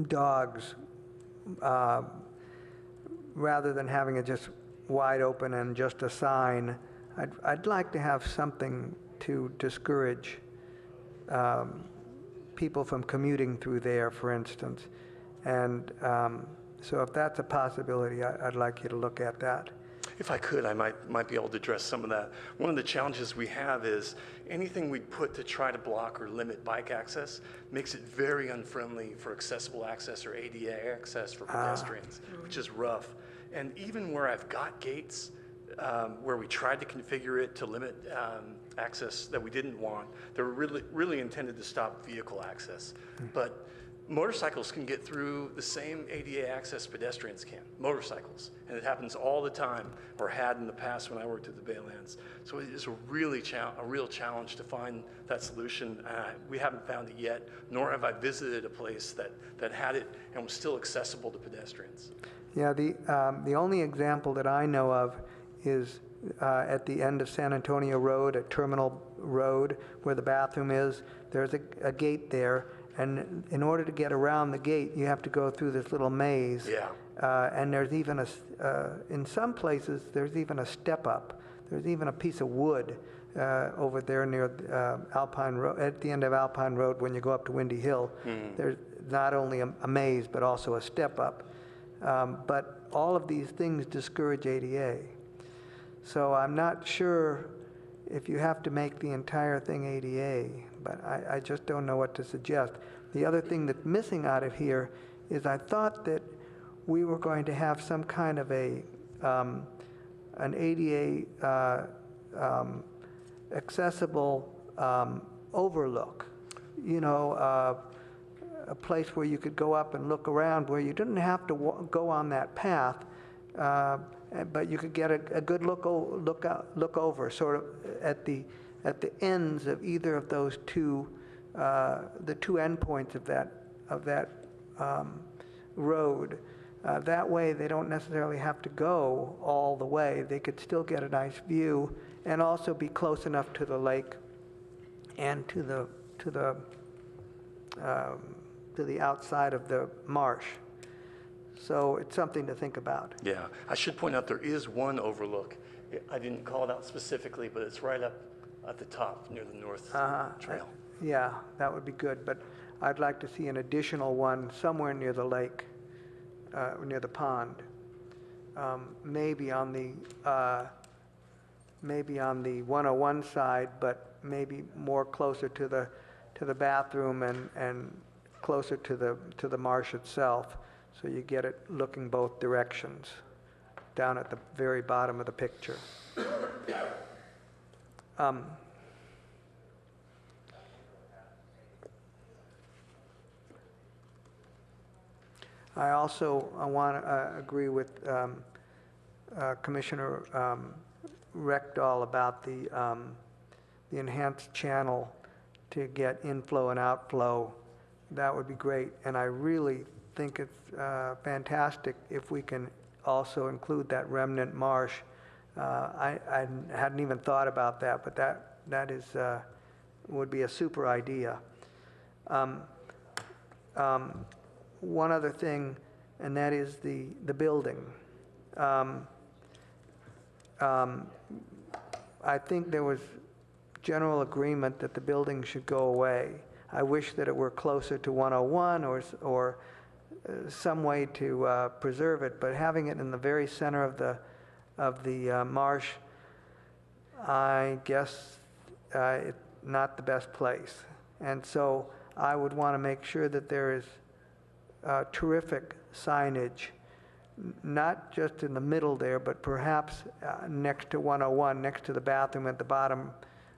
dogs rather than having it just wide open and just a sign. I'd like to have something to discourage people from commuting through there, for instance. And so if that's a possibility, I'd like you to look at that. If I could, I might be able to address some of that. One of the challenges we have is anything we put to try to block or limit bike access makes it very unfriendly for accessible access or ADA access for pedestrians, which is rough. And even where I've got gates, where we tried to configure it to limit access that we didn't want, they were really intended to stop vehicle access. But motorcycles can get through the same ADA access pedestrians can, motorcycles. And it happens all the time, or had in the past when I worked at the Baylands. So it is a real challenge to find that solution. We haven't found it yet, nor have I visited a place that had it and was still accessible to pedestrians. Yeah, the only example that I know of is at the end of San Antonio Road, at Terminal Road, where the bathroom is. There's a gate there, and in order to get around the gate, you have to go through this little maze. Yeah. And there's even in some places, there's even a step up. There's even a piece of wood over there near Alpine Road, at the end of Alpine Road when you go up to Windy Hill. There's not only a maze, but also a step up. But all of these things discourage ADA. So I'm not sure if you have to make the entire thing ADA, but I just don't know what to suggest. The other thing that's missing out of here is I thought that we were going to have some kind of an ADA accessible overlook, you know, a place where you could go up and look around, where you didn't have to go on that path, but you could get a good look over, sort of at the ends of either of those two, the two endpoints of that road. That way, they don't necessarily have to go all the way. They could still get a nice view, and also be close enough to the lake and to the outside of the marsh. So it's something to think about. Yeah, I should point out there is one overlook. I didn't call it out specifically, but it's right up at the top near the North Trail. Yeah, that would be good, but I'd like to see an additional one somewhere near the lake, near the pond. Maybe on the 101 side, but maybe more closer to the bathroom and closer to the marsh itself, so you get it looking both directions, down at the very bottom of the picture. I also want to agree with Commissioner Reckdahl about the enhanced channel to get inflow and outflow. That would be great, and I really think it's fantastic if we can also include that remnant marsh. I hadn't even thought about that, but that is would be a super idea. One other thing, and that is the building. I think there was general agreement that the building should go away. I wish that it were closer to 101 or some way to preserve it, but having it in the very center of the marsh, I guess it's not the best place. And so I would want to make sure that there is terrific signage, not just in the middle there, but perhaps next to 101, next to the bathroom at the bottom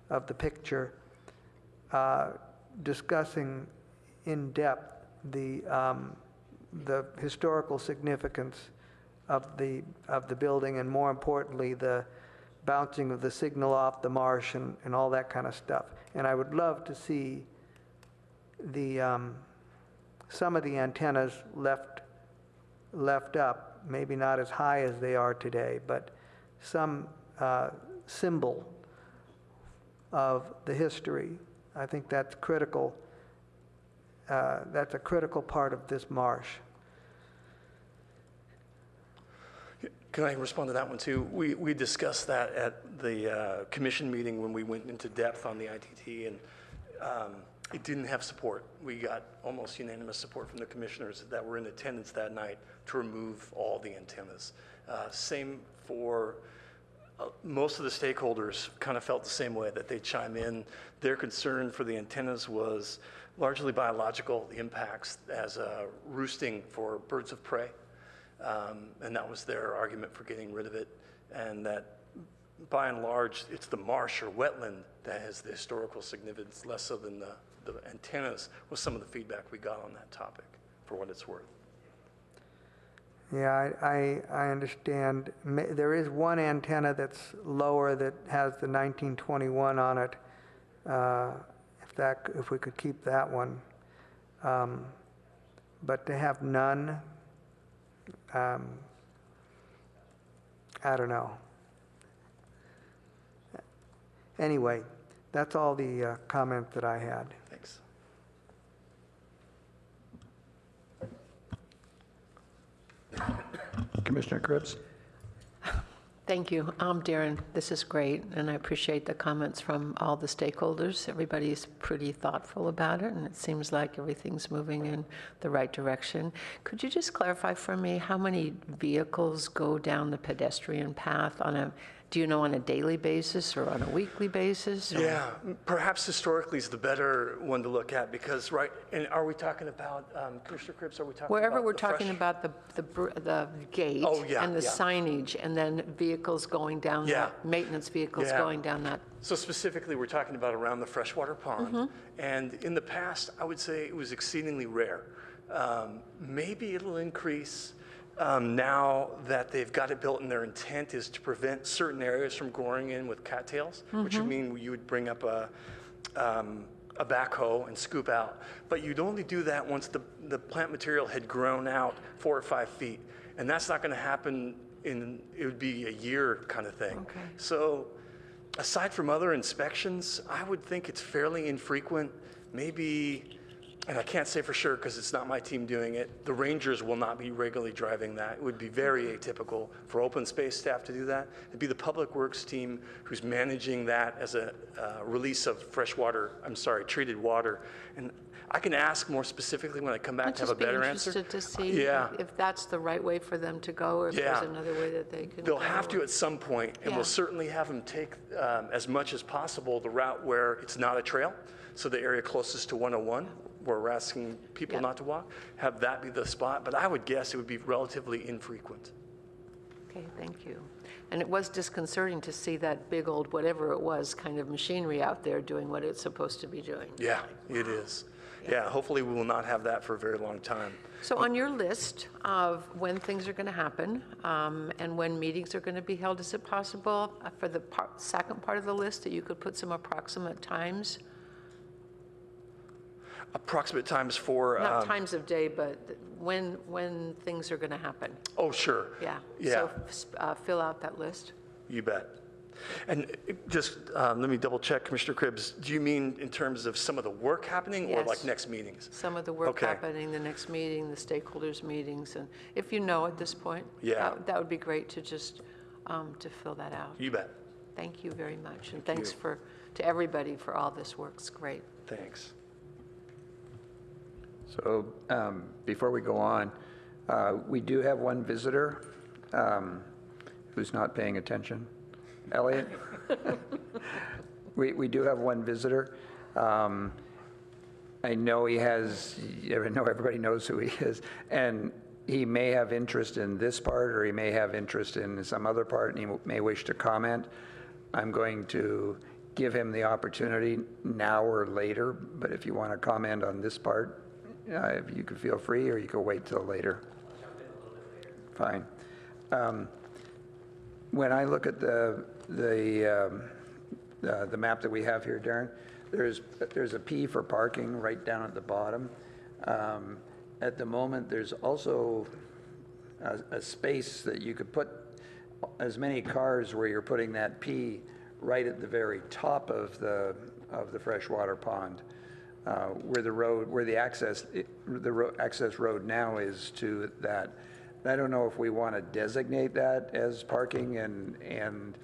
of the picture, discussing in depth the historical significance of the building, and more importantly, the bouncing of the signal off the marsh and all that kind of stuff. And I would love to see some of the antennas left up, maybe not as high as they are today, but some symbol of the history. I think that's critical. That's a critical part of this marsh. Can I respond to that one too? We discussed that at the commission meeting when we went into depth on the ITT, and it didn't have support. We got almost unanimous support from the commissioners that were in attendance that night to remove all the antennas. Same for most of the stakeholders kind of felt the same way, that they chime in. Their concern for the antennas was largely biological, the impacts as roosting for birds of prey. And that was their argument for getting rid of it. And that by and large, it's the marsh or wetland that has the historical significance, less so than the antennas, was some of the feedback we got on that topic, for what it's worth. Yeah, I understand. There is one antenna that's lower that has the 1921 on it. If we could keep that one. But to have none, I don't know. Anyway, that's all the comment that I had. Thanks. Commissioner Cribbs? Thank you. Darren, this is great, and I appreciate the comments from all the stakeholders. Everybody's pretty thoughtful about it, and it seems like everything's moving in the right direction. Could you just clarify for me how many vehicles go down the pedestrian path do you know, on a daily basis or on a weekly basis? Or? Yeah, perhaps historically is the better one to look at, because, right, and are we talking about, Commissioner Cribbs, are we talking Wherever about we're talking about the gate and the signage, and then vehicles going down that, maintenance vehicles going down that. So specifically, we're talking about around the freshwater pond. And in the past, I would say it was exceedingly rare. Maybe it'll increase now that they've got it built, and their intent is to prevent certain areas from growing in with cattails, which would mean you would bring up a backhoe and scoop out. But you'd only do that once the plant material had grown out 4 or 5 feet. And that's not going to happen it would be a year kind of thing. Okay. So aside from other inspections, I would think it's fairly infrequent. Maybe, and I can't say for sure because it's not my team doing it, the rangers will not be regularly driving that. It would be very atypical for open space staff to do that. It'd be the public works team who's managing that as a release of treated water. And I can ask more specifically when I come back to have a better answer. I'd just be interested to see if that's the right way for them to go, or if there's another way that they can They'll go. have to at some point, and we'll certainly have them take as much as possible the route where it's not a trail. So the area closest to 101, where we're asking people not to walk, have that be the spot. But I would guess it would be relatively infrequent. Okay, thank you. And it was disconcerting to see that big old whatever it was kind of machinery out there doing what it's supposed to be doing. Yeah, it is. Yeah, hopefully we will not have that for a very long time. So on your list of when things are going to happen and when meetings are going to be held, is it possible for the second part of the list that you could put some approximate times? Approximate times for... Not times of day, but when things are going to happen. Oh, sure. Yeah. Yeah. So fill out that list. You bet. And just let me double check, Commissioner Cribbs, do you mean in terms of some of the work happening or like next meetings? Some of the work happening, the next meeting, the stakeholders meetings, and if you know at this point, that would be great to just to fill that out. You bet. Thank you very much, and thanks to everybody for all this work. It's great. Thanks. So before we go on, we do have one visitor who's not paying attention. Elliot? We do have one visitor. I know he has, I know everybody knows who he is, and he may have interest in this part, or he may have interest in some other part, and he may wish to comment. I'm going to give him the opportunity now or later, but if you want to comment on this part, you can feel free, or you can wait till later. Fine. When I look at the map that we have here, Darren, there's a P for parking right down at the bottom. At the moment, there's also a space that you could put as many cars where you're putting that P right at the very top of the freshwater pond, where the access road now is to that. I don't know if we want to designate that as parking and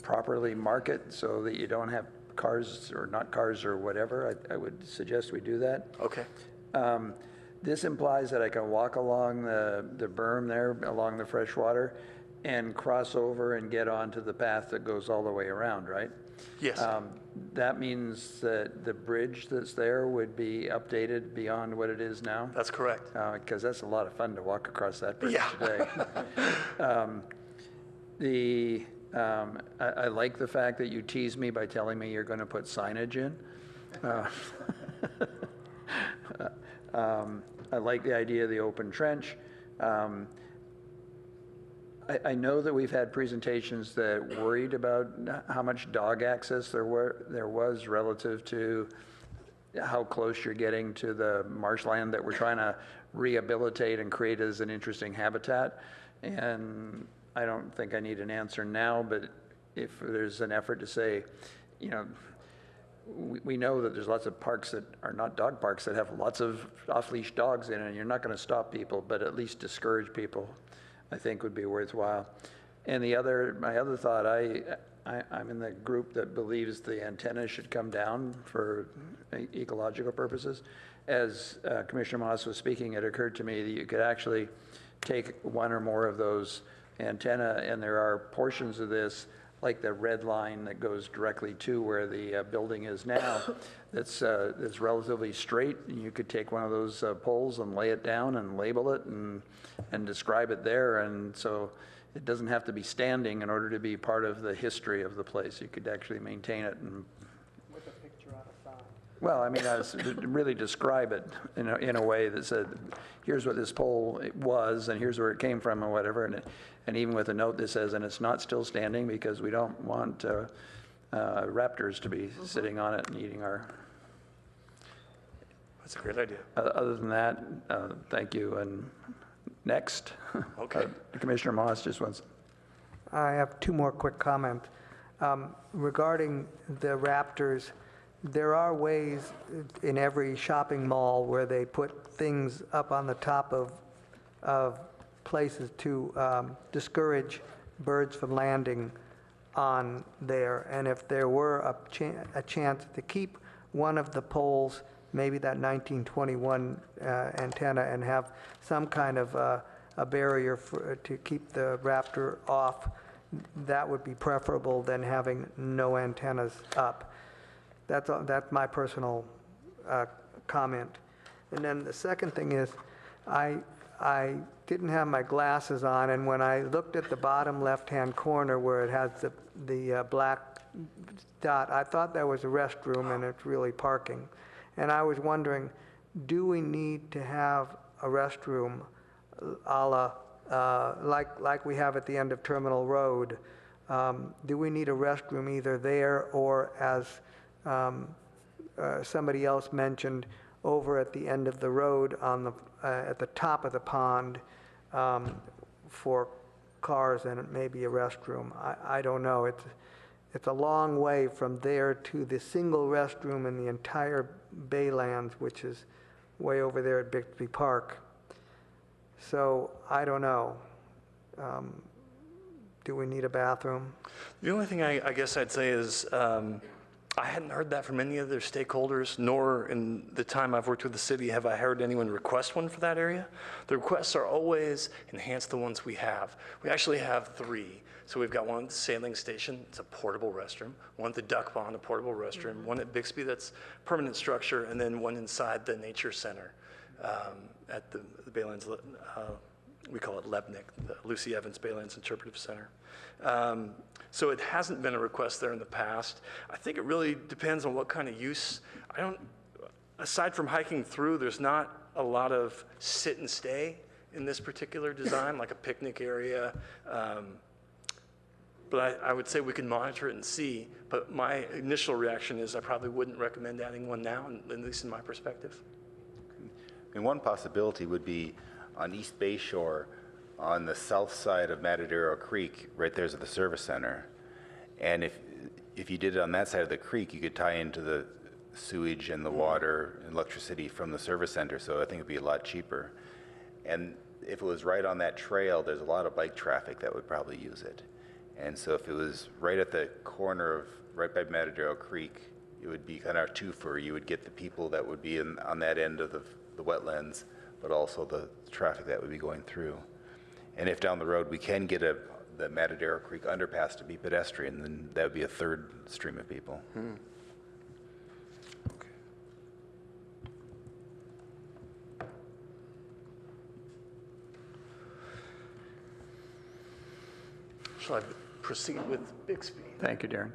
properly mark it so that you don't have cars or not cars or whatever. I would suggest we do that. Okay. This implies that I can walk along the berm there, along the freshwater, and cross over and get onto the path that goes all the way around, right? Yes. That means that the bridge that's there would be updated beyond what it is now? That's correct. Because that's a lot of fun to walk across that bridge today. I like the fact that you tease me by telling me you're going to put signage in. I like the idea of the open trench. I know that we've had presentations that worried about how much dog access there was relative to how close you're getting to the marshland that we're trying to rehabilitate and create as an interesting habitat. And I don't think I need an answer now, but if there's an effort to say, you know, we know that there's lots of parks that are not dog parks that have lots of off-leash dogs in it, and you're not going to stop people, but at least discourage people, I think would be worthwhile. And my other thought, I'm in the group that believes the antenna should come down for ecological purposes. As Commissioner Moss was speaking, it occurred to me that you could actually take one or more of those antenna, and there are portions of this, like the red line that goes directly to where the building is now, that's relatively straight. And you could take one of those poles and lay it down and label it and describe it there. And so it doesn't have to be standing in order to be part of the history of the place. You could actually maintain it and with a picture on the side. Well, I mean, really describe it in a way that said, here's what this pole was, and here's where it came from, and whatever, and even with a note that says, and it's not still standing because we don't want raptors to be sitting on it and eating our. That's a great idea. Other than that, thank you. And next, okay, Commissioner Moss just wants. I have two more quick comments regarding the raptors. There are ways in every shopping mall where they put things up on the top of places to discourage birds from landing on there. And if there were a chance to keep one of the poles, maybe that 1921 antenna, and have some kind of a barrier to keep the raptor off, that would be preferable than having no antennas up. That's my personal comment. And then the second thing is, I didn't have my glasses on, and when I looked at the bottom left-hand corner where it has the black dot, I thought that was a restroom, and it's really parking. And I was wondering, do we need to have a restroom a la, like we have at the end of Terminal Road? Do we need a restroom either there or, as somebody else mentioned, over at the end of the road on at the top of the pond for cars, and it may be a restroom? I don't know. It's a long way from there to the single restroom in the entire Baylands, which is way over there at Bixby Park. So I don't know. Do we need a bathroom? The only thing I guess I'd say is I hadn't heard that from any other stakeholders, nor in the time I've worked with the city have I heard anyone request one for that area. The requests are always enhance the ones we have. We actually have 3. So we've got one at the sailing station, it's a portable restroom, one at the duck pond, a portable restroom, one at Bixby that's permanent structure, and then one inside the nature center at the Baylands, we call it Lebnick, the Lucy Evans Baylands Interpretive Center. So it hasn't been a request there in the past. I think it really depends on what kind of use. Aside from hiking through, there's not a lot of sit and stay in this particular design, like a picnic area. But I would say we can monitor it and see. But my initial reaction is I probably wouldn't recommend adding one now, at least in my perspective. And one possibility would be on East Bay Shore, on the south side of Matadero Creek, right there's at the service center. And if you did it on that side of the creek, you could tie into the sewage and the water and electricity from the service center, so I think it'd be a lot cheaper. And if it was right on that trail, there's a lot of bike traffic that would probably use it. And so if it was right at the corner of, right by Matadero Creek, it would be kind of a twofer. You would get the people that would be on that end of the wetlands, but also the traffic that would be going through. And if down the road we can get the Matadero Creek underpass to be pedestrian, then that would be a third stream of people. Okay. Shall I proceed with Bixby? Thank you, Darren.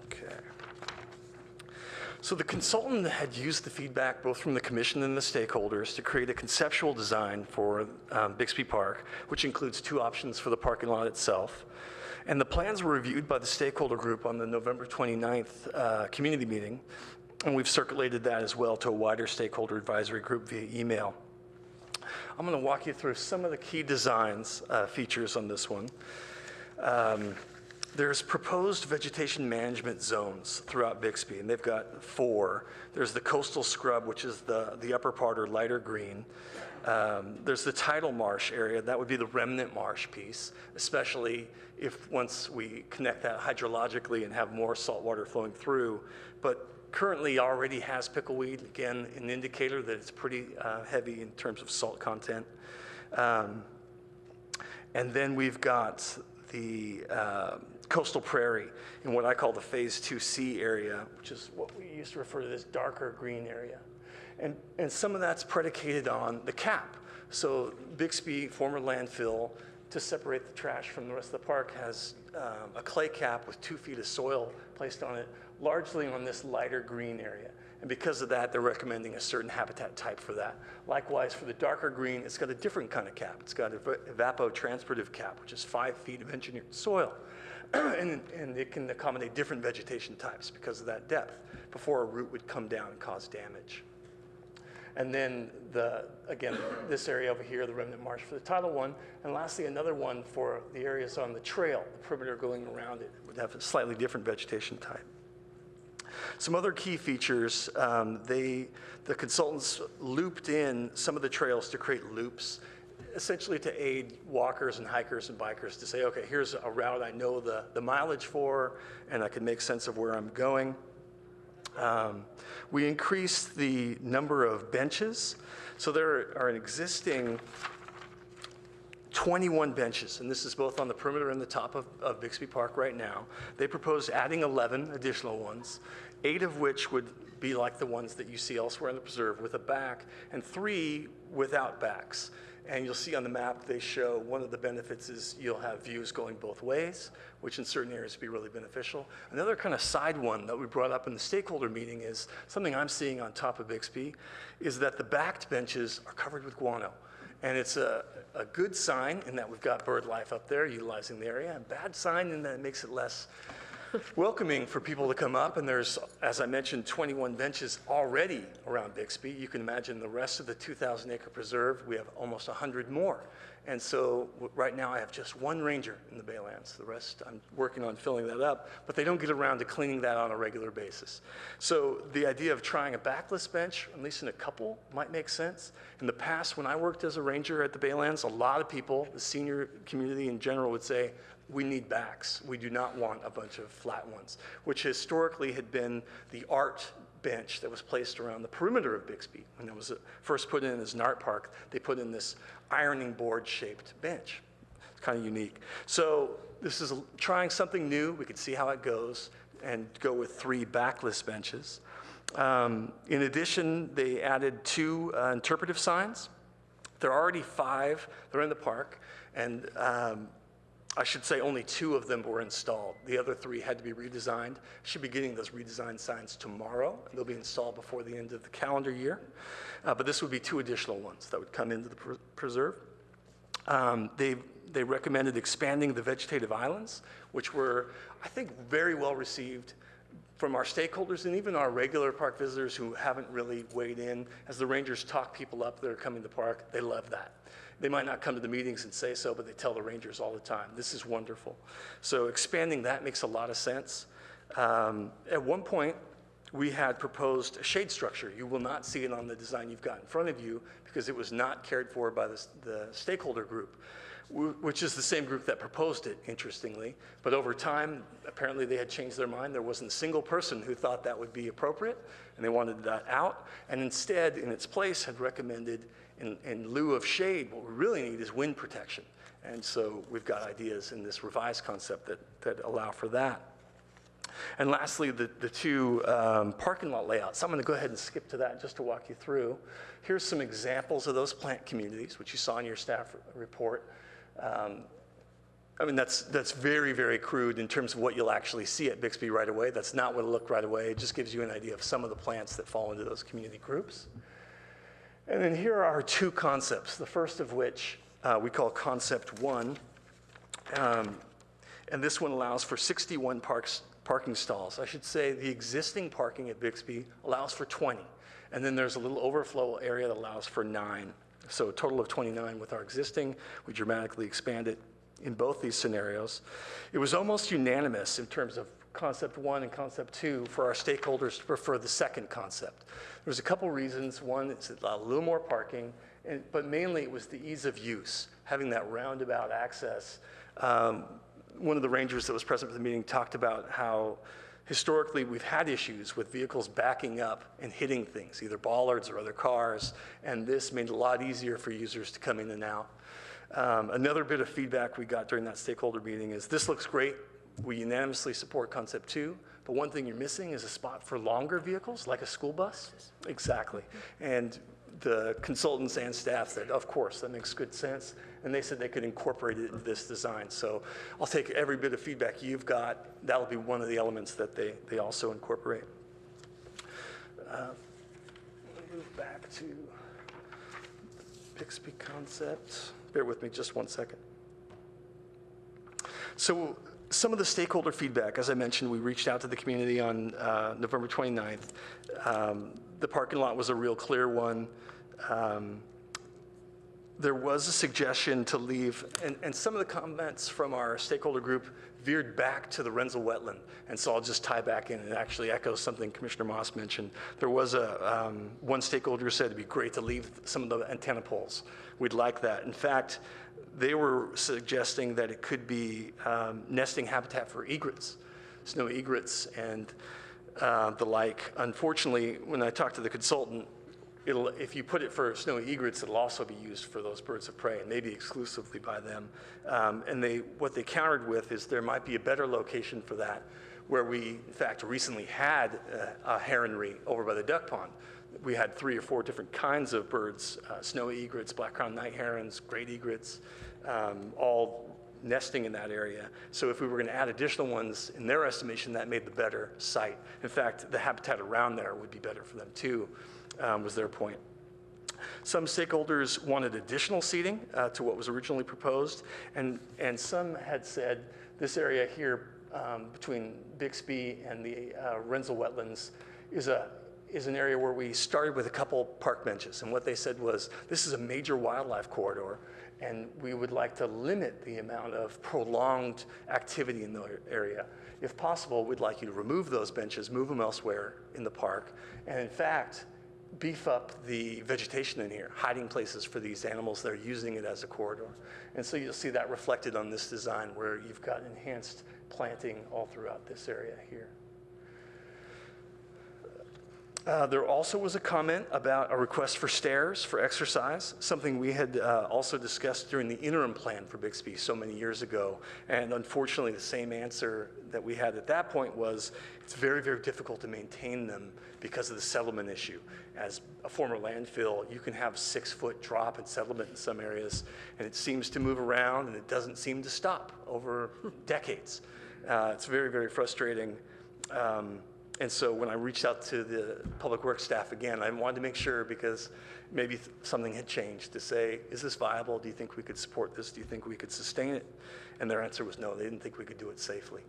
Okay. So the consultant had used the feedback both from the commission and the stakeholders to create a conceptual design for Bixby Park, which includes 2 options for the parking lot itself. And the plans were reviewed by the stakeholder group on the November 29th community meeting, and we've circulated that as well to a wider stakeholder advisory group via email. I'm going to walk you through some of the key designs features on this one. There's proposed vegetation management zones throughout Bixby, and they've got 4. There's the coastal scrub, which is the upper part or lighter green. There's the tidal marsh area. That would be the remnant marsh piece, especially if once we connect that hydrologically and have more salt water flowing through. But currently already has pickleweed, again, an indicator that it's pretty heavy in terms of salt content. And then we've got the coastal prairie in what I call the Phase 2C area, which is what we used to refer to as darker green area. And some of that's predicated on the cap. So Bixby, former landfill, to separate the trash from the rest of the park, has a clay cap with 2 feet of soil placed on it, largely on this lighter green area. And because of that, they're recommending a certain habitat type for that. Likewise, for the darker green, it's got a different kind of cap. It's got an evapotranspirative cap, which is 5 feet of engineered soil. And it can accommodate different vegetation types because of that depth before a root would come down and cause damage. And then, again, this area over here, the remnant marsh for the tidal one. And lastly, another one for the areas on the trail, the perimeter going around it, would have a slightly different vegetation type. Some other key features, the consultants looped in some of the trails to create loops, essentially to aid walkers and hikers and bikers to say, okay, here's a route I know the mileage for, and I can make sense of where I'm going. We increased the number of benches. So there are an existing 21 benches, and this is both on the perimeter and the top of Bixby Park right now. They proposed adding 11 additional ones, 8 of which would be like the ones that you see elsewhere in the preserve with a back, and 3 without backs. And you'll see on the map, they show one of the benefits is you'll have views going both ways, which in certain areas would be really beneficial. Another kind of side one that we brought up in the stakeholder meeting is something I'm seeing on top of Bixby, is that the backed benches are covered with guano. And it's a good sign in that we've got bird life up there utilizing the area, and bad sign in that it makes it less welcoming for people to come up. And there's, as I mentioned, 21 benches already around Bixby. You can imagine the rest of the 2,000-acre preserve, we have almost 100 more. And so right now I have just 1 ranger in the Baylands. The rest I'm working on filling that up, but they don't get around to cleaning that on a regular basis. So the idea of trying a backless bench, at least in a couple, might make sense. In the past, when I worked as a ranger at the Baylands, a lot of people, the senior community in general, would say, We need backs. We do not want a bunch of flat ones, which historically had been the art bench that was placed around the perimeter of Bixby. When it was first put in as an art park, they put in this ironing board shaped bench. It's kind of unique. So this is trying something new. We could see how it goes and go with 3 backless benches. In addition, they added 2 interpretive signs. There are already 5. They're in the park. And I should say only 2 of them were installed. The other 3 had to be redesigned. Should be getting those redesigned signs tomorrow. They'll be installed before the end of the calendar year. But this would be 2 additional ones that would come into the preserve. They recommended expanding the vegetative islands, which were, I think, very well received from our stakeholders and even our regular park visitors who haven't really weighed in. As the rangers talk people up that are coming to the park, they love that. They might not come to the meetings and say so, but they tell the rangers all the time, this is wonderful. So expanding that makes a lot of sense. At one point, we had proposed a shade structure. You will not see it on the design you've got in front of you because it was not cared for by the stakeholder group, which is the same group that proposed it, interestingly. But over time, apparently they had changed their mind. There wasn't a single person who thought that would be appropriate, and they wanted that out. And instead, in its place, had recommended in lieu of shade, what we really need is wind protection. And so we've got ideas in this revised concept that allow for that. And lastly, the 2 parking lot layouts. So I'm going to go ahead and skip to that just to walk you through. Here's some examples of those plant communities, which you saw in your staff report. I mean, that's very, very crude in terms of what you'll actually see at Bixby right away. That's not what it'll look right away. It just gives you an idea of some of the plants that fall into those community groups. And then here are 2 concepts, the first of which we call Concept 1. And this one allows for 61 parking stalls. I should say the existing parking at Bixby allows for 20. And then there's a little overflow area that allows for 9. So a total of 29 with our existing. We dramatically expand it in both these scenarios. It was almost unanimous in terms of Concept 1 and Concept 2 for our stakeholders to prefer the second concept. There was a couple reasons. One, it's a little more parking, but mainly it was the ease of use, having that roundabout access. One of the rangers that was present for the meeting talked about how historically we've had issues with vehicles backing up and hitting things, either bollards or other cars, and this made it a lot easier for users to come in and out. Another bit of feedback we got during that stakeholder meeting is this looks great. We unanimously support Concept 2, but one thing you're missing is a spot for longer vehicles, like a school bus. Exactly. And the consultants and staff said, of course, that makes good sense. And they said they could incorporate it into this design. So I'll take every bit of feedback you've got. That'll be one of the elements that they also incorporate. Move back to Bixby concept. Bear with me just one second. So some of the stakeholder feedback, as I mentioned, we reached out to the community on November 29th. The parking lot was a real clear one. There was a suggestion to leave, and some of the comments from our stakeholder group veered back to the Renzel wetland. And so I'll just tie back in and actually echo something Commissioner Moss mentioned. There was one stakeholder said it'd be great to leave some of the antenna poles. We'd like that. In fact, they were suggesting that it could be nesting habitat for egrets, snow egrets and the like. Unfortunately, when I talked to the consultant, if you put it for snowy egrets, it'll also be used for those birds of prey, and maybe exclusively by them. And what they countered with is there might be a better location for that, where we, in fact, recently had a heronry over by the duck pond. We had 3 or 4 different kinds of birds, snowy egrets, black-crowned night herons, great egrets, all nesting in that area. So if we were going to add additional ones, in their estimation, that made the better site. In fact, the habitat around there would be better for them too, was their point. Some stakeholders wanted additional seating to what was originally proposed, and some had said this area here between Bixby and the Renzel wetlands is an area where we started with a couple park benches, and what they said was, this is a major wildlife corridor, and we would like to limit the amount of prolonged activity in the area. If possible, we'd like you to remove those benches, move them elsewhere in the park, and in fact, beef up the vegetation in here, hiding places for these animals that are using it as a corridor. And so you'll see that reflected on this design where you've got enhanced planting all throughout this area here. There also was a comment about a request for stairs for exercise, something we had also discussed during the interim plan for Bixby so many years ago. And unfortunately, the same answer that we had at that point was it's very, very difficult to maintain them because of the settlement issue. As a former landfill, you can have a 6-foot drop in settlement in some areas, and it seems to move around, and it doesn't seem to stop over decades. It's very, very frustrating. And so when I reached out to the Public Works staff again, I wanted to make sure, because maybe something had changed, to say, is this viable? Do you think we could support this? Do you think we could sustain it? And their answer was no, they didn't think we could do it safely.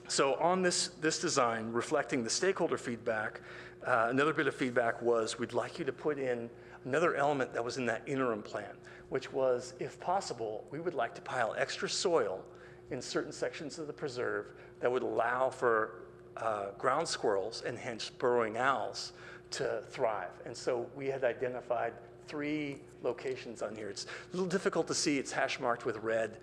So on this design, reflecting the stakeholder feedback, another bit of feedback was we'd like you to put in another element that was in that interim plan, which was, if possible, we would like to pile extra soil in certain sections of the preserve that would allow for ground squirrels and hence burrowing owls to thrive. And so we had identified 3 locations on here. It's a little difficult to see. It's hash marked with red.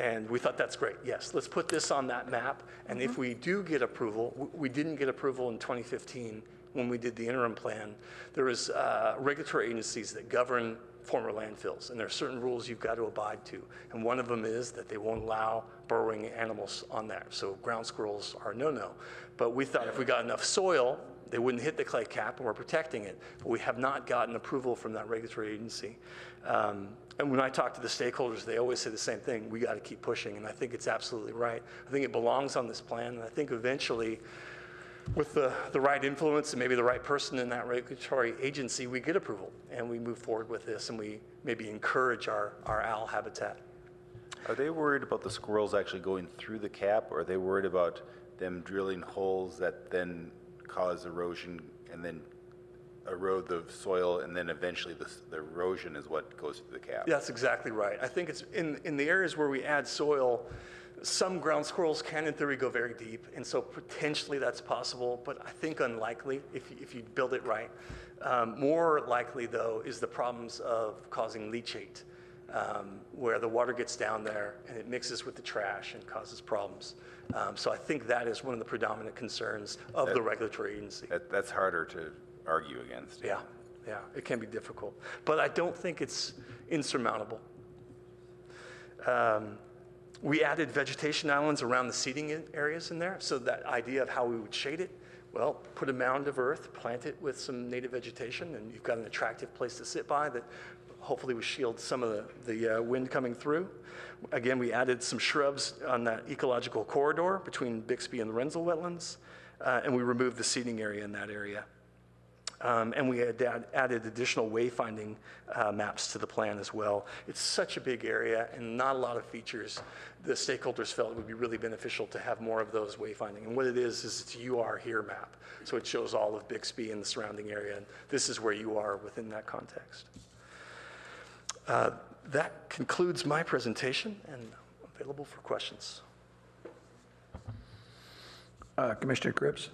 And we thought that's great. Yes, let's put this on that map. And if we do get approval, we didn't get approval in 2015 when we did the interim plan. There is regulatory agencies that govern former landfills, and there are certain rules you've got to abide to. And one of them is that they won't allow burrowing animals on there. So ground squirrels are no-no. But we thought if we got enough soil, they wouldn't hit the clay cap, and we're protecting it. But we have not gotten approval from that regulatory agency. And when I talk to the stakeholders, they always say the same thing: we got to keep pushing. And I think it's absolutely right. I think it belongs on this plan, and I think eventually, with the right influence and maybe the right person in that regulatory agency, we get approval and we move forward with this, and we maybe encourage our owl habitat. Are they worried about the squirrels actually going through the cap, or are they worried about them drilling holes that then cause erosion and then erode the soil, and then eventually the erosion is what goes through the cap? Yeah, that's exactly right. I think it's in the areas where we add soil, some ground squirrels can, in theory, go very deep, and so potentially that's possible, but I think unlikely if you build it right. More likely, though, is the problems of causing leachate, where the water gets down there and it mixes with the trash and causes problems. So I think that is one of the predominant concerns of the regulatory agency. That's harder to argue against. Yeah, it can be difficult, but I don't think it's insurmountable. We added vegetation islands around the seating areas in there, so that idea of how we would shade it, well, put a mound of earth, plant it with some native vegetation, and you've got an attractive place to sit by that hopefully would shield some of the wind coming through. Again, we added some shrubs on that ecological corridor between Bixby and the Renzel wetlands, and we removed the seating area in that area. And we had added additional wayfinding maps to the plan as well. It's such a big area and not a lot of features. The stakeholders felt it would be really beneficial to have more of those wayfinding. And what it is it's a You Are Here map. So it shows all of Bixby and the surrounding area. And this is where you are within that context. That concludes my presentation, and I'm available for questions. Commissioner Cripps?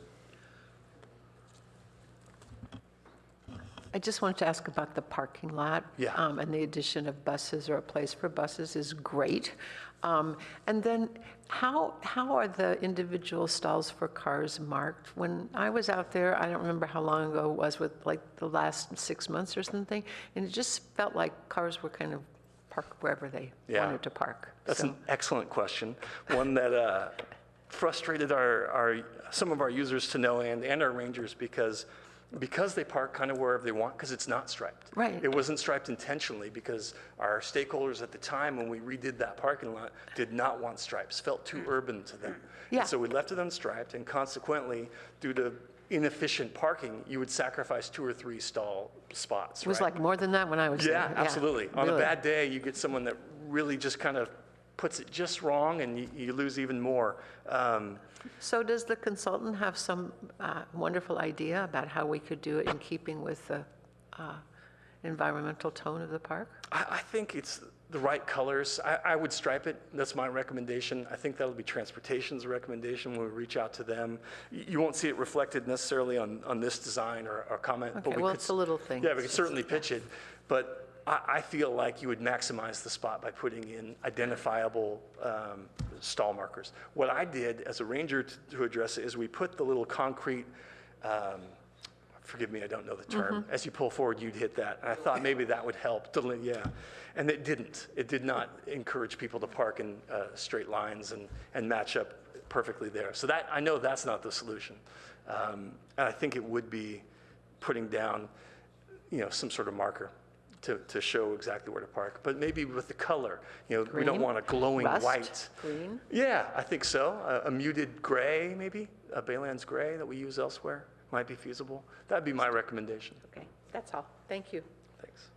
I just wanted to ask about the parking lot. Yeah. And the addition of buses, or a place for buses, is great. And then how are the individual stalls for cars marked? When I was out there, I don't remember how long ago it was, with like the last 6 months or something, and it just felt like cars were kind of parked wherever they wanted to park. That's an excellent question, one that frustrated some of our users to no end, and our rangers, because they park kind of wherever they want, because it's not striped. Right. It wasn't striped intentionally, because our stakeholders at the time when we redid that parking lot did not want stripes, felt too urban to them. Yeah. And so we left it unstriped, and consequently, due to inefficient parking, you would sacrifice 2 or 3 stall spots. It was like more than that when I was there. Yeah, absolutely. On really. a bad day, you get someone that really just kind of puts it just wrong, and you lose even more. So does the consultant have some wonderful idea about how we could do it in keeping with the environmental tone of the park? I think the right colors. I would stripe it. That's my recommendation. I think that'll be transportation's recommendation when we reach out to them. You won't see it reflected necessarily on this design or comment. Okay, but we well, could, it's a little thing. Yeah, we could certainly pitch it. But I feel like you would maximize the spot by putting in identifiable stall markers. What I did as a ranger to address it is we put the little concrete, forgive me, I don't know the term. As you pull forward, you'd hit that. And I thought maybe that would help. Yeah. And it didn't. It did not encourage people to park in straight lines and match up perfectly there. So that, I know that's not the solution. And I think it would be putting down, some sort of marker to show exactly where to park. But maybe with the color, Green? we don't want a glowing Rust? white. Green? Yeah, I think so. A muted gray, maybe, a Baylands gray that we use elsewhere might be feasible. That'd be my recommendation. Okay, that's all. Thank you. Thanks.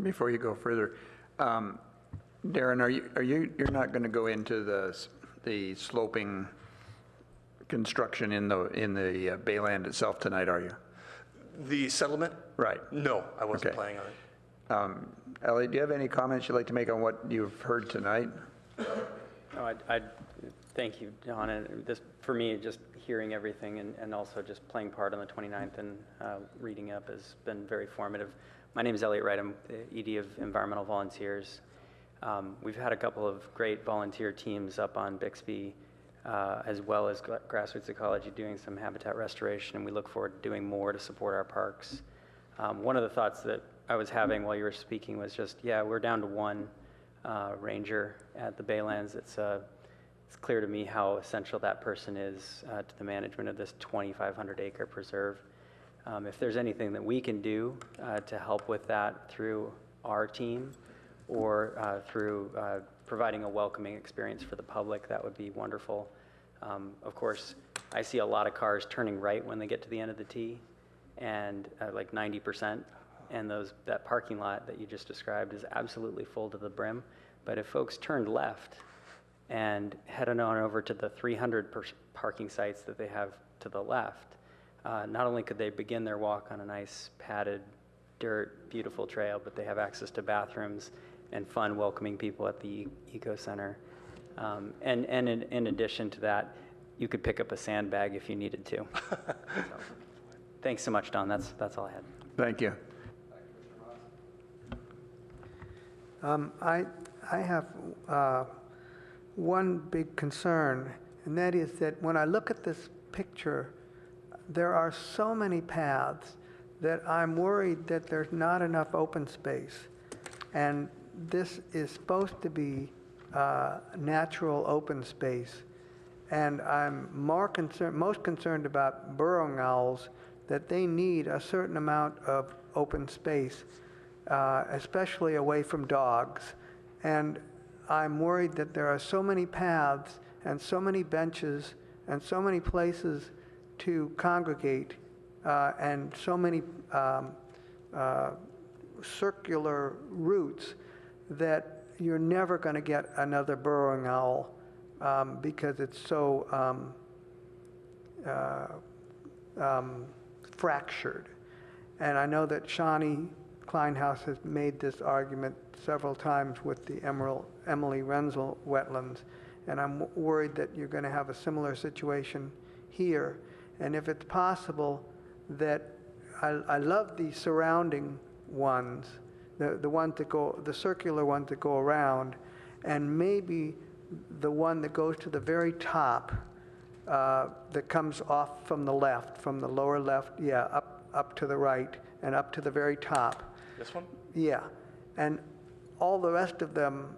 Before you go further, Darren, you're not going to go into the sloping construction in the Bayland itself tonight, are you? The settlement? Right. No, I wasn't planning on it. Elliot, do you have any comments you'd like to make on what you've heard tonight? No, thank you, John. And this, for me, just hearing everything and also just playing part on the 29th and reading up has been very formative. My name is Elliot Wright. I'm the ED of Environmental Volunteers. We've had a couple of great volunteer teams up on Bixby, as well as Grassroots Ecology doing some habitat restoration, and we look forward to doing more to support our parks. One of the thoughts that I was having while you were speaking was just, we're down to one ranger at the Baylands. It's clear to me how essential that person is to the management of this 2,500 acre preserve. If there's anything that we can do to help with that through our team or through providing a welcoming experience for the public, that would be wonderful. Of course, I see a lot of cars turning right when they get to the end of the T, and like 90%, and that parking lot that you just described is absolutely full to the brim. But if folks turned left and headed on over to the 300 parking sites that they have to the left, not only could they begin their walk on a nice padded dirt, beautiful trail, but they have access to bathrooms and fun, welcoming people at the Eco Center. And in addition to that, you could pick up a sandbag if you needed to. So, thanks so much, Don. That's all I had. Thank you. I have one big concern, and that is that when I look at this picture, there are so many paths that I'm worried that there's not enough open space. And this is supposed to be natural open space. And I'm most concerned about burrowing owls, that they need a certain amount of open space, especially away from dogs. And I'm worried that there are so many paths and so many benches and so many places to congregate and so many circular routes that you're never going to get another burrowing owl because it's so fractured. And I know that Shawnee Kleinhaus has made this argument several times with the Emily Renzel wetlands, and I'm worried that you're going to have a similar situation here. And if it's possible that I love the surrounding ones, the ones that go, the circular ones that go around, and maybe the one that goes to the very top that comes off from the left, from the lower left, up to the right and up to the very top. This one? Yeah, and all the rest of them,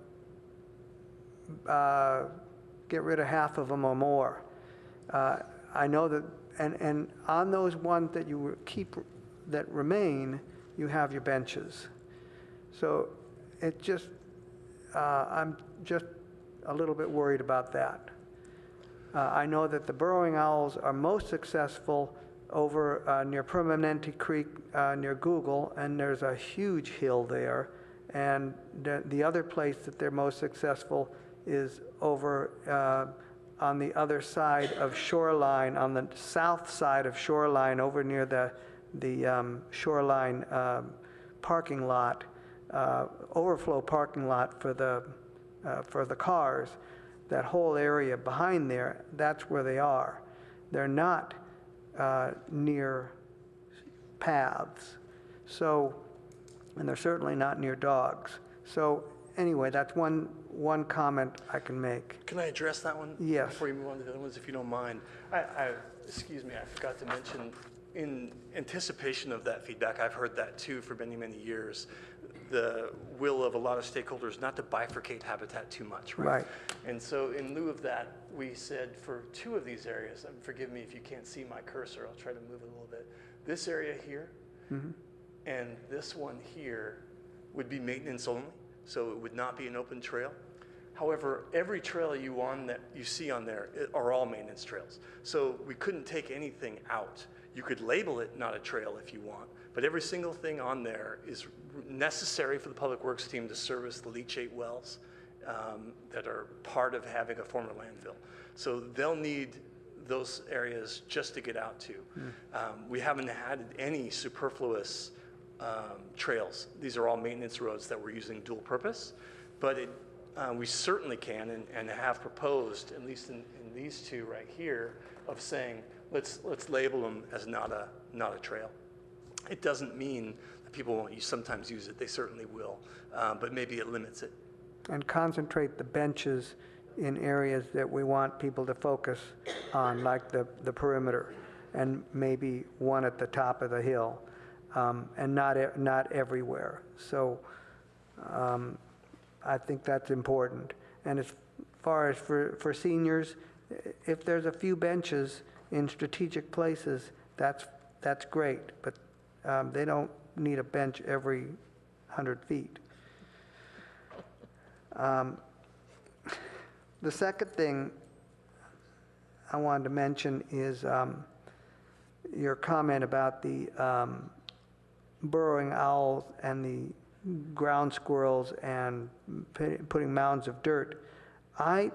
get rid of half of them or more. I know that, and on those ones that you keep, that remain, you have your benches. So it just, I'm just a little bit worried about that. I know that the burrowing owls are most successful over near Permanente Creek near Google, and there's a huge hill there. And the other place that they're most successful is over on the other side of Shoreline, on the south side of Shoreline, over near the Shoreline parking lot, overflow parking lot for the cars, that whole area behind there, that's where they are. They're not near paths. So, and they're certainly not near dogs. So anyway, that's one comment I can make. Can I address that one? Yes. Before you move on to the other ones, if you don't mind. Excuse me, I forgot to mention, in anticipation of that feedback, I've heard that too for many, many years, the will of a lot of stakeholders not to bifurcate habitat too much, right? Right. And so in lieu of that, we said for 2 of these areas, and forgive me if you can't see my cursor, I'll try to move it a little bit. This area here and this one here would be maintenance only, so it would not be an open trail. However, every trail you see on there are all maintenance trails. So we couldn't take anything out. You could label it not a trail if you want, but every single thing on there is necessary for the Public Works team to service the leachate wells that are part of having a former landfill. So they'll need those areas just to get out to. We haven't had any superfluous trails. These are all maintenance roads that we're using dual purpose, but we certainly can and have proposed, at least in these 2 right here, of saying, let's label them as not a trail. It doesn't mean that people won't sometimes use it. They certainly will, but maybe it limits it. And concentrate the benches in areas that we want people to focus on, like the perimeter, and maybe one at the top of the hill, and not everywhere. So I think that's important. And as far as for seniors, if there's a few benches in strategic places, that's great, but they don't need a bench every 100 feet. The second thing I wanted to mention is your comment about the burrowing owls and the ground squirrels and putting mounds of dirt. I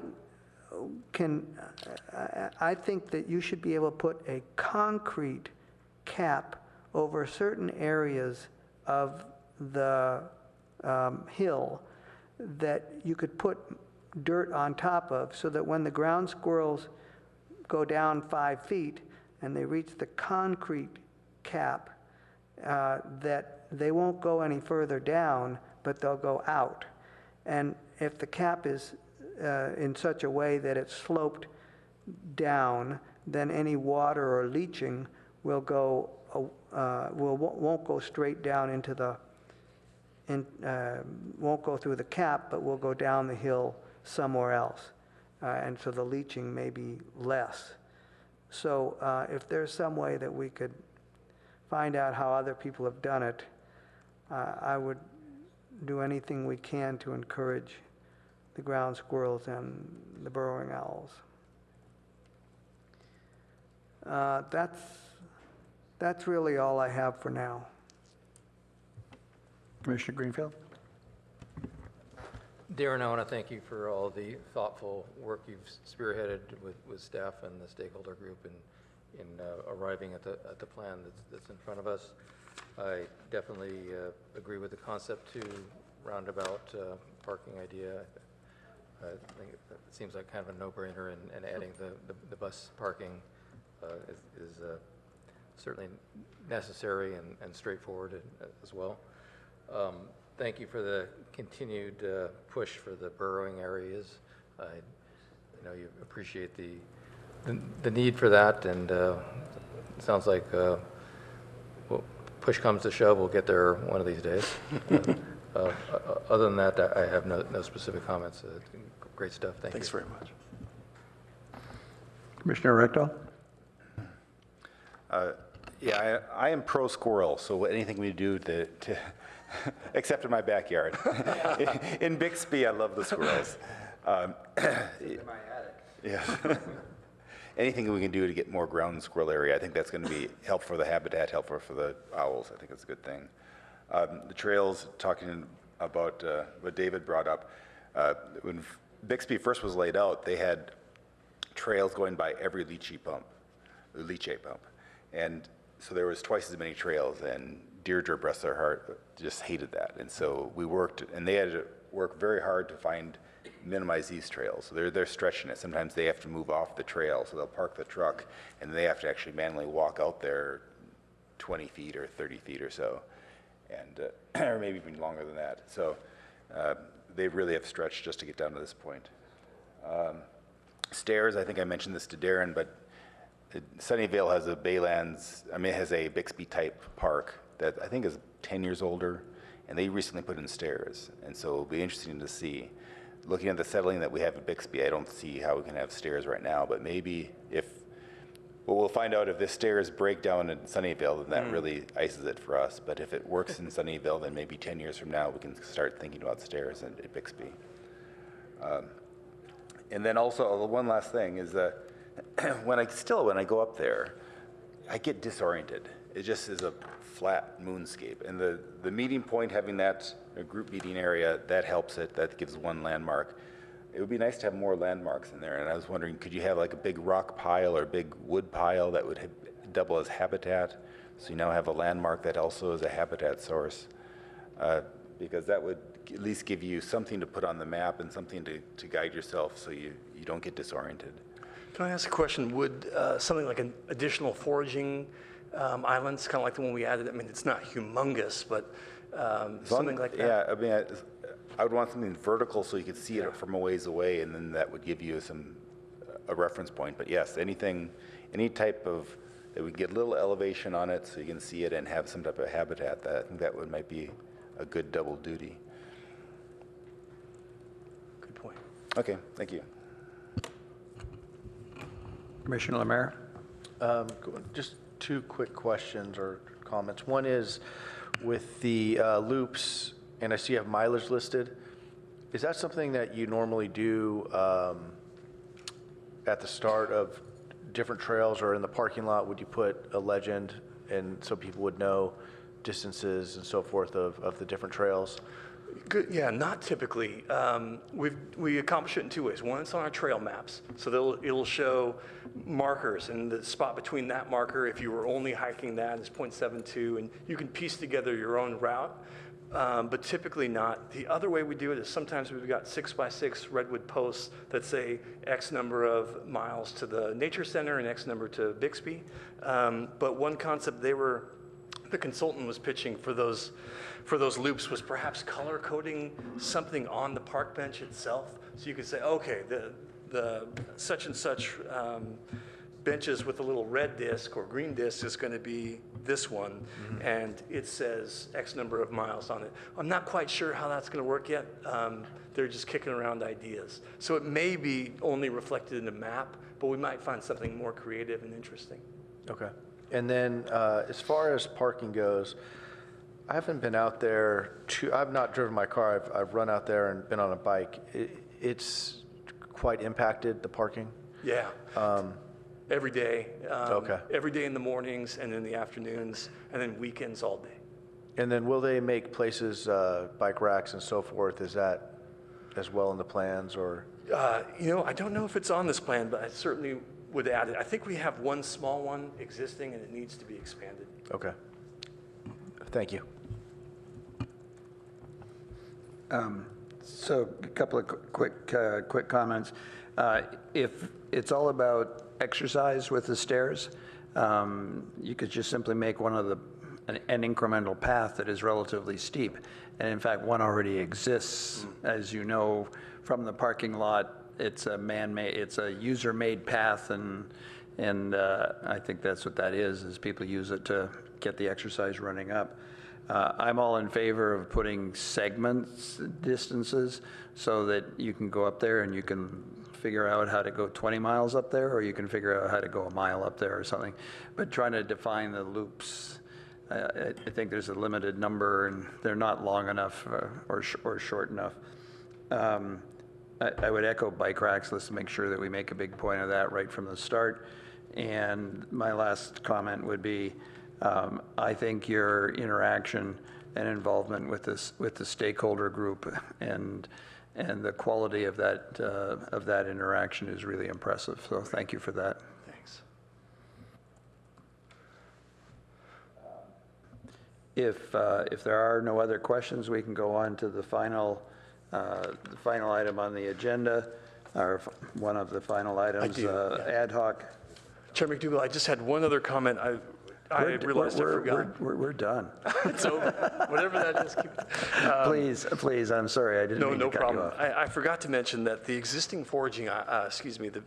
think that you should be able to put a concrete cap over certain areas of the hill that you could put dirt on top of, so that when the ground squirrels go down 5 feet and they reach the concrete cap, that they won't go any further down, but they'll go out. And if the cap is in such a way that it's sloped down, then any water or leaching will go won't go straight down into the won't go through the cap, but will go down the hill somewhere else, and so the leaching may be less. So if there's some way that we could find out how other people have done it, I would do anything we can to encourage the ground squirrels and the burrowing owls. That's really all I have for now. Commissioner Greenfield? Darren, I want to thank you for all the thoughtful work you've spearheaded with staff and the stakeholder group in arriving at the plan that's in front of us. I definitely agree with the concept to roundabout parking idea. I think it seems like kind of a no-brainer, and adding the bus parking is certainly necessary and straightforward as well. Thank you for the continued push for the burrowing areas. I know you appreciate the need for that, and it sounds like well, push comes to shove, we'll get there one of these days. Other than that, I have no specific comments. Great stuff. Thanks very much. Commissioner Rectal? Yeah, I am pro squirrel, so anything we do to except in my backyard. In Bixby, I love the squirrels. In my attic. Yeah. Anything we can do to get more ground squirrel area, I think that's going to be helpful for the habitat, helpful for the owls. I think it's a good thing. The trails, talking about what David brought up, when Bixby first was laid out, they had trails going by every leachate pump. And so there was twice as many trails, and Deirdre, bless her heart, just hated that. And so we worked, and they had to work very hard to minimize these trails. So they're stretching it. Sometimes they have to move off the trail, so they'll park the truck, and they have to actually manually walk out there 20 feet or 30 feet or so, and or maybe even longer than that. So they really have stretched just to get down to this point. Stairs, I think I mentioned this to Darren, but Sunnyvale has a has a Bixby-type park that I think is 10 years older, and they recently put in stairs, and so it'll be interesting to see. Looking at the settling that we have at Bixby, I don't see how we can have stairs right now, but maybe we'll find out if the stairs break down in Sunnyvale, then that really ices it for us. But if it works in Sunnyvale, then maybe 10 years from now, we can start thinking about stairs at Bixby. And then also, one last thing is that when I go up there, I get disoriented. It just is a flat moonscape. And the meeting point, having that a group meeting area, that helps it. That gives one landmark. It would be nice to have more landmarks in there. And I was wondering, could you have like a big rock pile or a big wood pile that would double as habitat? So you now have a landmark that also is a habitat source. Because that would at least give you something to put on the map and something to guide yourself so you don't get disoriented. Can I ask a question? Would something like an additional foraging islands, kind of like the one we added, I mean, it's not humongous, but something like that? Yeah, I mean, I would want something vertical so you could see it from a ways away, and then that would give you a reference point. But yes, any type of, that we get a little elevation on it so you can see it and have some type of habitat, I think that might be a good double duty. Good point. Okay, thank you. Commissioner Lemaire? Just two quick questions or comments. One is with the loops, and I see you have mileage listed. Is that something that you normally do at the start of different trails, or in the parking lot? Would you put a legend and so people would know distances and so forth of the different trails? Good, yeah, not typically. We accomplish it in two ways. One, it's on our trail maps. So it'll show markers, and the spot between that marker, if you were only hiking that, is 0.72, and you can piece together your own route, but typically not. The other way we do it is sometimes we've got 6x6 redwood posts that say X number of miles to the nature center and X number to Bixby. But one concept the consultant was pitching for those loops was perhaps color coding something on the park bench itself. So you could say, okay, the such and such benches with a little red disc or green disc is going to be this one, and it says X number of miles on it. I'm not quite sure how that's going to work yet. They're just kicking around ideas. So it may be only reflected in the map, but we might find something more creative and interesting. Okay. And then as far as parking goes, I haven't been out there I've not driven my car. I've run out there and been on a bike. It's quite impacted, the parking? Yeah. Every day. Okay. Every day in the mornings and in the afternoons, and then weekends all day. And then will they make places, bike racks and so forth? Is that as well in the plans, or? I don't know if it's on this plan, but I certainly would add it. I think we have one small one existing, and it needs to be expanded. Okay. Thank you. So a couple of quick comments. If it's all about exercise with the stairs, you could just simply make an incremental path that is relatively steep. And in fact, one already exists, as you know, from the parking lot. It's a user-made path, and I think that's what that is people use it to get the exercise running up. I'm all in favor of putting distances, so that you can go up there and you can figure out how to go 20 miles up there, or you can figure out how to go a mile up there or something. But trying to define the loops, I think there's a limited number, and they're not long enough or short enough. I would echo bike racks. Let's make sure that we make a big point of that right from the start. And my last comment would be, I think your interaction and involvement with the stakeholder group and the quality of that interaction is really impressive. So thank you for that. Thanks. If there are no other questions, we can go on to the final item on the agenda, or one of the final items, ad hoc. Chair McDougall, I just had one other comment. I realized I forgot. We're done. So whatever that is. Please, I'm sorry, I didn't mean to cut you off. I forgot to mention that the existing the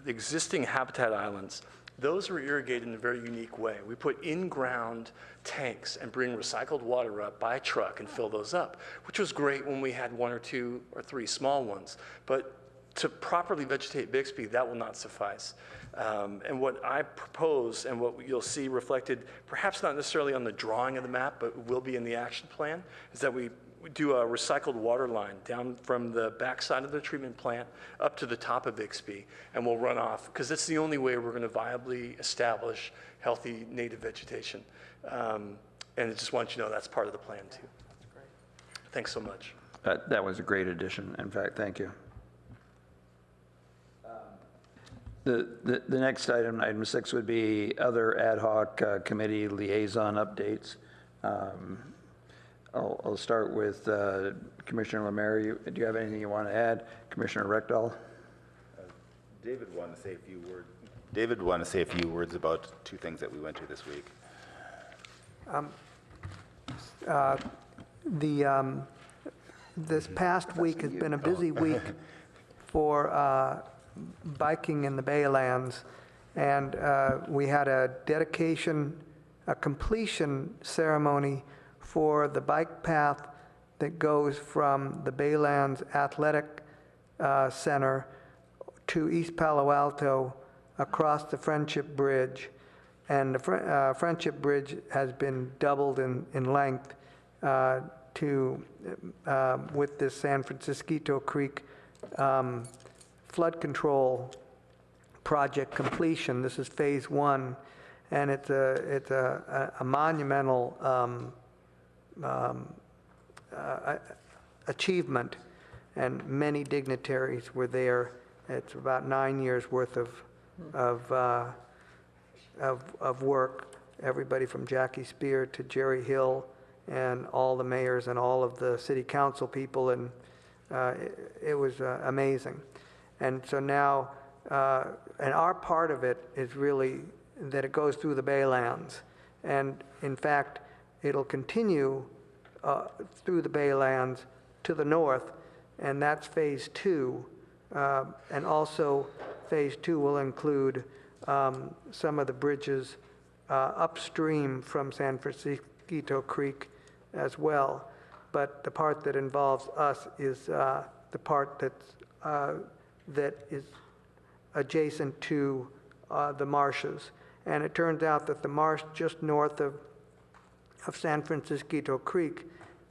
existing habitat islands, those were irrigated in a very unique way. We put in-ground tanks and bring recycled water up by truck and fill those up, which was great when we had 1 or 2 or 3 small ones. But to properly vegetate Bixby, that will not suffice. And what I propose, and what you'll see reflected, perhaps not necessarily on the drawing of the map, but will be in the action plan, is that we do a recycled water line down from the backside of the treatment plant up to the top of Bixby, and we'll run off, because it's the only way we're going to viably establish healthy native vegetation. And I just want you to know that's part of the plan, too. That's great. Thanks so much. That was a great addition. In fact, thank you. The next item, item 6, would be other ad hoc committee liaison updates. I'll start with Commissioner Lemare. Do you have anything you want to add? Commissioner Reckdahl? David wanted to say a few words. David wanted to say a few words about 2 things that we went to this week. This past week has been a busy week for biking in the Baylands, and we had a completion ceremony for the bike path that goes from the Baylands Athletic Center to East Palo Alto across the Friendship Bridge. And the Friendship Bridge has been doubled in length with this San Francisco Creek flood control project completion. This is phase 1, and it's a monumental achievement, and many dignitaries were there. It's about 9 years worth of work. Everybody from Jackie Spear to Jerry Hill, and all the mayors and all of the city council people, and it was amazing. And so now, and our part of it is really that it goes through the Baylands. And in fact, it'll continue through the Baylands to the north, and that's phase 2. And also, phase 2 will include some of the bridges upstream from San Francisco Creek as well. But the part that involves us is the part that is adjacent to the marshes. And it turns out that the marsh just north of San Francisco Creek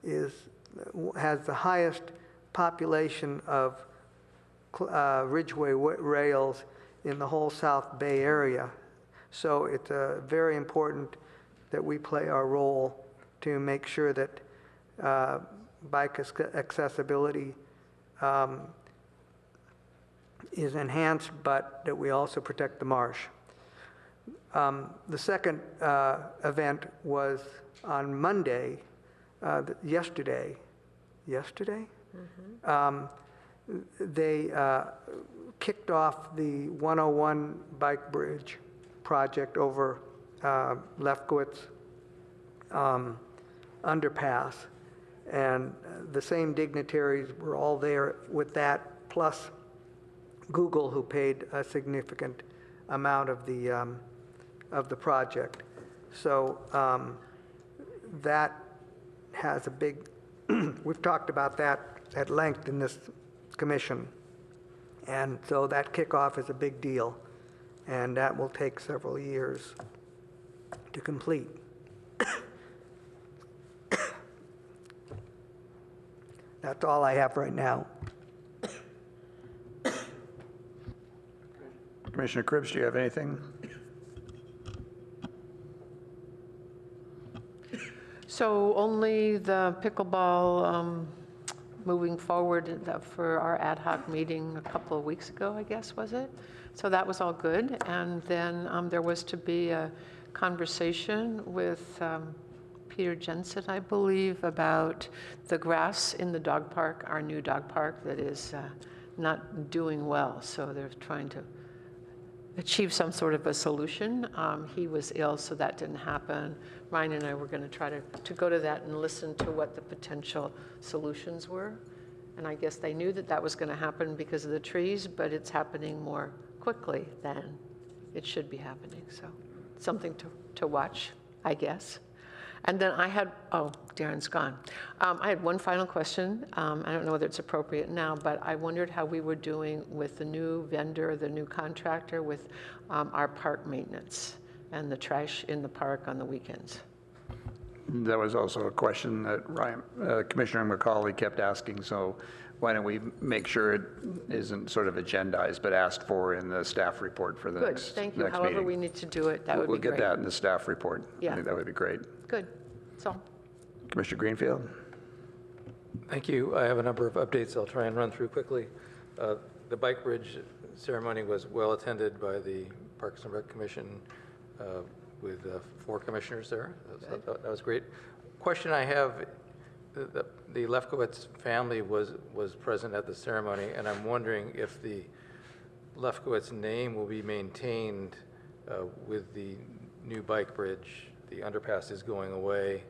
has the highest population of Ridgeway rails in the whole South Bay area. So it's very important that we play our role to make sure that bike accessibility is enhanced, but that we also protect the marsh. The second event was on Monday, yesterday? Mm-hmm. They kicked off the 101 bike bridge project over Lefkowitz underpass. And the same dignitaries were all there with that, plus Google, who paid a significant amount of the project. So that has a big, we've talked about that at length in this commission. And so that kickoff is a big deal, and that will take several years to complete. That's all I have right now. Commissioner Cribbs, do you have anything? So only the pickleball moving forward for our ad hoc meeting a couple of weeks ago, I guess, was it? So that was all good. And then there was to be a conversation with Peter Jensen, I believe, about the grass in the dog park, our new dog park that is not doing well. So they're trying to achieve some sort of a solution. He was ill, so that didn't happen. Ryan and I were going to try to go to that and listen to what the potential solutions were. And I guess they knew that that was going to happen because of the trees, but it's happening more quickly than it should be happening. So something to watch, I guess. And then I had, oh, Darren's gone. I had one final question. I don't know whether it's appropriate now, but I wondered how we were doing with the new vendor, the new contractor with our park maintenance and the trash in the park on the weekends. That was also a question that Commissioner McCauley kept asking, so why don't we make sure it isn't sort of agendized, but asked for in the staff report for the Good, next thank you. next However meeting. we need to do it, that would be We'll great. get that in the staff report. Yeah. I think that would be great. Good, so. Commissioner Greenfield? Thank you. I have a number of updates I'll try and run through quickly. The bike bridge ceremony was well attended by the Parks and Rec Commission with 4 commissioners there. That was great. Question I have, the Lefkowitz family was present at the ceremony, and I'm wondering if the Lefkowitz name will be maintained with the new bike bridge. The underpass is going away,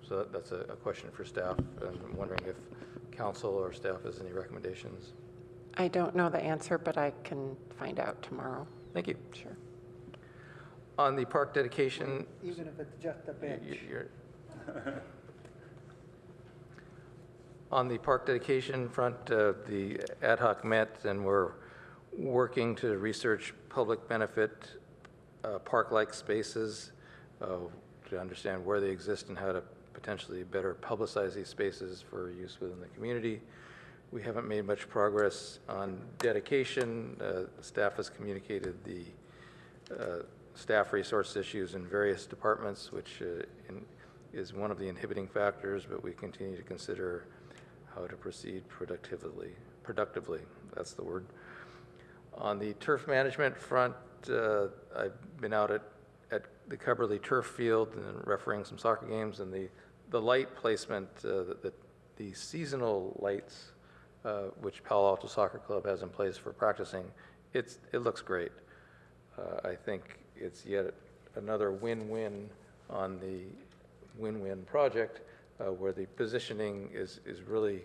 so that's a question for staff. I'm wondering if council or staff has any recommendations. I don't know the answer, but I can find out tomorrow. Thank you. Sure. On the park dedication, Even if it's just a bench. On the park dedication front, the ad hoc met and we're working to research public benefit park-like spaces to understand where they exist and how to potentially better publicize these spaces for use within the community. We haven't made much progress on dedication. Staff has communicated the staff resource issues in various departments, which is one of the inhibiting factors, but we continue to consider how to proceed productively, that's the word. On the turf management front, I've been out at the Cubberley turf field and refereeing some soccer games, and the light placement, the seasonal lights, which Palo Alto Soccer Club has in place for practicing, it looks great. I think it's yet another win-win on the win-win project where the positioning is really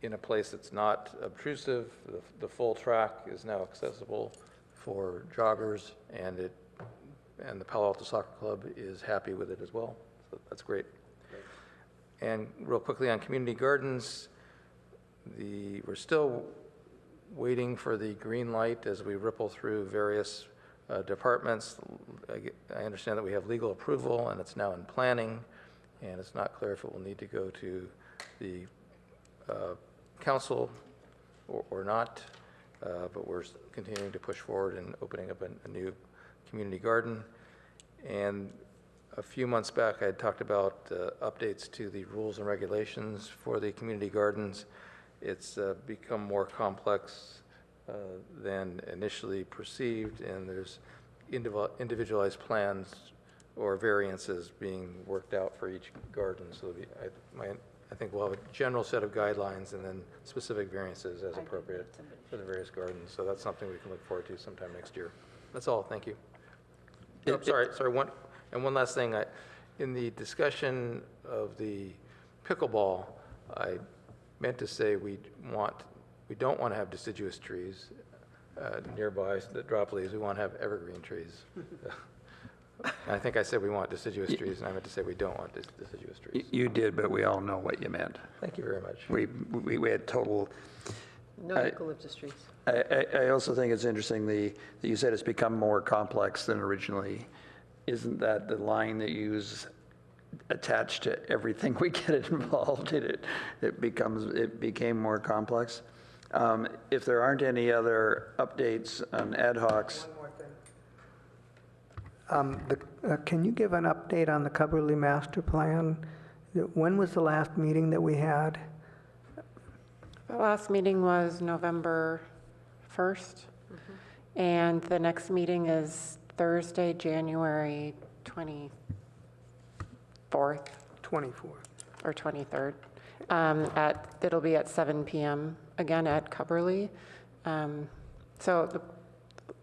in a place that's not obtrusive. The full track is now accessible for joggers, and the Palo Alto Soccer Club is happy with it as well. So that's great. And real quickly on community gardens, we're still waiting for the green light as we ripple through various departments. I understand that we have legal approval and it's now in planning, and it's not clear if it will need to go to the council or not, but we're continuing to push forward and opening up a new community garden. And a few months back, I had talked about updates to the rules and regulations for the community gardens. It's become more complex than initially perceived, and there's individualized plans or variances being worked out for each garden. So I think we'll have a general set of guidelines and then specific variances as appropriate for the various gardens. So that's something we can look forward to sometime next year. That's all. Thank you. Sorry. One last thing. In the discussion of the pickleball, I meant to say we don't want to have deciduous trees nearby that drop leaves. We want to have evergreen trees. I think I said we want deciduous trees, and I meant to say we don't want deciduous trees. You did, but we all know what you meant. Thank you very much. We had total. No eucalyptus trees. I also think it's interesting that you said it's become more complex than originally. Isn't that the line that you use attached to everything we get involved in it? It became more complex. If there aren't any other updates on ad hocs. Can you give an update on the Cubberley Master Plan? When was the last meeting that we had? The last meeting was November 1st, and the next meeting is Thursday, January 23rd. 4th 24th. or 23rd. It'll be at 7 p.m. again at Cubberley. So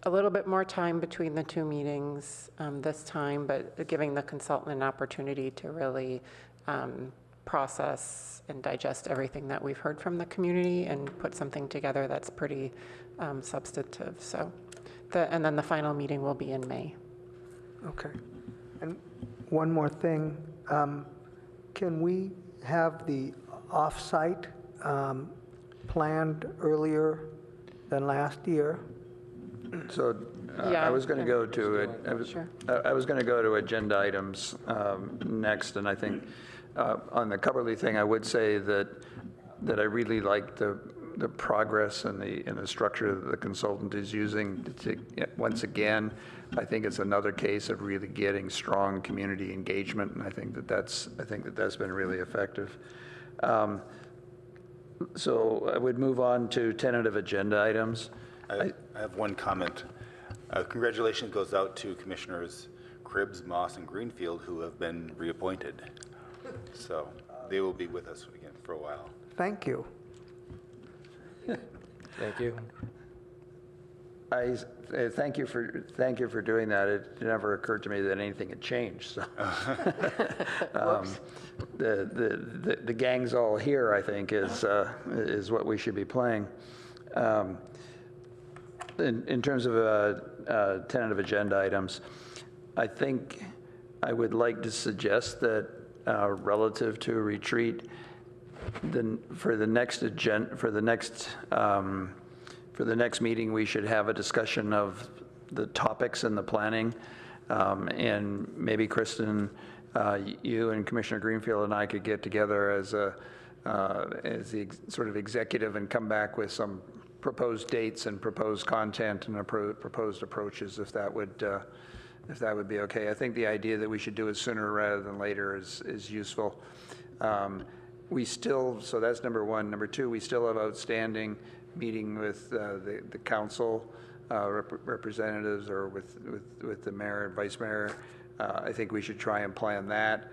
a little bit more time between the two meetings this time, but giving the consultant an opportunity to really process and digest everything that we've heard from the community and put something together that's pretty substantive. So, and then the final meeting will be in May. Okay. And one more thing, can we have the off-site planned earlier than last year? So Yeah, I was going to go to it. Sure. I was going to go to agenda items next, and I think on the Cubberley thing, I would say that I really like the progress and the structure that the consultant is using. Once again, I think it's another case of really getting strong community engagement, and I think that's been really effective. So I would move on to tentative agenda items. I have one comment. Congratulations goes out to Commissioners Cribbs, Moss, and Greenfield, who have been reappointed. So they will be with us again for a while. Thank you. Thank you. I thank you for doing that. It never occurred to me that anything had changed. So the gang's all here, I think, is what we should be playing. In terms of tentative agenda items, I think I would like to suggest that relative to a retreat, for the next meeting, we should have a discussion of the topics and the planning, and maybe Kristen, you and Commissioner Greenfield and I could get together as the sort of executive and come back with some proposed dates and proposed content and proposed approaches, if that would be okay. I think the idea that we should do it sooner rather than later is useful. So that's number one. Number two, we still have outstanding meeting with the council representatives or with the mayor and vice mayor. I think we should try and plan that.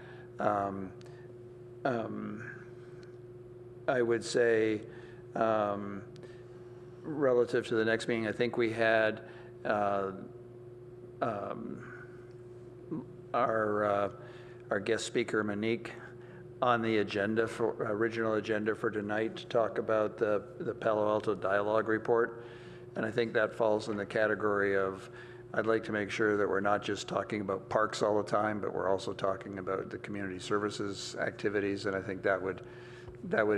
I would say relative to the next meeting, I think we had our guest speaker, Monique, on the original agenda for tonight to talk about the Palo Alto Dialogue Report. And I think that falls in the category of, I'd like to make sure that we're not just talking about parks all the time, but we're also talking about the community services activities, and I think that would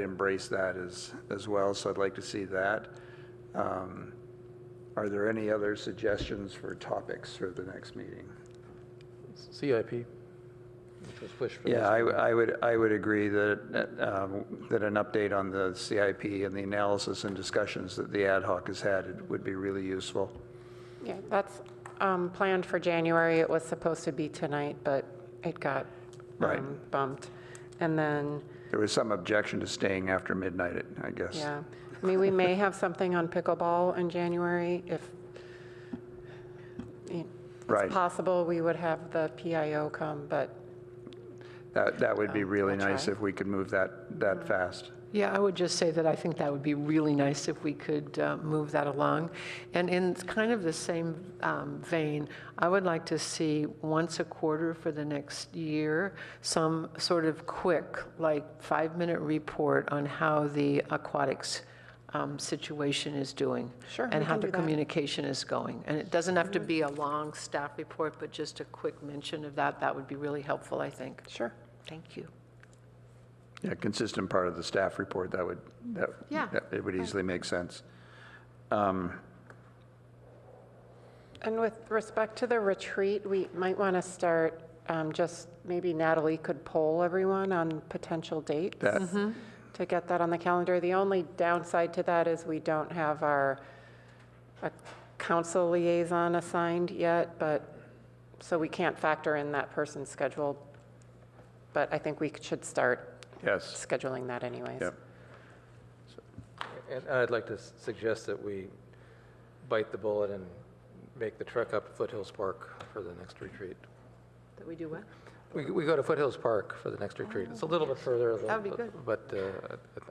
embrace that as well, so I'd like to see that. Are there any other suggestions for topics for the next meeting? CIP. Yeah, I would agree that an update on the CIP and the analysis and discussions that the ad hoc has had would be really useful. Yeah, that's planned for January. It was supposed to be tonight, but it got bumped. And then there was some objection to staying after midnight, I guess. Yeah, I mean, we may have something on pickleball in January if it's possible. We would have the PIO come, but that would be really nice if we could move that fast. Yeah, I would just say that I think that would be really nice if we could move that along. And in kind of the same vein, I would like to see once a quarter for the next year, some sort of quick, like 5-minute report on how the aquatics situation is doing. Sure, and how the communication is going. And it doesn't have to be a long staff report, but just a quick mention of that. That would be really helpful, I think. Sure. Thank you. Yeah, consistent part of the staff report, it would easily make sense. And with respect to the retreat, we might want to start, just maybe Natalie could poll everyone on potential dates to get that on the calendar. The only downside to that is we don't have our council liaison assigned yet, so we can't factor in that person's schedule. But I think we should start scheduling that anyways. Yep. And I'd like to suggest that we bite the bullet and make the trek up Foothills Park for the next retreat. That we do what? We go to Foothills Park for the next retreat. It's a little bit further. That would be good. But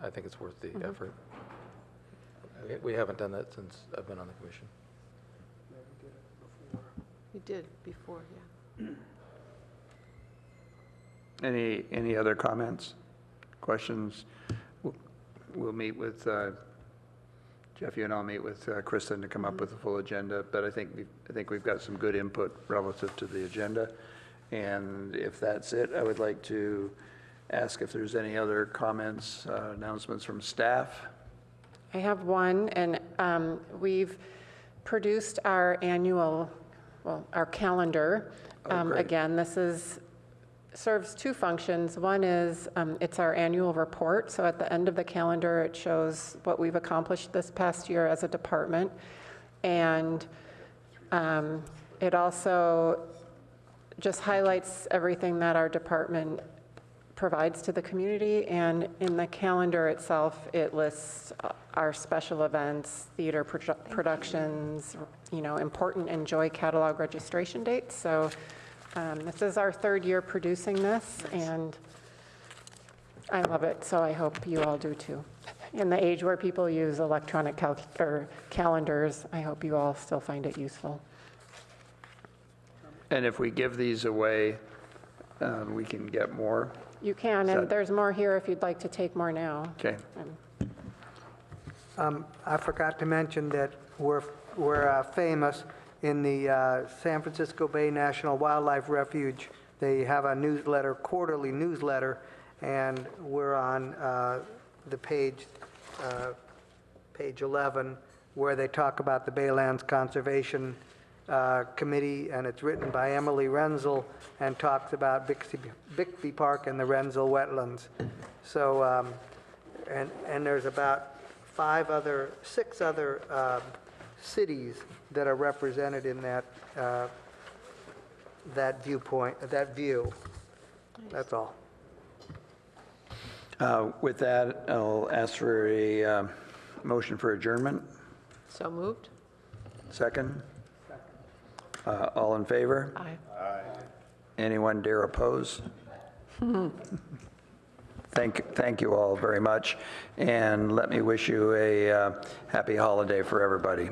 I think it's worth the effort. We haven't done that since I've been on the commission. You did before, yeah. Any other comments, questions? We'll meet with, Jeff, you and I'll meet with Kristen to come up with a full agenda, but I think we've got some good input relative to the agenda. And if that's it, I would like to ask if there's any other comments, announcements from staff. I have one, and we've produced our annual, our calendar. Again, this serves two functions. One is it's our annual report. So at the end of the calendar, it shows what we've accomplished this past year as a department. And it also just highlights everything that our department provides to the community. And in the calendar itself, it lists our special events, theater productions, important Enjoy catalog registration dates. So this is our third year producing this, and I love it, so I hope you all do too. In the age where people use electronic calendars, I hope you all still find it useful. And if we give these away, we can get more? You can, and there's more here if you'd like to take more now. Okay. I forgot to mention that we're famous in the San Francisco Bay National Wildlife Refuge. They have a newsletter, quarterly newsletter, and we're on the page 11, where they talk about the Baylands Conservation Committee, and it's written by Emily Renzel and talks about Bixby Park and the Renzel wetlands. So, and there's about 6 other cities that are represented in that viewpoint, that view. That's all. With that, I'll ask for a motion for adjournment. So moved? Second? All in favor? Aye. Anyone dare oppose? Thank you all very much, and let me wish you a happy holiday for everybody.